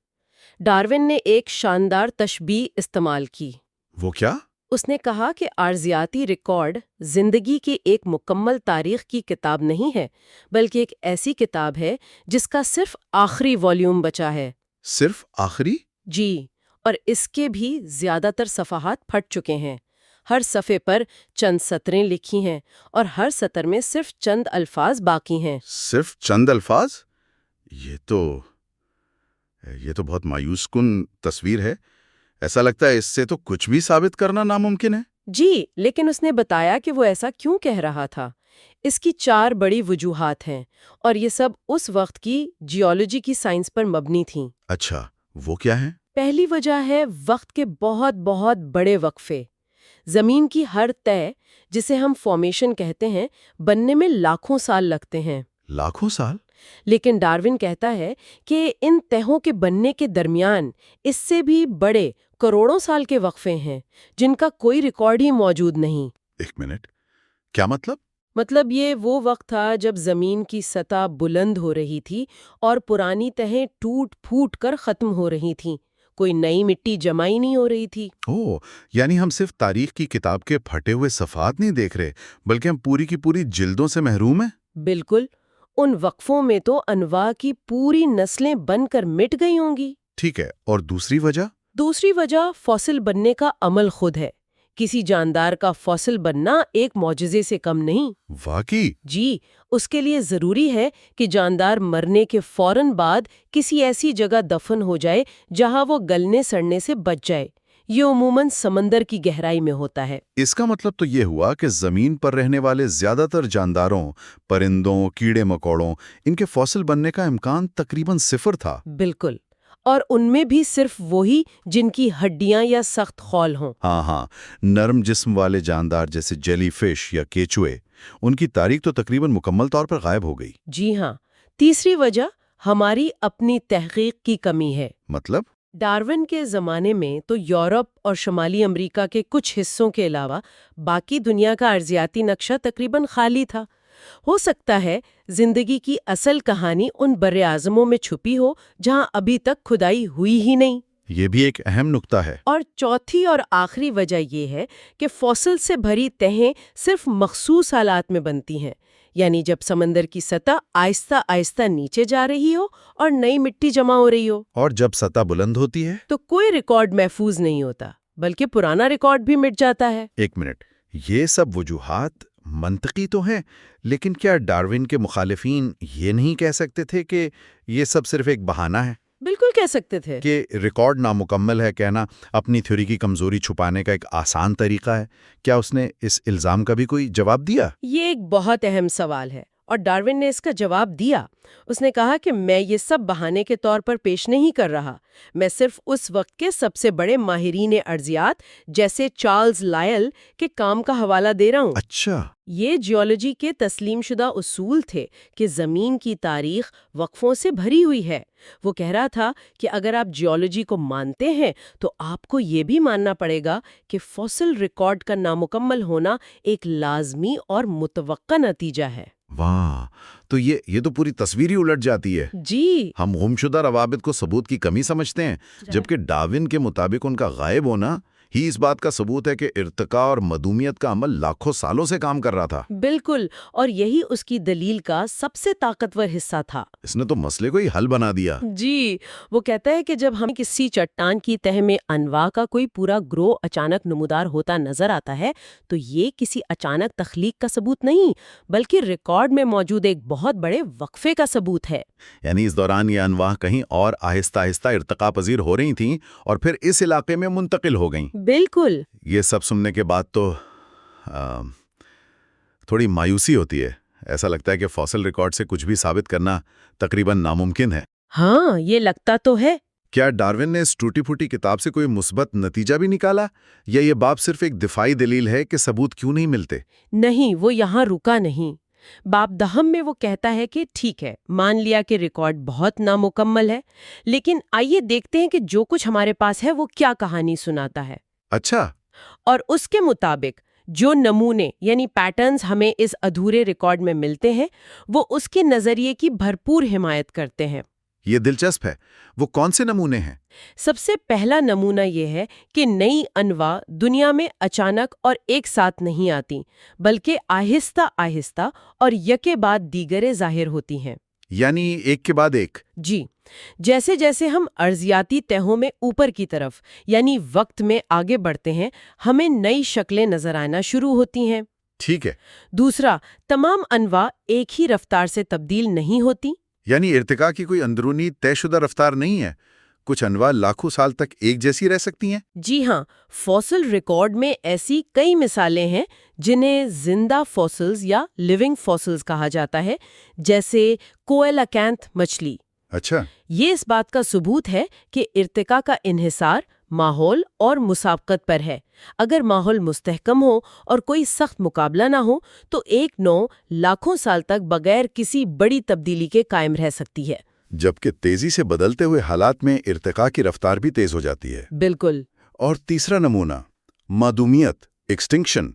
Speaker 2: ڈارون نے ایک شاندار تشبیہ استعمال کی۔
Speaker 1: وہ کیا؟
Speaker 2: اس نے کہا کہ عارضیاتی ریکارڈ زندگی کی ایک مکمل تاریخ کی کتاب نہیں ہے، بلکہ ایک ایسی کتاب ہے جس کا صرف آخری والیوم بچا ہے۔
Speaker 1: صرف آخری؟
Speaker 2: جی، اور اس کے بھی زیادہ تر صفحات پھٹ چکے ہیں۔ ہر صفحے پر چند سطریں لکھی ہیں، اور ہر سطر میں صرف چند الفاظ باقی ہیں۔
Speaker 1: صرف چند الفاظ؟ یہ تو بہت مایوس کن تصویر ہے۔ ایسا لگتا ہے اس سے تو کچھ بھی ثابت کرنا ناممکن ہے۔
Speaker 2: جی، لیکن اس نے بتایا کہ وہ ایسا کیوں کہہ رہا تھا۔ اس کی 4 بڑی وجوہات ہیں، اور یہ سب اس وقت کی جیولوجی کی سائنس پر مبنی تھیں۔
Speaker 1: اچھا، وہ کیا ہے؟
Speaker 2: پہلی وجہ ہے وقت کے بہت بہت بڑے وقفے۔ زمین کی ہر تہہ، جسے ہم فارمیشن کہتے ہیں، بننے میں لاکھوں سال لگتے ہیں۔
Speaker 1: لاکھوں سال؟
Speaker 2: لیکن ڈارون کہتا ہے کہ ان تہوں کے بننے کے درمیان اس سے بھی بڑے کروڑوں سال کے وقفے ہیں، جن کا کوئی ریکارڈ ہی موجود نہیں۔
Speaker 1: ایک منٹ، کیا مطلب؟
Speaker 2: مطلب یہ وہ وقت تھا جب زمین کی سطح بلند ہو رہی تھی اور پرانی تہیں ٹوٹ پھوٹ کر ختم ہو رہی تھیں، کوئی نئی مٹی جمع ہی نہیں ہو رہی تھی۔
Speaker 1: یعنی ہم صرف تاریخ کی کتاب کے پھٹے ہوئے صفحات نہیں دیکھ رہے، بلکہ ہم پوری کی پوری جلدوں سے محروم ہیں۔
Speaker 2: بالکل، ان وقفوں میں تو انواع کی پوری نسلیں بن کر مٹ گئی ہوں گی۔
Speaker 1: ٹھیک ہے، اور دوسری وجہ؟
Speaker 2: دوسری وجہ فاسل بننے کا عمل خود ہے۔ کسی جاندار کا فاسل بننا ایک معجزے سے کم نہیں۔
Speaker 1: واقعی؟
Speaker 2: جی، اس کے لیے ضروری ہے کہ جاندار مرنے کے فوراً بعد کسی ایسی جگہ دفن ہو جائے جہاں وہ گلنے سڑنے سے بچ جائے۔ یہ عموماً سمندر کی گہرائی میں ہوتا ہے۔
Speaker 1: اس کا مطلب تو یہ ہوا کہ زمین پر رہنے والے زیادہ تر جانداروں، پرندوں، کیڑے مکوڑوں، ان کے فاسل بننے کا امکان تقریباً 0 تھا۔
Speaker 2: بالکل، اور ان میں بھی صرف وہی جن کی ہڈیاں یا سخت خول ہوں۔
Speaker 1: ہاں، نرم جسم والے جاندار جیسے جیلی فش یا کیچوے، ان کی تاریخ تو تقریباً مکمل طور پر غائب ہو گئی۔
Speaker 2: جی ہاں، تیسری وجہ ہماری اپنی تحقیق کی کمی ہے۔
Speaker 1: مطلب؟
Speaker 2: ڈارون کے زمانے میں تو یورپ اور شمالی امریکہ کے کچھ حصوں کے علاوہ باقی دنیا کا ارضیاتی نقشہ تقریباً خالی تھا۔ ہو سکتا ہے زندگی کی اصل کہانی ان براعظموں میں چھپی ہو جہاں ابھی تک کھدائی ہوئی ہی نہیں۔
Speaker 1: یہ بھی ایک اہم نکتہ ہے۔
Speaker 2: اور چوتھی اور آخری وجہ یہ ہے کہ فوسل سے بھری تہیں صرف مخصوص حالات میں بنتی ہیں، یعنی جب سمندر کی سطح آہستہ آہستہ نیچے جا رہی ہو اور نئی مٹی جمع ہو رہی ہو۔
Speaker 1: اور جب سطح بلند ہوتی ہے؟
Speaker 2: تو کوئی ریکارڈ محفوظ نہیں ہوتا، بلکہ پرانا ریکارڈ بھی مٹ جاتا ہے۔
Speaker 1: ایک منٹ، یہ سب وجوہات منطقی تو ہیں، لیکن کیا ڈارون کے مخالفین یہ نہیں کہہ سکتے تھے کہ یہ سب صرف ایک بہانہ ہے؟
Speaker 2: بالکل کہہ سکتے تھے
Speaker 1: کہ ریکارڈ نامکمل ہے کہنا اپنی تھیوری کی کمزوری چھپانے کا ایک آسان طریقہ ہے۔ کیا اس نے اس الزام کا بھی کوئی جواب دیا؟
Speaker 2: یہ ایک بہت اہم سوال ہے، اور ڈارون نے اس کا جواب دیا۔ اس نے کہا کہ میں یہ سب بہانے کے طور پر پیش نہیں کر رہا، میں صرف اس وقت کے سب سے بڑے ماہرین ارضیات جیسے چارلز لائل کے کام کا حوالہ دے رہا ہوں۔
Speaker 1: اچھا،
Speaker 2: یہ جیولوجی کے تسلیم شدہ اصول تھے کہ زمین کی تاریخ وقفوں سے بھری ہوئی ہے۔ وہ کہہ رہا تھا کہ اگر آپ جیولوجی کو مانتے ہیں تو آپ کو یہ بھی ماننا پڑے گا کہ فوسل ریکارڈ کا نامکمل ہونا ایک لازمی اور متوقع نتیجہ ہے۔
Speaker 1: واہ، تو یہ تو پوری تصویر ہی الٹ جاتی ہے۔
Speaker 2: جی،
Speaker 1: ہم گمشدہ روابط کو ثبوت کی کمی سمجھتے ہیں، جبکہ ڈارون کے مطابق ان کا غائب ہونا ہی اس بات کا ثبوت ہے کہ ارتقاء اور مدومیت کا عمل لاکھوں سالوں سے کام کر رہا تھا۔
Speaker 2: بالکل، اور یہی اس کی دلیل کا سب سے طاقتور حصہ تھا۔
Speaker 1: اس نے تو مسئلے کو ہی حل بنا دیا۔
Speaker 2: جی، وہ کہتا ہے کہ جب ہمیں کسی چٹان کی تہہ میں انواع کا کوئی پورا گروہ اچانک نمودار ہوتا نظر آتا ہے تو یہ کسی اچانک تخلیق کا ثبوت نہیں، بلکہ ریکارڈ میں موجود ایک بہت بڑے وقفے کا ثبوت ہے۔
Speaker 1: یعنی اس دوران یہ انواع کہیں اور آہستہ آہستہ ارتقاء پذیر ہو رہی تھیں اور پھر اس علاقے میں منتقل ہو گئیں۔
Speaker 2: بالکل۔
Speaker 1: یہ سب سننے کے بعد تو تھوڑی مایوسی ہوتی ہے۔ ایسا لگتا ہے کہ فوسل ریکارڈ سے کچھ بھی ثابت کرنا تقریباً ناممکن ہے۔
Speaker 2: ہاں، یہ لگتا تو ہے۔
Speaker 1: کیا ڈارون نے اس ٹوٹی پھوٹی کتاب سے کوئی مثبت نتیجہ بھی نکالا، یا یہ باب صرف ایک دفاعی دلیل ہے کہ ثبوت کیوں نہیں ملتے؟
Speaker 2: نہیں، وہ یہاں رکا نہیں۔ باب دہم میں وہ کہتا ہے کہ ٹھیک ہے، مان لیا کہ ریکارڈ بہت نامکمل ہے، لیکن آئیے دیکھتے ہیں کہ جو کچھ ہمارے پاس ہے وہ کیا کہانی سناتا ہے۔
Speaker 1: اچھا،
Speaker 2: اور اس کے مطابق جو نمونے یعنی پیٹرنز ہمیں اس ادھورے ریکارڈ میں ملتے ہیں وہ اس کے نظریے کی بھرپور حمایت کرتے ہیں۔
Speaker 1: یہ دلچسپ ہے۔ وہ کون سے نمونے ہیں؟
Speaker 2: سب سے پہلا نمونہ یہ ہے کہ نئی انواع دنیا میں اچانک اور ایک ساتھ نہیں آتی، بلکہ آہستہ آہستہ اور یکے بعد دیگرے ظاہر ہوتی ہیں۔
Speaker 1: یعنی ایک کے بعد ایک؟
Speaker 2: جی، جیسے جیسے ہم ارضیاتی تہوں میں اوپر کی طرف یعنی وقت میں آگے بڑھتے ہیں ہمیں نئی شکلیں نظر آنا شروع ہوتی ہیں۔
Speaker 1: ٹھیک ہے۔
Speaker 2: دوسرا، تمام انواع ایک ہی رفتار سے تبدیل نہیں ہوتی۔
Speaker 1: یعنی ارتقاء کی کوئی اندرونی طے شدہ رفتار نہیں ہے، کچھ انواع لاکھوں سال تک ایک جیسی رہ سکتی ہیں؟
Speaker 2: جی ہاں، فوسل ریکارڈ میں ایسی کئی مثالیں ہیں جنہیں زندہ فوسلز یا لیونگ فوسلز کہا جاتا ہے، جیسے کویلاکینتھ مچھلی۔
Speaker 1: اچھا،
Speaker 2: یہ اس بات کا ثبوت ہے کہ ارتقاء کا انحصار ماحول اور مسابقت پر ہے۔ اگر ماحول مستحکم ہو اور کوئی سخت مقابلہ نہ ہو تو ایک نو لاکھوں سال تک بغیر کسی بڑی تبدیلی کے قائم رہ سکتی ہے،
Speaker 1: جبکہ تیزی سے بدلتے ہوئے حالات میں ارتقاء کی رفتار بھی تیز ہو جاتی ہے۔
Speaker 2: بالکل۔
Speaker 1: اور تیسرا نمونہ، معدومیت، ایکسٹنکشن۔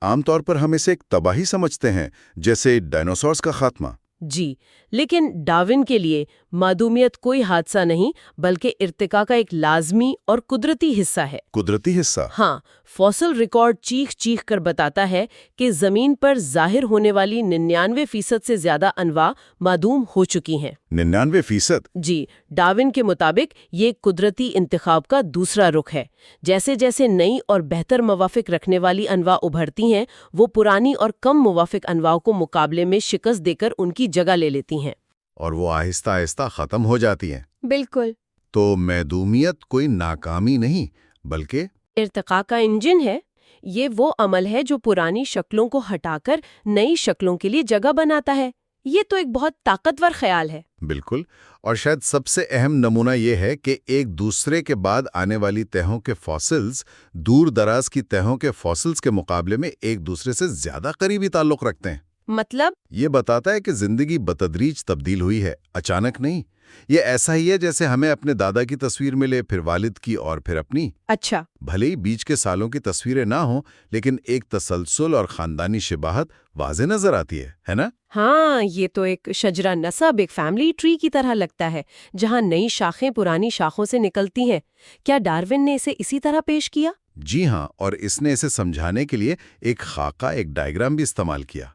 Speaker 1: عام طور پر ہم اسے ایک تباہی سمجھتے ہیں، جیسے ڈائنوسورز کا خاتمہ۔
Speaker 2: جی، لیکن ڈارون کے لیے معدومیت کوئی حادثہ نہیں بلکہ ارتقاء کا ایک لازمی اور قدرتی حصہ ہے۔
Speaker 1: قدرتی حصہ؟
Speaker 2: ہاں، فوسل ریکارڈ چیخ چیخ کر بتاتا ہے کہ زمین پر ظاہر ہونے والی 99% سے زیادہ انواع معدوم ہو چکی ہیں۔
Speaker 1: 99%؟
Speaker 2: جی، ڈارون کے مطابق یہ قدرتی انتخاب کا دوسرا رخ ہے۔ جیسے جیسے نئی اور بہتر موافق رکھنے والی انواع ابھرتی ہیں وہ پرانی اور کم موافق انواع کو مقابلے میں شکست دے کر ان کی جگہ لے لیتی ہیں،
Speaker 1: اور وہ آہستہ آہستہ ختم ہو جاتی ہیں۔
Speaker 2: بالکل۔
Speaker 1: تو معدومیت کوئی ناکامی نہیں بلکہ
Speaker 2: ارتقاء کا انجن ہے۔ یہ وہ عمل ہے جو پرانی شکلوں کو ہٹا کر نئی شکلوں کے لیے جگہ بناتا ہے۔ یہ تو ایک بہت طاقتور خیال ہے۔
Speaker 1: بالکل، اور شاید سب سے اہم نمونہ یہ ہے کہ ایک دوسرے کے بعد آنے والی تہوں کے فاسلز دور دراز کی تہوں کے فاسلز کے مقابلے میں ایک دوسرے سے زیادہ قریبی تعلق رکھتے ہیں۔
Speaker 2: مطلب؟
Speaker 1: یہ بتاتا ہے کہ زندگی بتدریج تبدیل ہوئی ہے، اچانک نہیں۔ یہ ایسا ہی ہے جیسے ہمیں اپنے دادا کی تصویر ملے، پھر والد کی اور پھر اپنی۔
Speaker 2: اچھا،
Speaker 1: بھلے ہی بیچ کے سالوں کی تصویریں نہ ہوں، لیکن ایک تسلسل اور خاندانی شباہت واضح نظر آتی ہے نا؟
Speaker 2: ہاں، یہ تو ایک شجرہ نسب، ایک فیملی ٹری کی طرح لگتا ہے، جہاں نئی شاخیں پرانی شاخوں سے نکلتی ہیں۔ کیا ڈارون نے اسے اسی طرح پیش کیا؟
Speaker 1: جی ہاں، اور اس نے اسے سمجھانے کے لیے ایک خاکہ، ایک ڈائیگرام بھی استعمال کیا۔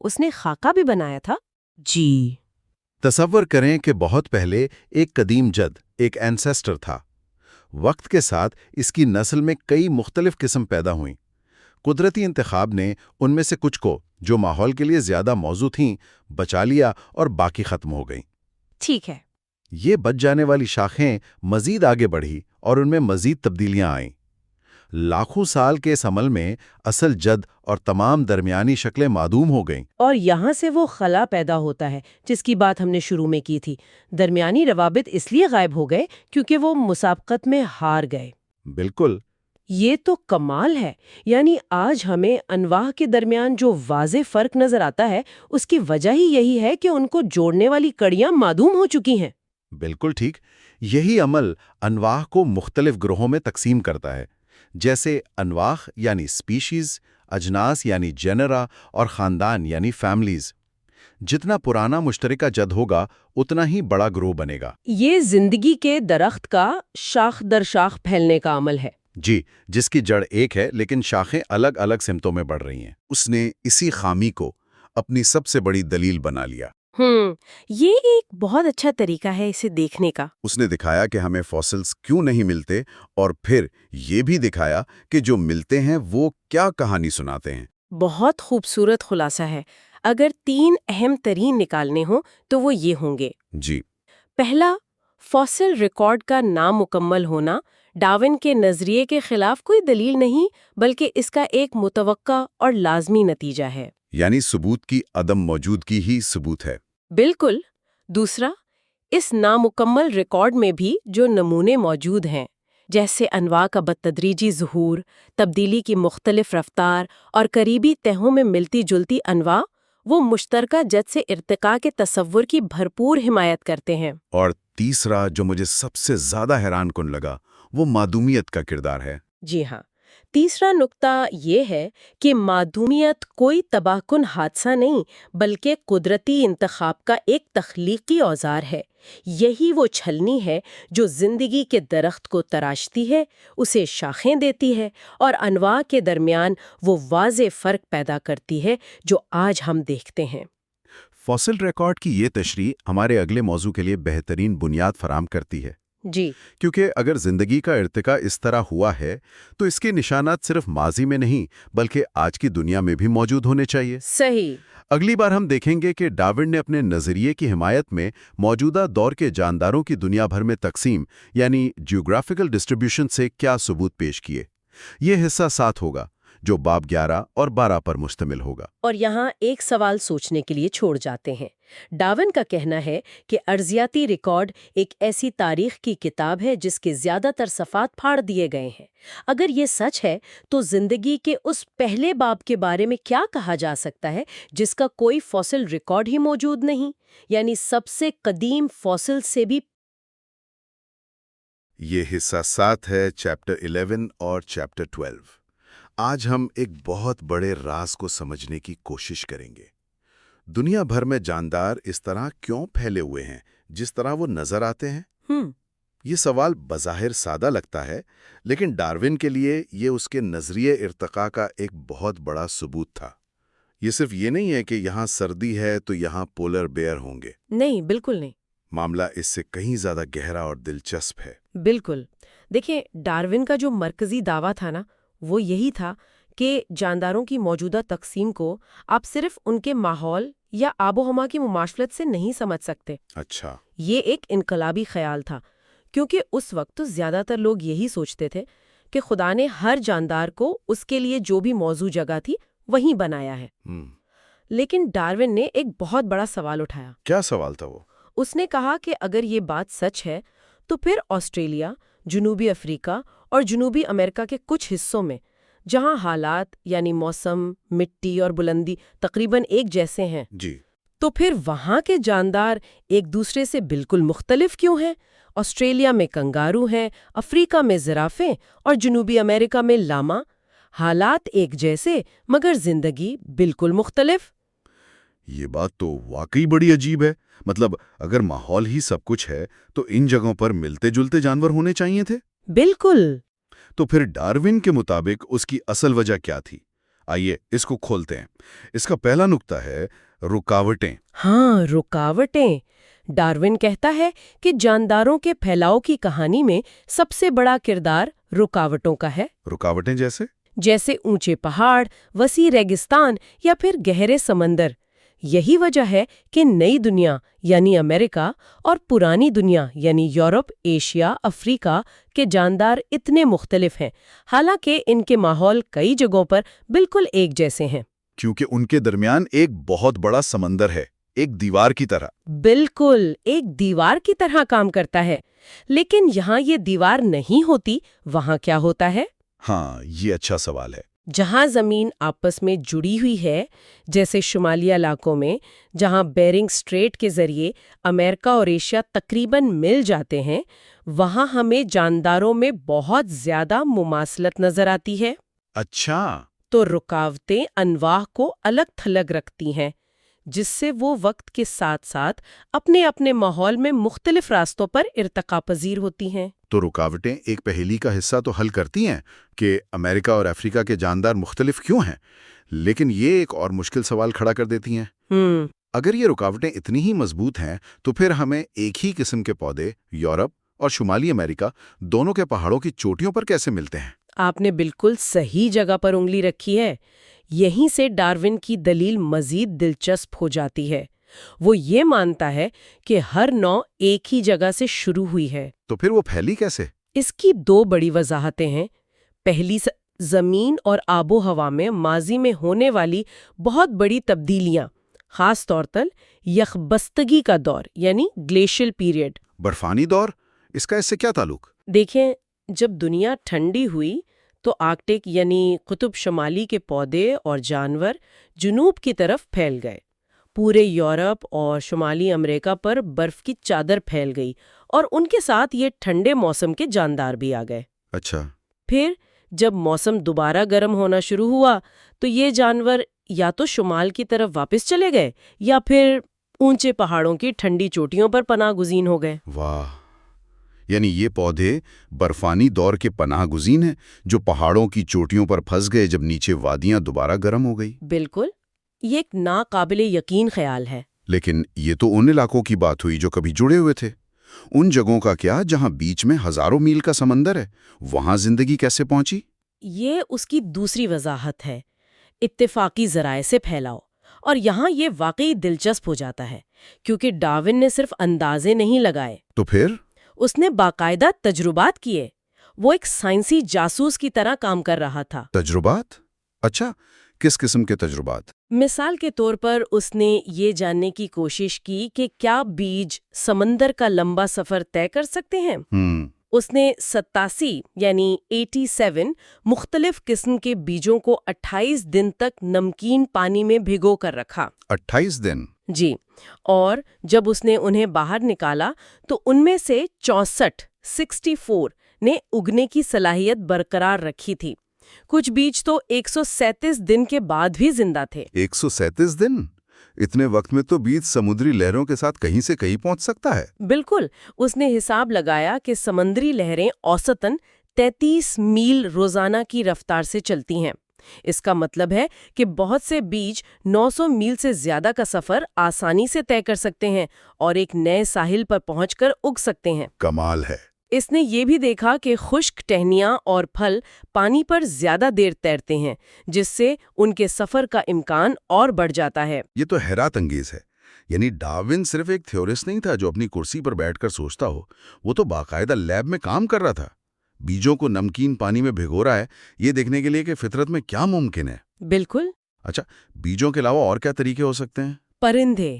Speaker 2: اس نے خاکہ بھی بنایا تھا؟ جی۔
Speaker 1: تصور کریں کہ بہت پہلے ایک قدیم جد، ایک اینسیسٹر تھا۔ وقت کے ساتھ اس کی نسل میں کئی مختلف قسم پیدا ہوئیں۔ قدرتی انتخاب نے ان میں سے کچھ کو، جو ماحول کے لیے زیادہ موزوں تھیں، بچا لیا اور باقی ختم ہو گئیں۔
Speaker 2: ٹھیک ہے۔
Speaker 1: یہ بچ جانے والی شاخیں مزید آگے بڑھی اور ان میں مزید تبدیلیاں آئیں۔ لاکھوں سال کے اس عمل میں اصل جد اور تمام درمیانی شکلیں معدوم ہو گئیں۔
Speaker 2: اور یہاں سے وہ خلا پیدا ہوتا ہے جس کی بات ہم نے شروع میں کی تھی۔ درمیانی روابط اس لیے غائب ہو گئے کیونکہ وہ مسابقت میں ہار گئے۔
Speaker 1: بالکل۔
Speaker 2: یہ تو کمال ہے، یعنی آج ہمیں انواع کے درمیان جو واضح فرق نظر آتا ہے اس کی وجہ ہی یہی ہے کہ ان کو جوڑنے والی کڑیاں معدوم ہو چکی ہیں۔
Speaker 1: بالکل ٹھیک۔ یہی عمل انواع کو مختلف گروہوں میں تقسیم کرتا ہے، جیسے انواع یعنی سپیشیز، اجناس یعنی جنرا اور خاندان یعنی فیملیز۔ جتنا پرانا مشترکہ جد ہوگا اتنا ہی بڑا گروہ بنے گا۔
Speaker 2: یہ زندگی کے درخت کا شاخ در شاخ پھیلنے کا عمل ہے۔
Speaker 1: جی، جس کی جڑ ایک ہے لیکن شاخیں الگ الگ سمتوں میں بڑھ رہی ہیں۔ اس نے اسی خامی کو اپنی سب سے بڑی دلیل بنا لیا۔
Speaker 2: یہ ایک بہت اچھا طریقہ ہے اسے دیکھنے کا۔
Speaker 1: اس نے دکھایا کہ ہمیں فوسلز کیوں نہیں ملتے، اور پھر یہ بھی دکھایا کہ جو ملتے ہیں وہ کیا کہانی سناتے ہیں۔
Speaker 2: بہت خوبصورت خلاصہ ہے۔ اگر 3 اہم ترین نکالنے ہوں تو وہ یہ ہوں گے۔
Speaker 1: جی۔
Speaker 2: پہلا، فاسل ریکارڈ کا نامکمل ہونا ڈارون کے نظریے کے خلاف کوئی دلیل نہیں، بلکہ اس کا ایک متوقع اور لازمی نتیجہ ہے۔
Speaker 1: یعنی ثبوت کی عدم موجودگی ہی ثبوت ہے۔
Speaker 2: بالکل۔ دوسرا، اس نامکمل ریکارڈ میں بھی جو نمونے موجود ہیں، جیسے انواع کا بتدریجی ظہور، تبدیلی کی مختلف رفتار اور قریبی تہوں میں ملتی جلتی انواع، وہ مشترکہ جد سے ارتقاء کے تصور کی بھرپور حمایت کرتے ہیں۔
Speaker 1: اور تیسرا جو مجھے سب سے زیادہ حیران کن لگا، وہ معدومیت کا کردار ہے۔
Speaker 2: جی ہاں، تیسرا نقطہ یہ ہے کہ معدومیت کوئی تباہ کن حادثہ نہیں، بلکہ قدرتی انتخاب کا ایک تخلیقی اوزار ہے۔ یہی وہ چھلنی ہے جو زندگی کے درخت کو تراشتی ہے، اسے شاخیں دیتی ہے اور انواع کے درمیان وہ واضح فرق پیدا کرتی ہے جو آج ہم دیکھتے ہیں۔
Speaker 1: فاسل ریکارڈ کی یہ تشریح ہمارے اگلے موضوع کے لیے بہترین بنیاد فراہم کرتی ہے۔
Speaker 2: جی،
Speaker 1: کیونکہ اگر زندگی کا ارتقاء اس طرح ہوا ہے تو اس کے نشانات صرف ماضی میں نہیں بلکہ آج کی دنیا میں بھی موجود ہونے چاہیے۔
Speaker 2: صحیح۔
Speaker 1: اگلی بار ہم دیکھیں گے کہ ڈارون نے اپنے نظریے کی حمایت میں موجودہ دور کے جانداروں کی دنیا بھر میں تقسیم یعنی جیوگرافیکل ڈسٹریبیوشن سے کیا ثبوت پیش کیے۔ یہ حصہ 7 ہوگا جو باب 11 اور 12 پر مشتمل ہوگا۔
Speaker 2: اور یہاں ایک سوال سوچنے کے لیے چھوڑ جاتے ہیں۔ ڈارون کا کہنا ہے کہ ارضیاتی ریکارڈ ایک ایسی تاریخ کی کتاب ہے جس کے زیادہ تر صفحات پھاڑ دیے گئے ہیں۔ اگر یہ سچ ہے تو زندگی کے اس پہلے باب کے بارے میں کیا کہا جا سکتا ہے جس کا کوئی فاسل ریکارڈ ہی موجود نہیں، یعنی سب سے قدیم فاسل سے بھی؟
Speaker 1: یہ حصہ 7 ہے چیپٹر 11 اور چیپٹر 12۔ آج ہم ایک بہت بڑے راز کو سمجھنے کی کوشش کریں گے۔ دنیا بھر میں جاندار اس طرح کیوں پھیلے ہوئے ہیں جس طرح وہ نظر آتے ہیں؟ یہ سوال بظاہر سادہ لگتا ہے، لیکن ڈارون کے لیے یہ اس کے نظریے ارتقاء کا ایک بہت بڑا ثبوت تھا۔ یہ صرف یہ نہیں ہے کہ یہاں سردی ہے تو یہاں پولر بیئر ہوں گے۔
Speaker 2: نہیں، بالکل نہیں۔
Speaker 1: معاملہ اس سے کہیں زیادہ گہرا اور دلچسپ ہے۔
Speaker 2: بالکل۔ دیکھیں، ڈارون کا جو مرکزی دعویٰ تھا نا، وہ یہی تھا کہ جانداروں کی موجودہ تقسیم کو آپ صرف ان کے ماحول یا آب و ہوا کی مماثلت سے نہیں سمجھ سکتے۔
Speaker 1: اچھا۔
Speaker 2: یہ ایک انقلابی خیال تھا، کیونکہ اس وقت تو زیادہ تر لوگ یہی سوچتے تھے کہ خدا نے ہر جاندار کو اس کے لیے جو بھی موزوں جگہ تھی وہیں بنایا ہے۔ لیکن ڈارون نے ایک بہت بڑا سوال اٹھایا۔
Speaker 1: کیا سوال تھا وہ؟
Speaker 2: اس نے کہا کہ اگر یہ بات سچ ہے تو پھر آسٹریلیا، جنوبی افریقہ اور جنوبی امریکہ کے کچھ حصوں میں جہاں حالات یعنی موسم، مٹی اور بلندی تقریباً ایک جیسے ہیں،
Speaker 1: جی،
Speaker 2: تو پھر وہاں کے جاندار ایک دوسرے سے بالکل مختلف کیوں ہیں؟ آسٹریلیا میں کنگارو ہیں، افریقہ میں زرافے اور جنوبی امریکہ میں لاما۔ حالات ایک جیسے مگر زندگی بالکل مختلف۔
Speaker 1: یہ بات تو واقعی بڑی عجیب ہے۔ مطلب اگر ماحول ہی سب کچھ ہے تو ان جگہوں پر ملتے جلتے جانور ہونے چاہیے تھے۔
Speaker 2: بالکل۔
Speaker 1: تو پھر ڈارون کے مطابق اس کی اصل وجہ کیا تھی؟ آئیے اس کو کھولتے ہیں۔ اس کا پہلا نقطہ ہے رکاوٹیں۔
Speaker 2: ہاں، رکاوٹیں۔ ڈارون کہتا ہے کہ جانداروں کے پھیلاؤ کی کہانی میں سب سے بڑا کردار رکاوٹوں کا ہے۔
Speaker 1: رکاوٹیں
Speaker 2: جیسے اونچے پہاڑ، وسیع ریگستان یا پھر گہرے سمندر۔ یہی وجہ ہے کہ نئی دنیا یعنی امریکہ اور پرانی دنیا یعنی یورپ، ایشیا، افریقہ کے جاندار اتنے مختلف ہیں، حالانکہ ان کے ماحول کئی جگہوں پر بالکل ایک جیسے ہیں۔
Speaker 1: کیونکہ ان کے درمیان ایک بہت بڑا سمندر ہے، ایک دیوار کی طرح۔
Speaker 2: بالکل ایک دیوار کی طرح کام کرتا ہے۔ لیکن یہاں یہ دیوار نہیں ہوتی، وہاں کیا ہوتا ہے؟
Speaker 1: ہاں، یہ اچھا سوال ہے۔
Speaker 2: جہاں زمین آپس میں جڑی ہوئی ہے، جیسے شمالی علاقوں میں جہاں بیرنگ اسٹریٹ کے ذریعے امریکہ اور ایشیا تقریباً مل جاتے ہیں، وہاں ہمیں جانداروں میں بہت زیادہ مماثلت نظر آتی ہے۔
Speaker 1: اچھا۔
Speaker 2: تو رکاوٹیں انواع کو الگ تھلگ رکھتی ہیں، جس سے وہ وقت کے ساتھ ساتھ اپنے اپنے ماحول میں مختلف راستوں پر ارتقا پذیر ہوتی ہیں۔
Speaker 1: تو رکاوٹیں ایک پہیلی کا حصہ تو حل کرتی ہیں کہ امریکہ اور افریقہ کے جاندار مختلف کیوں ہیں، لیکن یہ ایک اور مشکل سوال کھڑا کر دیتی ہیں۔ اگر یہ رکاوٹیں اتنی ہی مضبوط ہیں تو پھر ہمیں ایک ہی قسم کے پودے یورپ اور شمالی امریکہ دونوں کے پہاڑوں کی چوٹیوں پر کیسے ملتے ہیں؟
Speaker 2: آپ نے بالکل صحیح جگہ پر انگلی رکھی ہے۔ یہیں سے ڈارون کی دلیل مزید دلچسپ ہو جاتی ہے۔ وہ یہ مانتا ہے کہ ہر نوع ایک ہی جگہ سے شروع ہوئی ہے۔
Speaker 1: تو پھر وہ پھیلی کیسے؟
Speaker 2: اس کی دو بڑی وضاحتیں ہیں۔ پہلی، زمین اور آب و ہوا میں ماضی میں ہونے والی بہت بڑی تبدیلیاں، خاص طور پر یخبستگی کا دور یعنی گلیشیل پیریڈ۔
Speaker 1: برفانی دور؟ اس کا اس سے کیا تعلق؟
Speaker 2: دیکھیں، جب دنیا ٹھنڈی ہوئی تو آرکٹک یعنی قطب شمالی کے پودے اور جانور جنوب کی طرف پھیل گئے۔ پورے یورپ اور شمالی امریکہ پر برف کی چادر پھیل گئی اور ان کے ساتھ یہ ٹھنڈے موسم کے جاندار بھی آ گئے۔
Speaker 1: اچھا۔
Speaker 2: پھر جب موسم دوبارہ گرم ہونا شروع ہوا تو یہ جانور یا تو شمال کی طرف واپس چلے گئے یا پھر اونچے پہاڑوں کی ٹھنڈی چوٹیوں پر پناہ گزین ہو گئے۔
Speaker 1: واہ! یعنی یہ پودے برفانی دور کے پناہ گزین ہیں جو پہاڑوں کی چوٹیوں پر پھنس گئے جب نیچے وادیاں دوبارہ گرم ہو گئی۔
Speaker 2: بالکل، یہ ایک ناقابل یقین خیال ہے۔
Speaker 1: لیکن یہ تو ان علاقوں کی بات ہوئی جو کبھی جڑے ہوئے تھے۔ ان جگہوں کا کیا جہاں بیچ میں ہزاروں میل کا سمندر ہے؟ وہاں زندگی کیسے پہنچی؟
Speaker 2: یہ اس کی دوسری وضاحت ہے، اتفاقی ذرائع سے پھیلاؤ۔ اور یہاں یہ واقعی دلچسپ ہو جاتا ہے کیونکہ ڈارون نے صرف اندازے نہیں لگائے،
Speaker 1: تو پھر
Speaker 2: اس نے باقاعدہ تجربات کیے۔ وہ ایک سائنسی جاسوس کی طرح کام کر رہا تھا۔
Speaker 1: تجربات؟ اچھا، کس قسم کے تجربات؟
Speaker 2: مثال کے طور پر اس نے یہ جاننے کی کوشش کی کہ کیا بیج سمندر کا لمبا سفر طے کر سکتے ہیں۔ اس نے 87 یعنی 87 مختلف قسم کے بیجوں کو 28 دن تک نمکین پانی میں بھگو کر رکھا۔
Speaker 1: 28 دن؟
Speaker 2: جی، اور جب اس نے انہیں باہر نکالا تو ان میں سے 64 نے اگنے کی صلاحیت برقرار رکھی تھی۔ کچھ بیج تو 137 دن کے بعد بھی زندہ تھے۔
Speaker 1: 137 دن؟ اتنے وقت میں تو بیج سمندری لہروں کے ساتھ کہیں سے کہیں پہنچ سکتا ہے۔
Speaker 2: بالکل، اس نے حساب لگایا کہ سمندری لہریں اوسطاً 33 میل روزانہ کی رفتار سے چلتی ہیں۔ اس کا مطلب ہے کہ بہت سے بیج 900 میل سے زیادہ کا سفر آسانی سے طے کر سکتے ہیں اور ایک نئے ساحل پر پہنچ کر اگ سکتے ہیں۔
Speaker 1: کمال ہے۔
Speaker 2: اس نے یہ بھی دیکھا کہ خشک ٹہنیاں اور پھل پانی پر زیادہ دیر تیرتے ہیں، جس سے ان کے سفر کا امکان اور بڑھ جاتا ہے۔
Speaker 1: یہ تو حیرت انگیز ہے۔ یعنی ڈارون صرف ایک تھیورسٹ نہیں تھا جو اپنی کرسی پر بیٹھ کر سوچتا ہو، وہ تو باقاعدہ لیب میں کام کر رہا تھا۔ بیجوں کو نمکین پانی میں بھگو رہا ہے، یہ دیکھنے کے لیے کہ فطرت میں کیا ممکن ہے۔
Speaker 2: بالکل۔
Speaker 1: اچھا، بیجوں کے علاوہ اور کیا طریقے ہو سکتے ہیں؟
Speaker 2: پرندے،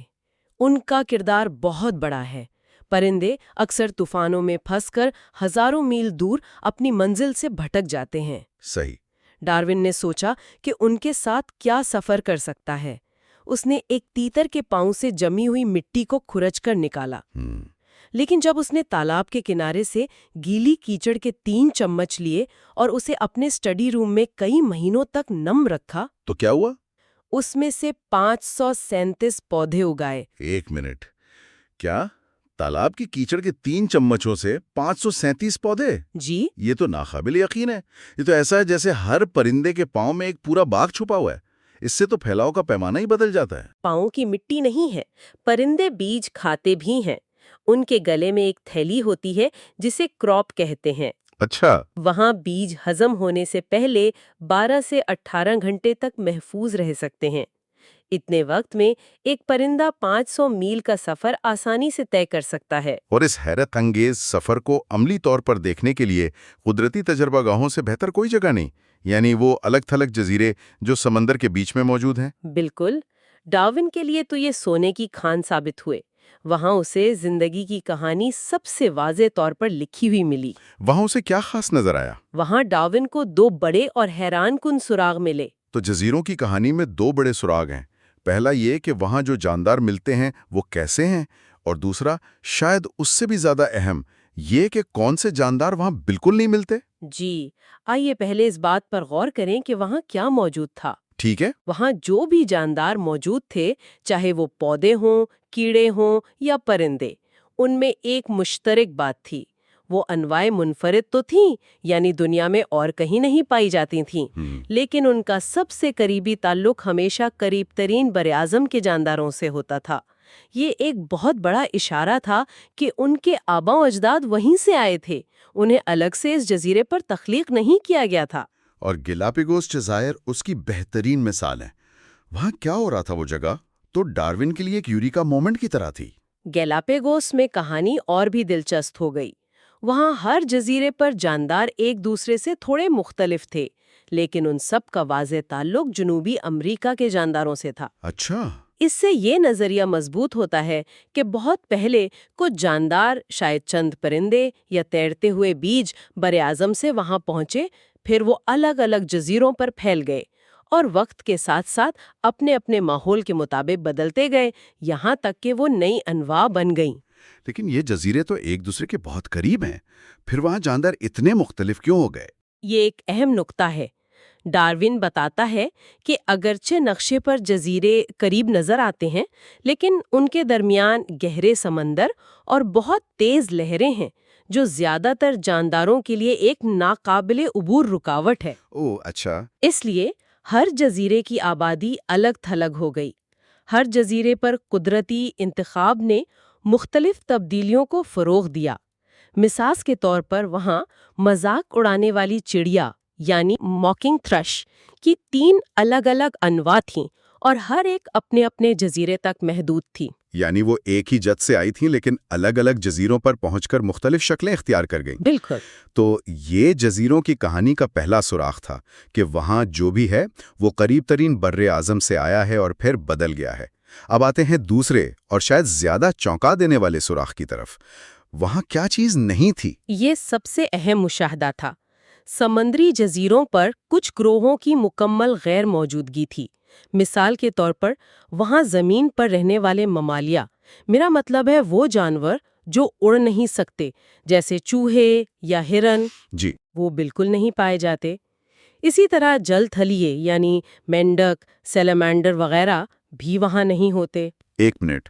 Speaker 2: ان کا کردار بہت بڑا ہے۔ پرندے اکثر طوفانوں میں پھنس کر ہزاروں میل دور اپنی منزل سے بھٹک جاتے ہیں۔
Speaker 1: صحیح۔
Speaker 2: ڈارون نے سوچا کہ ان کے ساتھ کیا سفر کر سکتا ہے۔ اس نے ایک تیتر کے پاؤں سے جمی ہوئی مٹی کو کھرچ کر نکالا۔ لیکن جب اس نے تالاب کے کنارے سے گیلی کیچڑ کے 3 چمچ لیے اور اسے اپنے اسٹڈی روم میں کئی مہینوں تک نم رکھا
Speaker 1: تو کیا ہوا؟
Speaker 2: اس میں سے 537 پودے اگائے۔
Speaker 1: ایک منٹ، کیا تالاب کی کیچڑ کے 3 چمچوں سے 537 پودے؟
Speaker 2: جی
Speaker 1: یہ تو ناقابل یقین ہے۔ یہ تو ایسا ہے جیسے ہر پرندے کے پاؤں میں ایک پورا باغ چھپا ہوا ہے۔ اس سے تو پھیلاؤ کا پیمانہ ہی بدل جاتا ہے۔
Speaker 2: پاؤں کی مٹی نہیں ہے، پرندے بیج کھاتے بھی ہیں۔ ان کے گلے میں ایک تھیلی ہوتی ہے جسے کراپ کہتے ہیں۔
Speaker 1: اچھا،
Speaker 2: وہاں بیج ہضم ہونے سے پہلے 12 سے 18 گھنٹے تک محفوظ رہ سکتے ہیں۔ اتنے وقت میں ایک پرندہ 500 میل کا سفر آسانی سے طے کر سکتا ہے۔
Speaker 1: اور اس حیرت انگیز سفر کو عملی طور پر دیکھنے کے لیے قدرتی تجربہ گاہوں سے بہتر کوئی جگہ نہیں، یعنی وہ الگ تھلگ جزیرے جو سمندر کے بیچ میں موجود ہیں۔
Speaker 2: بالکل، ڈارون کے لیے تو یہ سونے کی کھان ثابت ہوئے۔ وہاں اسے زندگی کی کہانی سب سے واضح طور پر لکھی ہوئی ملی۔
Speaker 1: وہاں اسے کیا خاص نظر آیا؟
Speaker 2: وہاں ڈارون کو 2 بڑے اور حیران کن سراغ ملے۔
Speaker 1: تو جزیروں کی کہانی میں 2 بڑے سراغ ہیں۔ پہلا یہ کہ وہاں جو جاندار ملتے ہیں وہ کیسے ہیں، اور دوسرا شاید اس سے بھی زیادہ اہم یہ کہ کون سے جاندار وہاں بالکل نہیں ملتے۔
Speaker 2: جی، آئیے پہلے اس بات پر غور کریں کہ وہاں کیا موجود تھا۔
Speaker 1: ٹھیک ہے،
Speaker 2: وہاں جو بھی جاندار موجود تھے، چاہے وہ پودے ہوں، کیڑے ہوں یا پرندے، ان میں ایک مشترک بات تھی۔ وہ انواع منفرد تو تھیں، یعنی دنیا میں اور کہیں نہیں پائی جاتی تھیں، لیکن ان کا سب سے قریبی تعلق ہمیشہ قریب ترین براعظم کے جانداروں سے ہوتا تھا۔ یہ ایک بہت بڑا اشارہ تھا کہ ان کے آباء و اجداد وہیں سے آئے تھے، انہیں الگ سے اس جزیرے پر تخلیق نہیں کیا گیا تھا۔
Speaker 1: اور گیلاپاگوس جزائر اس کی بہترین مثال ہے۔ وہاں کیا ہو رہا تھا؟ وہ جگہ تو ڈارون کے لیے ایک یوریکا مومنٹ کی طرح تھی۔
Speaker 2: گیلاپاگوس میں کہانی اور بھی دلچسپ ہو گئی۔ وہاں ہر جزیرے پر جاندار ایک دوسرے سے تھوڑے مختلف تھے، لیکن ان سب کا واضح تعلق جنوبی امریکہ کے جانداروں سے تھا۔
Speaker 1: اچھا،
Speaker 2: اس سے یہ نظریہ مضبوط ہوتا ہے کہ بہت پہلے کچھ جاندار، شاید چند پرندے یا تیرتے ہوئے بیج، براعظم سے وہاں پہنچے، پھر وہ الگ الگ جزیروں پر پھیل گئے اور وقت کے ساتھ ساتھ اپنے اپنے ماحول کے مطابق بدلتے گئے، یہاں تک کہ وہ نئی انواع بن گئیں۔
Speaker 1: لیکن یہ جزیرے تو ایک دوسرے کے بہت قریب ہیں، پھر وہاں جاندار اتنے مختلف کیوں ہو گئے؟
Speaker 2: یہ ایک اہم نقطہ ہے۔ ڈارون بتاتا ہے کہ اگرچہ نقشے پر جزیرے قریب نظر آتے ہیں، لیکن ان کے درمیان گہرے سمندر اور بہت تیز لہریں ہیں، جو زیادہ تر جانداروں کے لیے ایک ناقابل عبور رکاوٹ ہے۔
Speaker 1: اوہ اچھا،
Speaker 2: اس لیے ہر جزیرے کی آبادی الگ تھلگ ہو گئی۔ ہر جزیرے پر قدرتی انتخاب نے مختلف تبدیلیوں کو فروغ دیا۔ مثال کے طور پر وہاں مذاق اڑانے والی چڑیا یعنی موکنگ تھرش کی 3 الگ الگ انواع تھیں اور ہر ایک اپنے اپنے جزیرے تک محدود تھی۔
Speaker 1: یعنی وہ ایک ہی جت سے آئی تھیں لیکن الگ الگ جزیروں پر پہنچ کر مختلف شکلیں اختیار کر گئیں۔
Speaker 2: بالکل۔
Speaker 1: تو یہ جزیروں کی کہانی کا پہلا سراغ تھا کہ وہاں جو بھی ہے وہ قریب ترین بر اعظم سے آیا ہے اور پھر بدل گیا ہے۔ اب آتے ہیں دوسرے اور شاید زیادہ چونکا دینے والے سراغ کی طرف۔ وہاں کیا چیز نہیں تھی؟
Speaker 2: یہ سب سے اہم مشاہدہ تھا۔ سمندری جزیروں پر کچھ گروہوں کی مکمل غیر موجودگی تھی۔ مثال کے طور پر وہاں زمین پر رہنے والے ممالیہ، میرا مطلب ہے وہ جانور جو اڑ نہیں سکتے، جیسے چوہے یا ہرن،
Speaker 1: جی،
Speaker 2: وہ بالکل نہیں پائے جاتے۔ اسی طرح جل تھلیے یعنی مینڈک، سیلامینڈر وغیرہ بھی وہاں نہیں ہوتے۔
Speaker 1: ایک منٹ،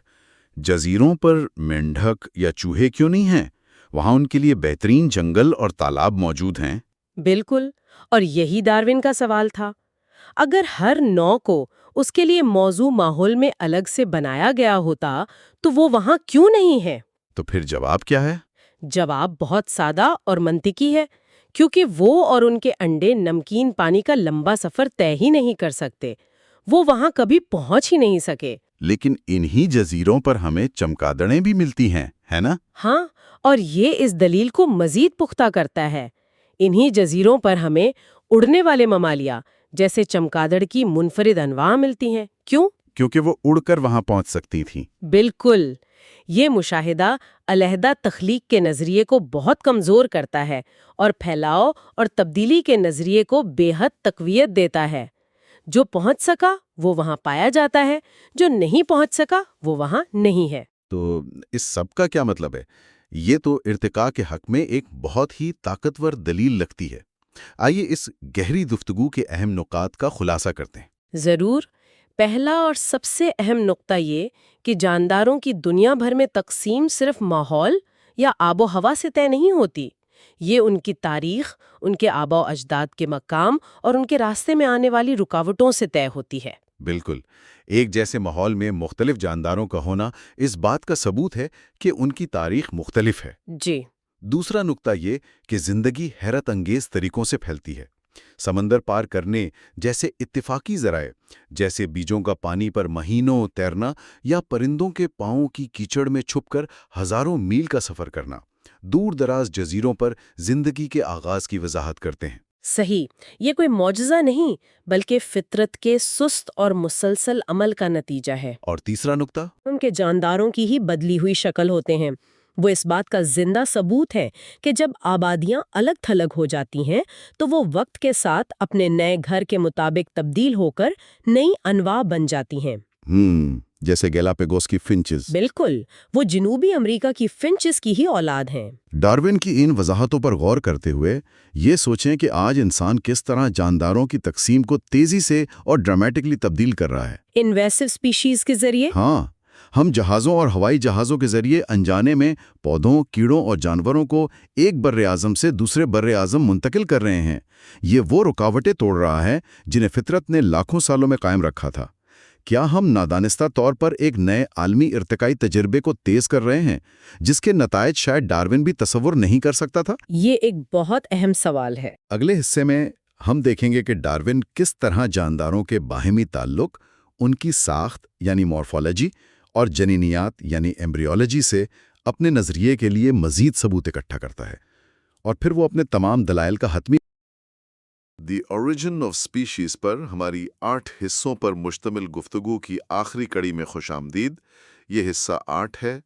Speaker 1: جزیروں پر مینڈک یا چوہے کیوں نہیں ہیں؟ وہاں ان کے لیے بہترین جنگل اور تالاب موجود ہیں۔
Speaker 2: بالکل، اور یہی ڈارون کا سوال تھا۔ اگر ہر نوع کو اس کے لیے موزوں ماحول میں الگ سے بنایا گیا ہوتا تو وہ وہاں کیوں نہیں ہے؟
Speaker 1: تو پھر جواب کیا ہے؟
Speaker 2: جواب بہت سادہ اور منطقی ہے، کیونکہ وہ اور ان کے انڈے نمکین پانی کا لمبا سفر طے ہی نہیں کر سکتے، وہ وہاں کبھی پہنچ ہی نہیں سکے۔
Speaker 1: لیکن انہی جزیروں پر ہمیں چمگادڑیں بھی ملتی ہیں، ہے نا؟
Speaker 2: ہاں، اور یہ اس دلیل کو مزید پختہ کرتا ہے۔ انہی جزیروں پر ہمیں اڑنے والے ممالیہ جیسے چمگادڑ کی منفرد انواع ملتی ہیں۔ کیوں؟
Speaker 1: کیونکہ وہ اڑ کر وہاں پہنچ سکتی تھیں۔
Speaker 2: بالکل، یہ مشاہدہ علیحدہ تخلیق کے نظریے کو بہت کمزور کرتا ہے اور پھیلاؤ اور تبدیلی کے نظریے کو بے حد تقویت دیتا ہے۔ جو پہنچ سکا وہ وہاں پایا جاتا ہے، جو نہیں پہنچ سکا وہ وہاں نہیں ہے۔
Speaker 1: تو اس سب کا کیا مطلب ہے؟ یہ تو ارتقاء کے حق میں ایک بہت ہی طاقتور دلیل لگتی ہے۔ آئیے اس گہری گفتگو کے اہم نکات کا خلاصہ کرتے ہیں۔
Speaker 2: ضرور۔ پہلا اور سب سے اہم نقطہ یہ کہ جانداروں کی دنیا بھر میں تقسیم صرف ماحول یا آب و ہوا سے طے نہیں ہوتی، یہ ان کی تاریخ، ان کے آباء و اجداد کے مقام اور ان کے راستے میں آنے والی رکاوٹوں سے طے ہوتی ہے۔
Speaker 1: بالکل، ایک جیسے ماحول میں مختلف جانداروں کا ہونا اس بات کا ثبوت ہے کہ ان کی تاریخ مختلف ہے۔
Speaker 2: جی۔
Speaker 1: دوسرا نقطہ یہ کہ زندگی حیرت انگیز طریقوں سے پھیلتی ہے۔ سمندر پار کرنے جیسے اتفاقی ذرائع، جیسے بیجوں کا پانی پر مہینوں تیرنا یا پرندوں کے پاؤں کی کیچڑ میں چھپ کر ہزاروں میل کا سفر کرنا، دور دراز جزیروں پر زندگی کے آغاز کی وضاحت کرتے ہیں۔
Speaker 2: صحیح، یہ کوئی معجزہ نہیں بلکہ فطرت کے سست اور مسلسل عمل کا نتیجہ ہے۔
Speaker 1: اور تیسرا نقطہ؟
Speaker 2: ان کے جانداروں کی ہی بدلی ہوئی شکل ہوتے ہیں۔ وہ اس بات کا زندہ ثبوت ہے کہ جب آبادیاں الگ تھلگ ہو جاتی ہیں تو وہ وقت کے ساتھ اپنے نئے گھر کے مطابق تبدیل ہو کر نئی انواع بن جاتی ہیں۔
Speaker 1: جیسے گیلاپیگوس کی فنچز۔
Speaker 2: بالکل، وہ جنوبی امریکہ کی فنچز کی ہی اولاد ہیں۔
Speaker 1: ڈارون کی ان وضاحتوں پر غور کرتے ہوئے یہ سوچیں کہ آج انسان کس طرح جانداروں کی تقسیم کو تیزی سے اور ڈرامیٹکلی تبدیل کر رہا ہے۔
Speaker 2: انویسو سپیشیز کے ذریعے؟
Speaker 1: ہاں، ہم جہازوں اور ہوائی جہازوں کے ذریعے انجانے میں پودوں، کیڑوں اور جانوروں کو ایک بر اعظم سے دوسرے بر اعظم منتقل کر رہے ہیں۔ یہ وہ رکاوٹیں توڑ رہا ہے جنہیں فطرت نے لاکھوں سالوں میں قائم رکھا تھا۔ کیا ہم نادانستہ طور پر ایک نئے عالمی ارتقائی تجربے کو تیز کر رہے ہیں جس کے نتائج شاید ڈارون بھی تصور نہیں کر سکتا تھا؟
Speaker 2: یہ ایک بہت اہم سوال ہے۔
Speaker 1: اگلے حصے میں ہم دیکھیں گے کہ ڈارون کس طرح جانداروں کے باہمی تعلق، ان کی ساخت یعنی مورفولوجی اور جنینیات یعنی ایمبریولوجی سے اپنے نظریے کے لیے مزید ثبوت اکٹھا کرتا ہے، اور پھر وہ اپنے تمام دلائل کا حتمی دی اوریجن آف اسپیشیز پر ہماری 8 حصوں پر مشتمل گفتگو کی آخری کڑی میں خوش آمدید۔ یہ حصہ 8 ہے،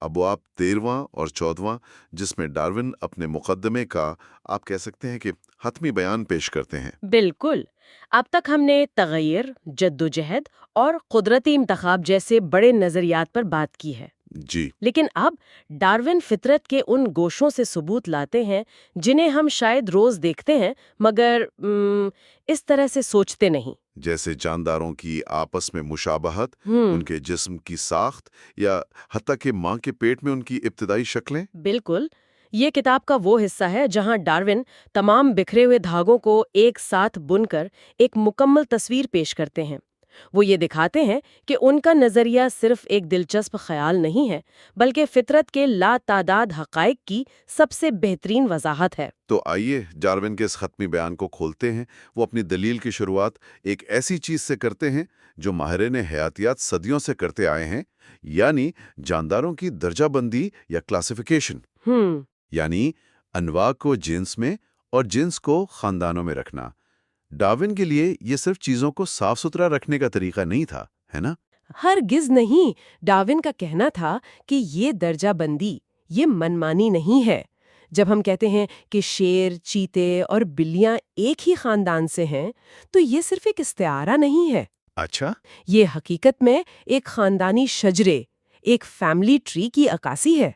Speaker 1: ابواب 13واں اور 14واں، جس میں ڈارون اپنے مقدمے کا آپ کہہ سکتے ہیں کہ حتمی بیان پیش کرتے ہیں۔
Speaker 2: بالکل۔ اب تک ہم نے تغیر، جدوجہد اور قدرتی انتخاب جیسے بڑے نظریات پر بات کی ہے۔
Speaker 1: جی۔
Speaker 2: لیکن اب ڈارون فطرت کے ان گوشوں سے ثبوت لاتے ہیں جنہیں ہم شاید روز دیکھتے ہیں مگر اس طرح سے سوچتے نہیں۔
Speaker 1: جیسے جانداروں کی آپس میں مشابہت، ان کے جسم کی ساخت، یا حتیٰ کہ ماں کے پیٹ میں ان کی ابتدائی شکلیں۔
Speaker 2: بالکل، یہ کتاب کا وہ حصہ ہے جہاں ڈارون تمام بکھرے ہوئے دھاگوں کو ایک ساتھ بن کر ایک مکمل تصویر پیش کرتے ہیں۔ وہ یہ دکھاتے ہیں کہ ان کا نظریہ صرف ایک دلچسپ خیال نہیں ہے بلکہ فطرت کے لا تعداد حقائق کی سب سے بہترین وضاحت ہے۔
Speaker 1: تو آئیے ڈارون کے اس ختمی بیان کو کھولتے ہیں۔ وہ اپنی دلیل کی شروعات ایک ایسی چیز سے کرتے ہیں جو ماہرین حیاتیات صدیوں سے کرتے آئے ہیں، یعنی جانداروں کی درجہ بندی یا کلاسیفیکیشن، یعنی انواع کو جنس میں اور جنس کو خاندانوں میں رکھنا۔ ڈارون کے لیے یہ صرف چیزوں کو صاف ستھرا رکھنے کا طریقہ نہیں تھا، ہے نا؟
Speaker 2: ہرگز نہیں۔ ڈارون کا کہنا تھا کہ یہ درجہ بندی، یہ منمانی نہیں ہے۔ جب ہم کہتے ہیں کہ شیر، چیتے اور بلیاں ایک ہی خاندان سے ہیں تو یہ صرف ایک استعارہ نہیں ہے۔
Speaker 1: اچھا۔
Speaker 2: یہ حقیقت میں ایک خاندانی شجرے، ایک فیملی ٹری کی عکاسی ہے۔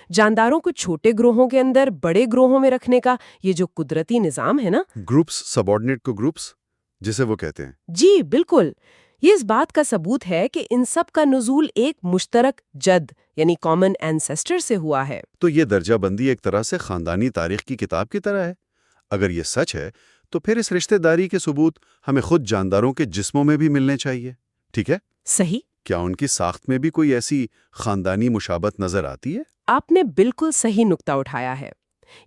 Speaker 2: جانداروں کو چھوٹے گروہوں کے اندر بڑے گروہوں میں رکھنے کا یہ جو قدرتی نظام ہے نا،
Speaker 1: گروپس سبارڈینیٹ کو گروپس جسے وہ کہتے ہیں۔
Speaker 2: جی بالکل، یہ اس بات کا ثبوت ہے کہ ان سب کا نزول ایک مشترک جد یعنی کامن اینسیسٹر سے ہوا ہے۔
Speaker 1: تو یہ درجہ بندی ایک طرح سے خاندانی تاریخ کی کتاب کی طرح ہے۔ اگر یہ سچ ہے تو پھر اس رشتہ داری کے ثبوت ہمیں خود جانداروں کے جسموں میں بھی ملنے چاہیے، ٹھیک ہے؟
Speaker 2: صحیح۔
Speaker 1: کیا ان کی ساخت میں بھی کوئی ایسی خاندانی مشابہت نظر آتی ہے؟
Speaker 2: آپ نے بالکل صحیح نقطہ اٹھایا ہے۔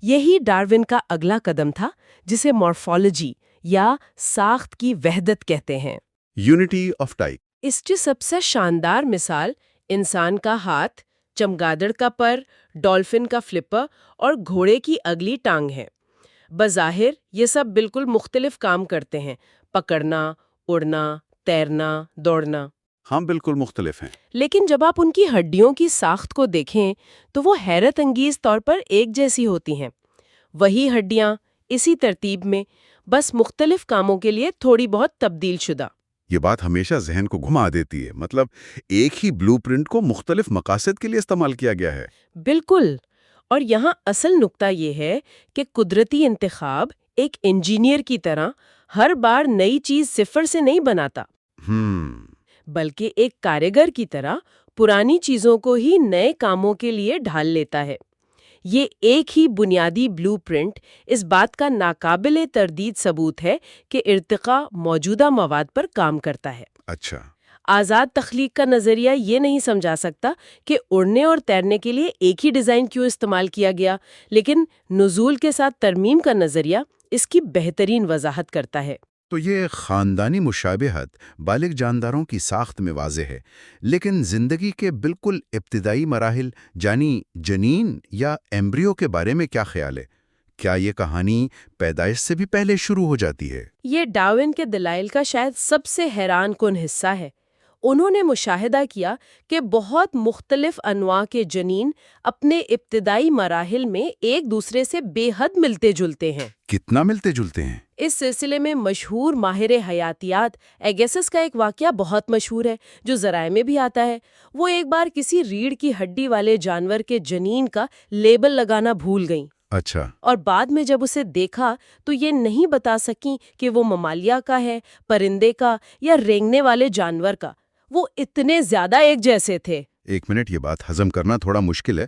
Speaker 2: یہی ڈارون کا اگلا قدم تھا جسے مورفولوجی یا ساخت کی وحدت کہتے ہیں۔
Speaker 1: Unity of type.
Speaker 2: اس کی سب سے شاندار مثال انسان کا ہاتھ، چمگادڑ کا پر، ڈولفن کا فلپر اور گھوڑے کی اگلی ٹانگ ہے۔ بظاہر یہ سب بالکل مختلف کام کرتے ہیں، پکڑنا، اڑنا، تیرنا، دوڑنا۔
Speaker 1: ہاں بالکل مختلف ہیں۔
Speaker 2: لیکن جب آپ ان کی ہڈیوں کی ساخت کو دیکھیں تو وہ حیرت انگیز طور پر ایک جیسی ہوتی ہیں۔ وہی ہڈیاں، اسی ترتیب میں، بس مختلف کاموں کے لیے تھوڑی بہت تبدیل شدہ۔
Speaker 1: یہ بات ہمیشہ ذہن کو گھما دیتی ہے، مطلب ایک ہی بلو پرنٹ کو مختلف مقاصد کے لیے استعمال کیا گیا ہے۔
Speaker 2: بالکل، اور یہاں اصل نقطہ یہ ہے کہ قدرتی انتخاب ایک انجینئر کی طرح ہر بار نئی چیز صفر سے نہیں بناتا، بلکہ ایک کاریگر کی طرح پرانی چیزوں کو ہی نئے کاموں کے لیے ڈھال لیتا ہے۔ یہ ایک ہی بنیادی بلو پرنٹ اس بات کا ناقابل تردید ثبوت ہے کہ ارتقاء موجودہ مواد پر کام کرتا ہے۔
Speaker 1: اچھا،
Speaker 2: آزاد تخلیق کا نظریہ یہ نہیں سمجھا سکتا کہ اڑنے اور تیرنے کے لیے ایک ہی ڈیزائن کیوں استعمال کیا گیا، لیکن نزول کے ساتھ ترمیم کا نظریہ اس کی بہترین وضاحت کرتا ہے۔
Speaker 1: تو یہ خاندانی مشابہت بالغ جانداروں کی ساخت میں واضح ہے، لیکن زندگی کے بالکل ابتدائی مراحل یعنی جنین یا ایمبریو کے بارے میں کیا خیال ہے؟ کیا یہ کہانی پیدائش سے بھی پہلے شروع ہو جاتی ہے؟
Speaker 2: یہ ڈارون کے دلائل کا شاید سب سے حیران کن حصہ ہے۔ انہوں نے مشاہدہ کیا کہ بہت مختلف انواع کے جنین اپنے ابتدائی مراحل میں ایک دوسرے سے بے حد ملتے جلتے ہیں۔
Speaker 1: کتنا ملتے جلتے ہیں؟
Speaker 2: اس سلسلے میں مشہور ماہر حیاتیات اگیسس کا ایک واقعہ بہت مشہور ہے جو ذرائع میں بھی آتا ہے۔ وہ ایک بار کسی ریڑھ کی ہڈی والے جانور کے جنین کا لیبل لگانا بھول گئیں۔
Speaker 1: اچھا،
Speaker 2: اور بعد میں جب اسے دیکھا تو یہ نہیں بتا سکیں کہ وہ ممالیہ کا ہے، پرندے کا یا رینگنے والے جانور کا۔ وہ اتنے زیادہ ایک جیسے تھے۔
Speaker 1: ایک منٹ، یہ بات ہضم کرنا تھوڑا مشکل ہے۔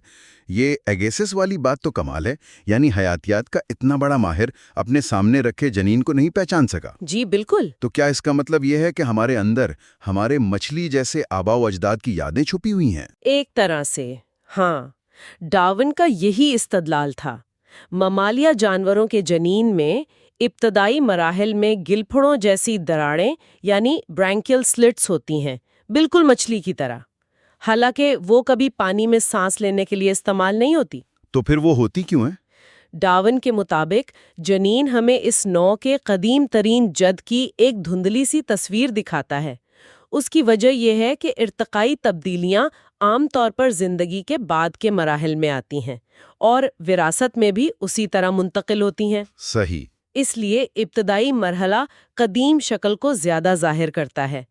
Speaker 1: یہ اگیسس والی بات تو کمال ہے، یعنی حیاتیات کا اتنا بڑا ماہر اپنے سامنے رکھے جنین کو نہیں پہچان سکا۔
Speaker 2: جی بالکل۔
Speaker 1: تو کیا اس کا مطلب یہ ہے کہ ہمارے اندر ہمارے مچھلی جیسے آباء و اجداد کی یادیں چھپی ہوئی ہیں؟
Speaker 2: ایک طرح سے ہاں، ڈارون کا یہی استدلال تھا۔ ممالیہ جانوروں کے جنین میں ابتدائی مراحل میں گلپھڑوں جیسی دراڑیں یعنی برانکیل سلٹس ہوتی ہیں، بالکل مچھلی کی طرح، حالانکہ وہ کبھی پانی میں سانس لینے کے لیے استعمال نہیں ہوتی۔
Speaker 1: تو پھر وہ ہوتی کیوں ہیں؟
Speaker 2: ڈارون کے مطابق جنین ہمیں اس نوع کے قدیم ترین جد کی ایک دھندلی سی تصویر دکھاتا ہے۔ اس کی وجہ یہ ہے کہ ارتقائی تبدیلیاں عام طور پر زندگی کے بعد کے مراحل میں آتی ہیں اور وراثت میں بھی اسی طرح منتقل ہوتی ہیں۔
Speaker 1: صحیح۔
Speaker 2: اس لیے ابتدائی مرحلہ قدیم شکل کو زیادہ ظاہر کرتا ہے۔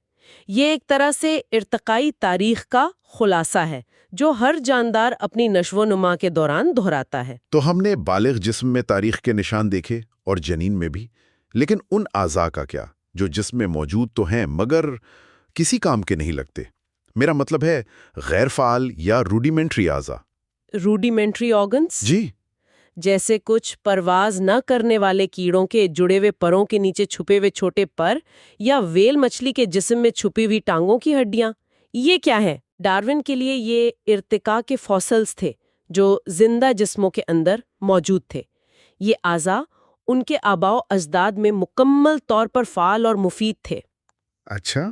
Speaker 2: یہ ایک طرح سے ارتقائی تاریخ کا خلاصہ ہے جو ہر جاندار اپنی نشو و نما کے دوران دہراتا ہے۔
Speaker 1: تو ہم نے بالغ جسم میں تاریخ کے نشان دیکھے اور جنین میں بھی، لیکن ان اعضاء کا کیا جو جسم میں موجود تو ہیں مگر کسی کام کے نہیں لگتے؟ میرا مطلب ہے غیر فعال یا روڈیمنٹری اعضاء۔
Speaker 2: Rudimentary organs?
Speaker 1: جی،
Speaker 2: جیسے کچھ پرواز نہ کرنے والے کیڑوں کے جڑے ہوئے پروں کے نیچے چھپے ہوئے چھوٹے پر، یا ویل مچھلی کے جسم میں چھپی ہوئی ٹانگوں کی ہڈیاں۔ یہ کیا ہے؟ ڈارون کے لیے یہ ارتقاء کے فوسلز تھے جو زندہ جسموں کے اندر موجود تھے۔ یہ اعضاء ان کے آباء و اجداد میں مکمل طور پر فعال اور مفید تھے۔
Speaker 1: اچھا،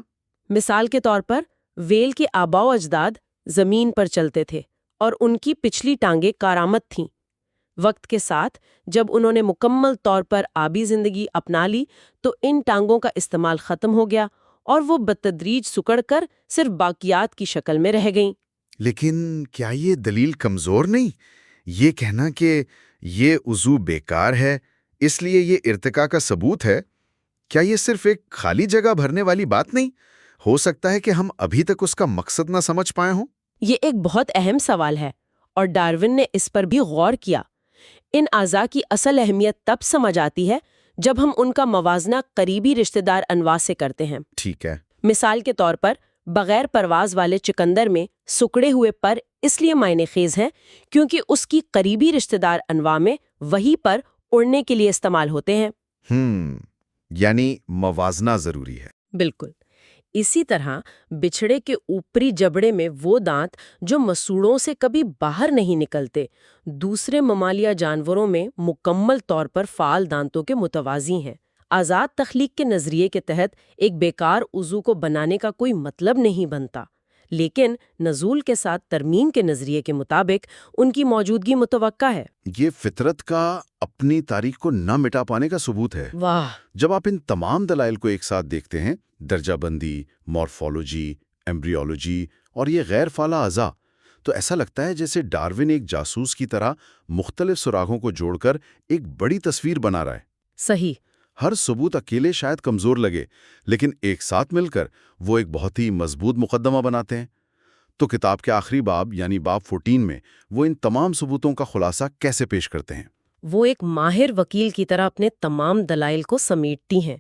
Speaker 2: مثال کے طور پر ویل کے آباء و اجداد زمین پر چلتے تھے اور ان کی پچھلی ٹانگیں کارآمد تھیں۔ وقت کے ساتھ جب انہوں نے مکمل طور پر آبی زندگی اپنا لی تو ان ٹانگوں کا استعمال ختم ہو گیا اور وہ بتدریج سکڑ کر صرف باقیات کی شکل میں رہ گئیں۔
Speaker 3: لیکن کیا یہ دلیل کمزور نہیں؟ یہ کہنا کہ یہ عضو بیکار ہے اس لیے یہ ارتقاء کا ثبوت ہے، کیا یہ صرف ایک خالی جگہ بھرنے والی بات نہیں؟ ہو سکتا ہے کہ ہم ابھی تک اس کا مقصد نہ سمجھ پائے ہوں؟
Speaker 2: یہ ایک بہت اہم سوال ہے اور ڈارون نے اس پر بھی غور کیا۔ ان اعضاء کی اصل اہمیت تب سمجھ آتی ہے جب ہم ان کا موازنہ قریبی رشتہ دار انواع سے کرتے ہیں۔
Speaker 3: ٹھیک ہے۔
Speaker 2: مثال کے طور پر بغیر پرواز والے چکندر میں سکڑے ہوئے پر اس لیے معنی خیز ہیں کیونکہ اس کی قریبی رشتہ دار انواع میں وہی پر اڑنے کے لیے استعمال ہوتے ہیں۔
Speaker 3: یعنی موازنہ ضروری ہے۔
Speaker 2: بالکل۔ اسی طرح بچھڑے کے اوپری جبڑے میں وہ دانت جو مسوڑوں سے کبھی باہر نہیں نکلتے دوسرے ممالیہ جانوروں میں مکمل طور پر فعال دانتوں کے متوازی ہیں۔ آزاد تخلیق کے نظریے کے تحت ایک بیکار عضو کو بنانے کا کوئی مطلب نہیں بنتا، لیکن نزول کے ساتھ ترمیم کے نظریے کے مطابق ان کی موجودگی متوقع ہے۔
Speaker 1: یہ فطرت کا اپنی تاریخ کو نہ مٹا پانے کا ثبوت ہے۔
Speaker 2: واہ!
Speaker 1: جب آپ ان تمام دلائل کو ایک ساتھ دیکھتے ہیں، درجہ بندی، مورفولوجی، ایمبریولوجی اور یہ غیر فعال اعضاء، تو ایسا لگتا ہے جیسے ڈارون ایک جاسوس کی طرح مختلف سراغوں کو جوڑ کر ایک بڑی تصویر بنا رہا ہے۔
Speaker 2: صحیح۔
Speaker 1: ہر ثبوت اکیلے شاید کمزور لگے، لیکن ایک ساتھ مل کر وہ ایک بہت ہی مضبوط مقدمہ بناتے ہیں۔ تو کتاب کے آخری باب یعنی باب 14 میں وہ ان تمام ثبوتوں کا خلاصہ کیسے پیش کرتے ہیں؟
Speaker 2: وہ ایک ماہر وکیل کی طرح اپنے تمام دلائل کو سمیٹتی ہیں۔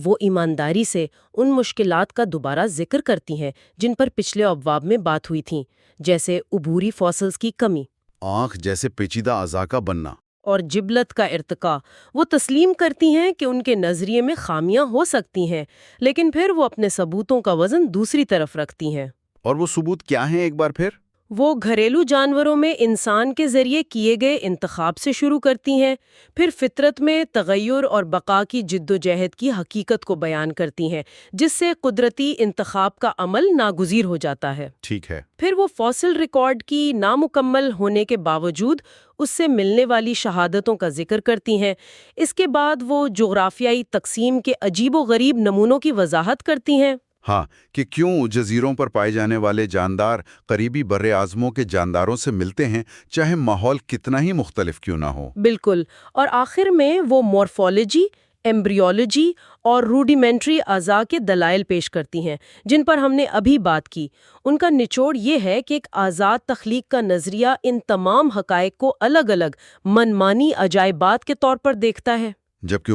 Speaker 2: وہ ایمانداری سے ان مشکلات کا دوبارہ ذکر کرتی ہیں جن پر پچھلے ابواب میں بات ہوئی تھی، جیسے عبوری فاسلز کی کمی،
Speaker 1: آنکھ جیسے پیچیدہ اعضاء کا بننا،
Speaker 2: اور جبلت کا ارتقاء۔ وہ تسلیم کرتی ہیں کہ ان کے نظریے میں خامیاں ہو سکتی ہیں، لیکن پھر وہ اپنے ثبوتوں کا وزن دوسری طرف رکھتی ہیں۔
Speaker 1: اور وہ ثبوت کیا ہیں ایک بار پھر؟
Speaker 2: وہ گھریلو جانوروں میں انسان کے ذریعے کیے گئے انتخاب سے شروع کرتی ہیں، پھر فطرت میں تغیر اور بقا کی جد و جہد کی حقیقت کو بیان کرتی ہیں، جس سے قدرتی انتخاب کا عمل ناگزیر ہو جاتا ہے۔
Speaker 1: ٹھیک ہے۔
Speaker 2: پھر وہ فاسل ریکارڈ کی نامکمل ہونے کے باوجود اس سے ملنے والی شہادتوں کا ذکر کرتی ہیں۔ اس کے بعد وہ جغرافیائی تقسیم کے عجیب و غریب نمونوں کی وضاحت کرتی ہیں۔
Speaker 1: ہاں، کہ کیوں جزیروں پر پائے جانے والے جاندار قریبی بر اعظموں کے جانداروں سے ملتے ہیں، چاہے ماحول کتنا ہی مختلف کیوں نہ ہو۔
Speaker 2: بالکل، اور آخر میں وہ مورفولوجی، ایمبریولوجی اور روڈیمنٹری اعضاء کے دلائل پیش کرتی ہیں جن پر ہم نے ابھی بات کی۔ ان کا نچوڑ یہ ہے کہ ایک آزاد تخلیق کا نظریہ ان تمام حقائق کو الگ الگ منمانی عجائبات کے طور پر دیکھتا ہے،
Speaker 1: جبکہ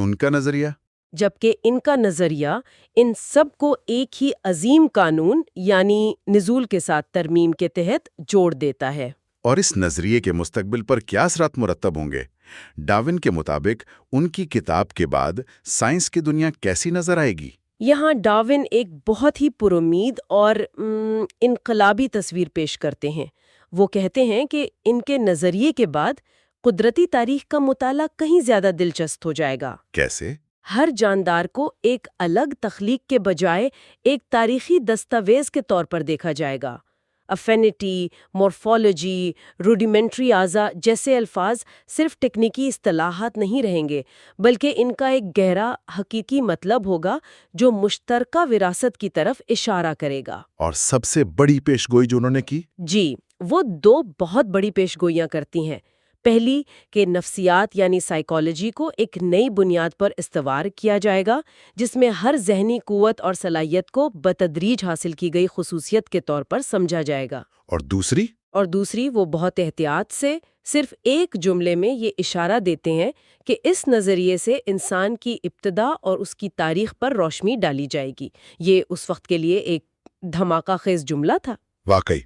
Speaker 1: ان کا نظریہ
Speaker 2: ان سب کو ایک ہی عظیم قانون یعنی نزول کے ساتھ ترمیم کے تحت جوڑ دیتا ہے۔
Speaker 1: اور اس نظریے کے مستقبل پر کیا اثرات مرتب ہوں گے؟ ڈارون کے مطابق ان کی کتاب کے بعد سائنس کی دنیا کیسی نظر آئے گی؟
Speaker 2: یہاں ڈارون ایک بہت ہی پرامید اور انقلابی تصویر پیش کرتے ہیں۔ وہ کہتے ہیں کہ ان کے نظریے کے بعد قدرتی تاریخ کا مطالعہ کہیں زیادہ دلچسپ ہو جائے گا۔
Speaker 1: کیسے؟
Speaker 2: ہر جاندار کو ایک الگ تخلیق کے بجائے ایک تاریخی دستاویز کے طور پر دیکھا جائے گا۔ افینٹی، مورفولوجی، روڈیمنٹری اعضاء جیسے الفاظ صرف تکنیکی اصطلاحات نہیں رہیں گے، بلکہ ان کا ایک گہرا حقیقی مطلب ہوگا جو مشترکہ وراثت کی طرف اشارہ کرے گا۔
Speaker 1: اور سب سے بڑی پیشگوئی جو انہوں نے کی؟
Speaker 2: جی، وہ دو بہت بڑی پیشگوئیاں کرتی ہیں۔ پہلی کہ نفسیات یعنی سائیکالوجی کو ایک نئی بنیاد پر استوار کیا جائے گا، جس میں ہر ذہنی قوت اور صلاحیت کو بتدریج حاصل کی گئی خصوصیت کے طور پر سمجھا جائے گا۔
Speaker 1: اور دوسری وہ
Speaker 2: بہت احتیاط سے صرف ایک جملے میں یہ اشارہ دیتے ہیں کہ اس نظریے سے انسان کی ابتدا اور اس کی تاریخ پر روشنی ڈالی جائے گی۔ یہ اس وقت کے لیے ایک دھماکہ خیز جملہ تھا۔
Speaker 1: واقعی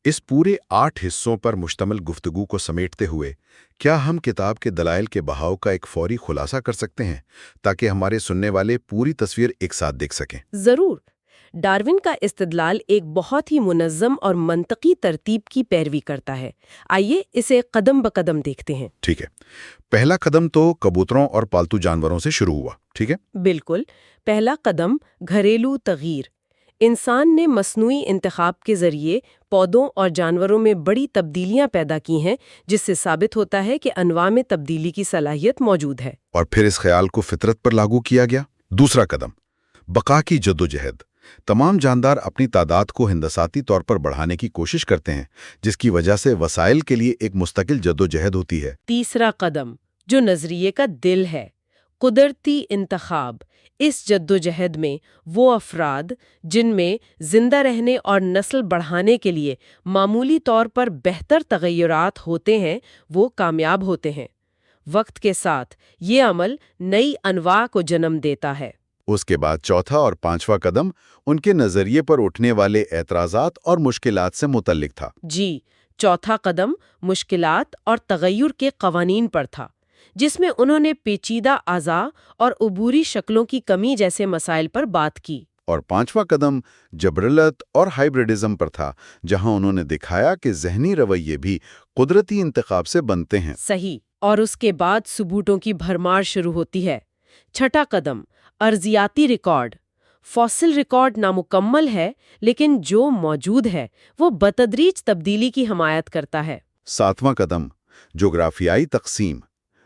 Speaker 1: اس پورے 8 حصوں پر مشتمل گفتگو کو سمیٹتے ہوئے کیا ہم کتاب کے دلائل کے بہاؤ کا ایک فوری خلاصہ کر سکتے ہیں تاکہ ہمارے سننے والے پوری تصویر ایک ساتھ دیکھ سکیں؟
Speaker 2: ضرور۔ ڈارون کا استدلال ایک بہت ہی منظم اور منطقی ترتیب کی پیروی کرتا ہے۔ آئیے اسے قدم بقدم دیکھتے ہیں۔
Speaker 1: ٹھیک ہے۔ پہلا قدم تو کبوتروں اور پالتو جانوروں سے شروع ہوا، ٹھیک ہے؟
Speaker 2: بالکل۔ پہلا قدم گھریلو تغیر۔ انسان نے مصنوعی انتخاب کے ذریعے پودوں اور جانوروں میں بڑی تبدیلیاں پیدا کی ہیں، جس سے ثابت ہوتا ہے کہ انواع میں تبدیلی کی صلاحیت موجود ہے۔
Speaker 1: اور پھر اس خیال کو فطرت پر لاگو کیا گیا۔ دوسرا قدم بقا کی جدوجہد۔ تمام جاندار اپنی تعداد کو ہندساتی طور پر بڑھانے کی کوشش کرتے ہیں، جس کی وجہ سے وسائل کے لیے ایک مستقل جدوجہد ہوتی ہے۔
Speaker 2: تیسرا قدم جو نظریے کا دل ہے، قدرتی انتخاب۔ اس جدوجہد میں وہ افراد جن میں زندہ رہنے اور نسل بڑھانے کے لیے معمولی طور پر بہتر تغیرات ہوتے ہیں وہ کامیاب ہوتے ہیں۔ وقت کے ساتھ یہ عمل نئی انواع کو جنم دیتا ہے۔
Speaker 1: اس کے بعد چوتھا اور پانچواں قدم ان کے نظریے پر اٹھنے والے اعتراضات اور مشکلات سے متعلق تھا۔
Speaker 2: جی، چوتھا قدم مشکلات اور تغیر کے قوانین پر تھا، جس میں انہوں نے پیچیدہ اعضاء اور عبوری شکلوں کی کمی جیسے مسائل پر بات کی۔
Speaker 1: اور پانچواں قدم جبرلت اور ہائبرڈزم پر تھا، جہاں انہوں نے دکھایا کہ ذہنی رویے بھی قدرتی انتخاب سے بنتے ہیں۔
Speaker 2: صحیح۔ اور اس کے بعد ثبوتوں کی بھرمار شروع ہوتی ہے۔ چھٹا قدم ارضیاتی ریکارڈ۔ فاسل ریکارڈ نامکمل ہے، لیکن جو موجود ہے وہ بتدریج تبدیلی کی حمایت کرتا ہے۔
Speaker 1: ساتواں قدم جغرافیائی تقسیم۔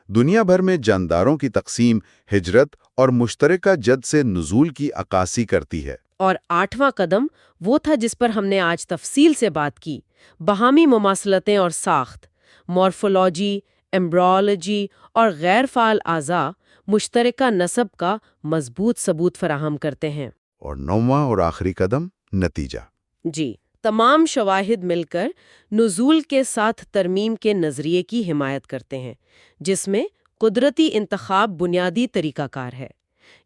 Speaker 1: دنیا بھر میں جانداروں کی تقسیم ہجرت اور مشترکہ جد سے نزول کی عکاسی کرتی ہے۔
Speaker 2: اور آٹھواں قدم وہ تھا جس پر ہم نے آج تفصیل سے بات کی، باہمی مماثلتیں اور ساخت۔ مورفولوجی، ایمبریولوجی اور غیر فعال اعضاء مشترکہ نسب کا مضبوط ثبوت فراہم کرتے ہیں۔
Speaker 1: اور 9واں اور آخری قدم، نتیجہ۔
Speaker 2: جی، تمام شواہد مل کر نزول کے ساتھ ترمیم کے نظریے کی حمایت کرتے ہیں، جس میں قدرتی انتخاب بنیادی طریقہ کار ہے۔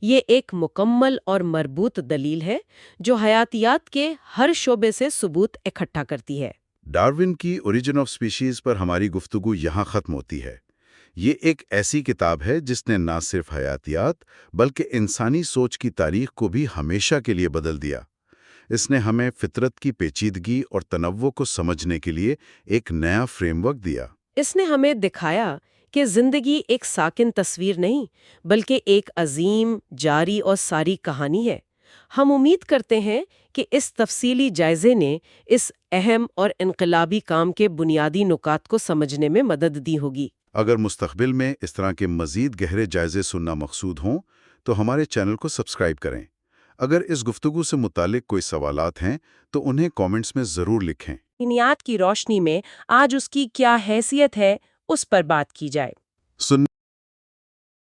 Speaker 2: یہ ایک مکمل اور مربوط دلیل ہے جو حیاتیات کے ہر شعبے سے ثبوت اکٹھا کرتی ہے۔
Speaker 1: ڈارون کی اوریجن آف سپیشیز پر ہماری گفتگو یہاں ختم ہوتی ہے۔ یہ ایک ایسی کتاب ہے جس نے نہ صرف حیاتیات بلکہ انسانی سوچ کی تاریخ کو بھی ہمیشہ کے لیے بدل دیا۔ اس نے ہمیں فطرت کی پیچیدگی اور تنوع کو سمجھنے کے لیے ایک نیا فریم ورک دیا۔
Speaker 2: اس نے ہمیں دکھایا کہ زندگی ایک ساکن تصویر نہیں بلکہ ایک عظیم، جاری اور ساری کہانی ہے۔ ہم امید کرتے ہیں کہ اس تفصیلی جائزے نے اس اہم اور انقلابی کام کے بنیادی نکات کو سمجھنے میں مدد دی ہوگی۔
Speaker 1: اگر مستقبل میں اس طرح کے مزید گہرے جائزے سننا مقصود ہوں تو ہمارے چینل کو سبسکرائب کریں۔ اگر اس گفتگو سے متعلق کوئی سوالات ہیں تو انہیں کامنٹس میں ضرور لکھیں۔
Speaker 2: کائنات کی روشنی میں آج اس کی کیا حیثیت ہے، اس پر بات کی جائے۔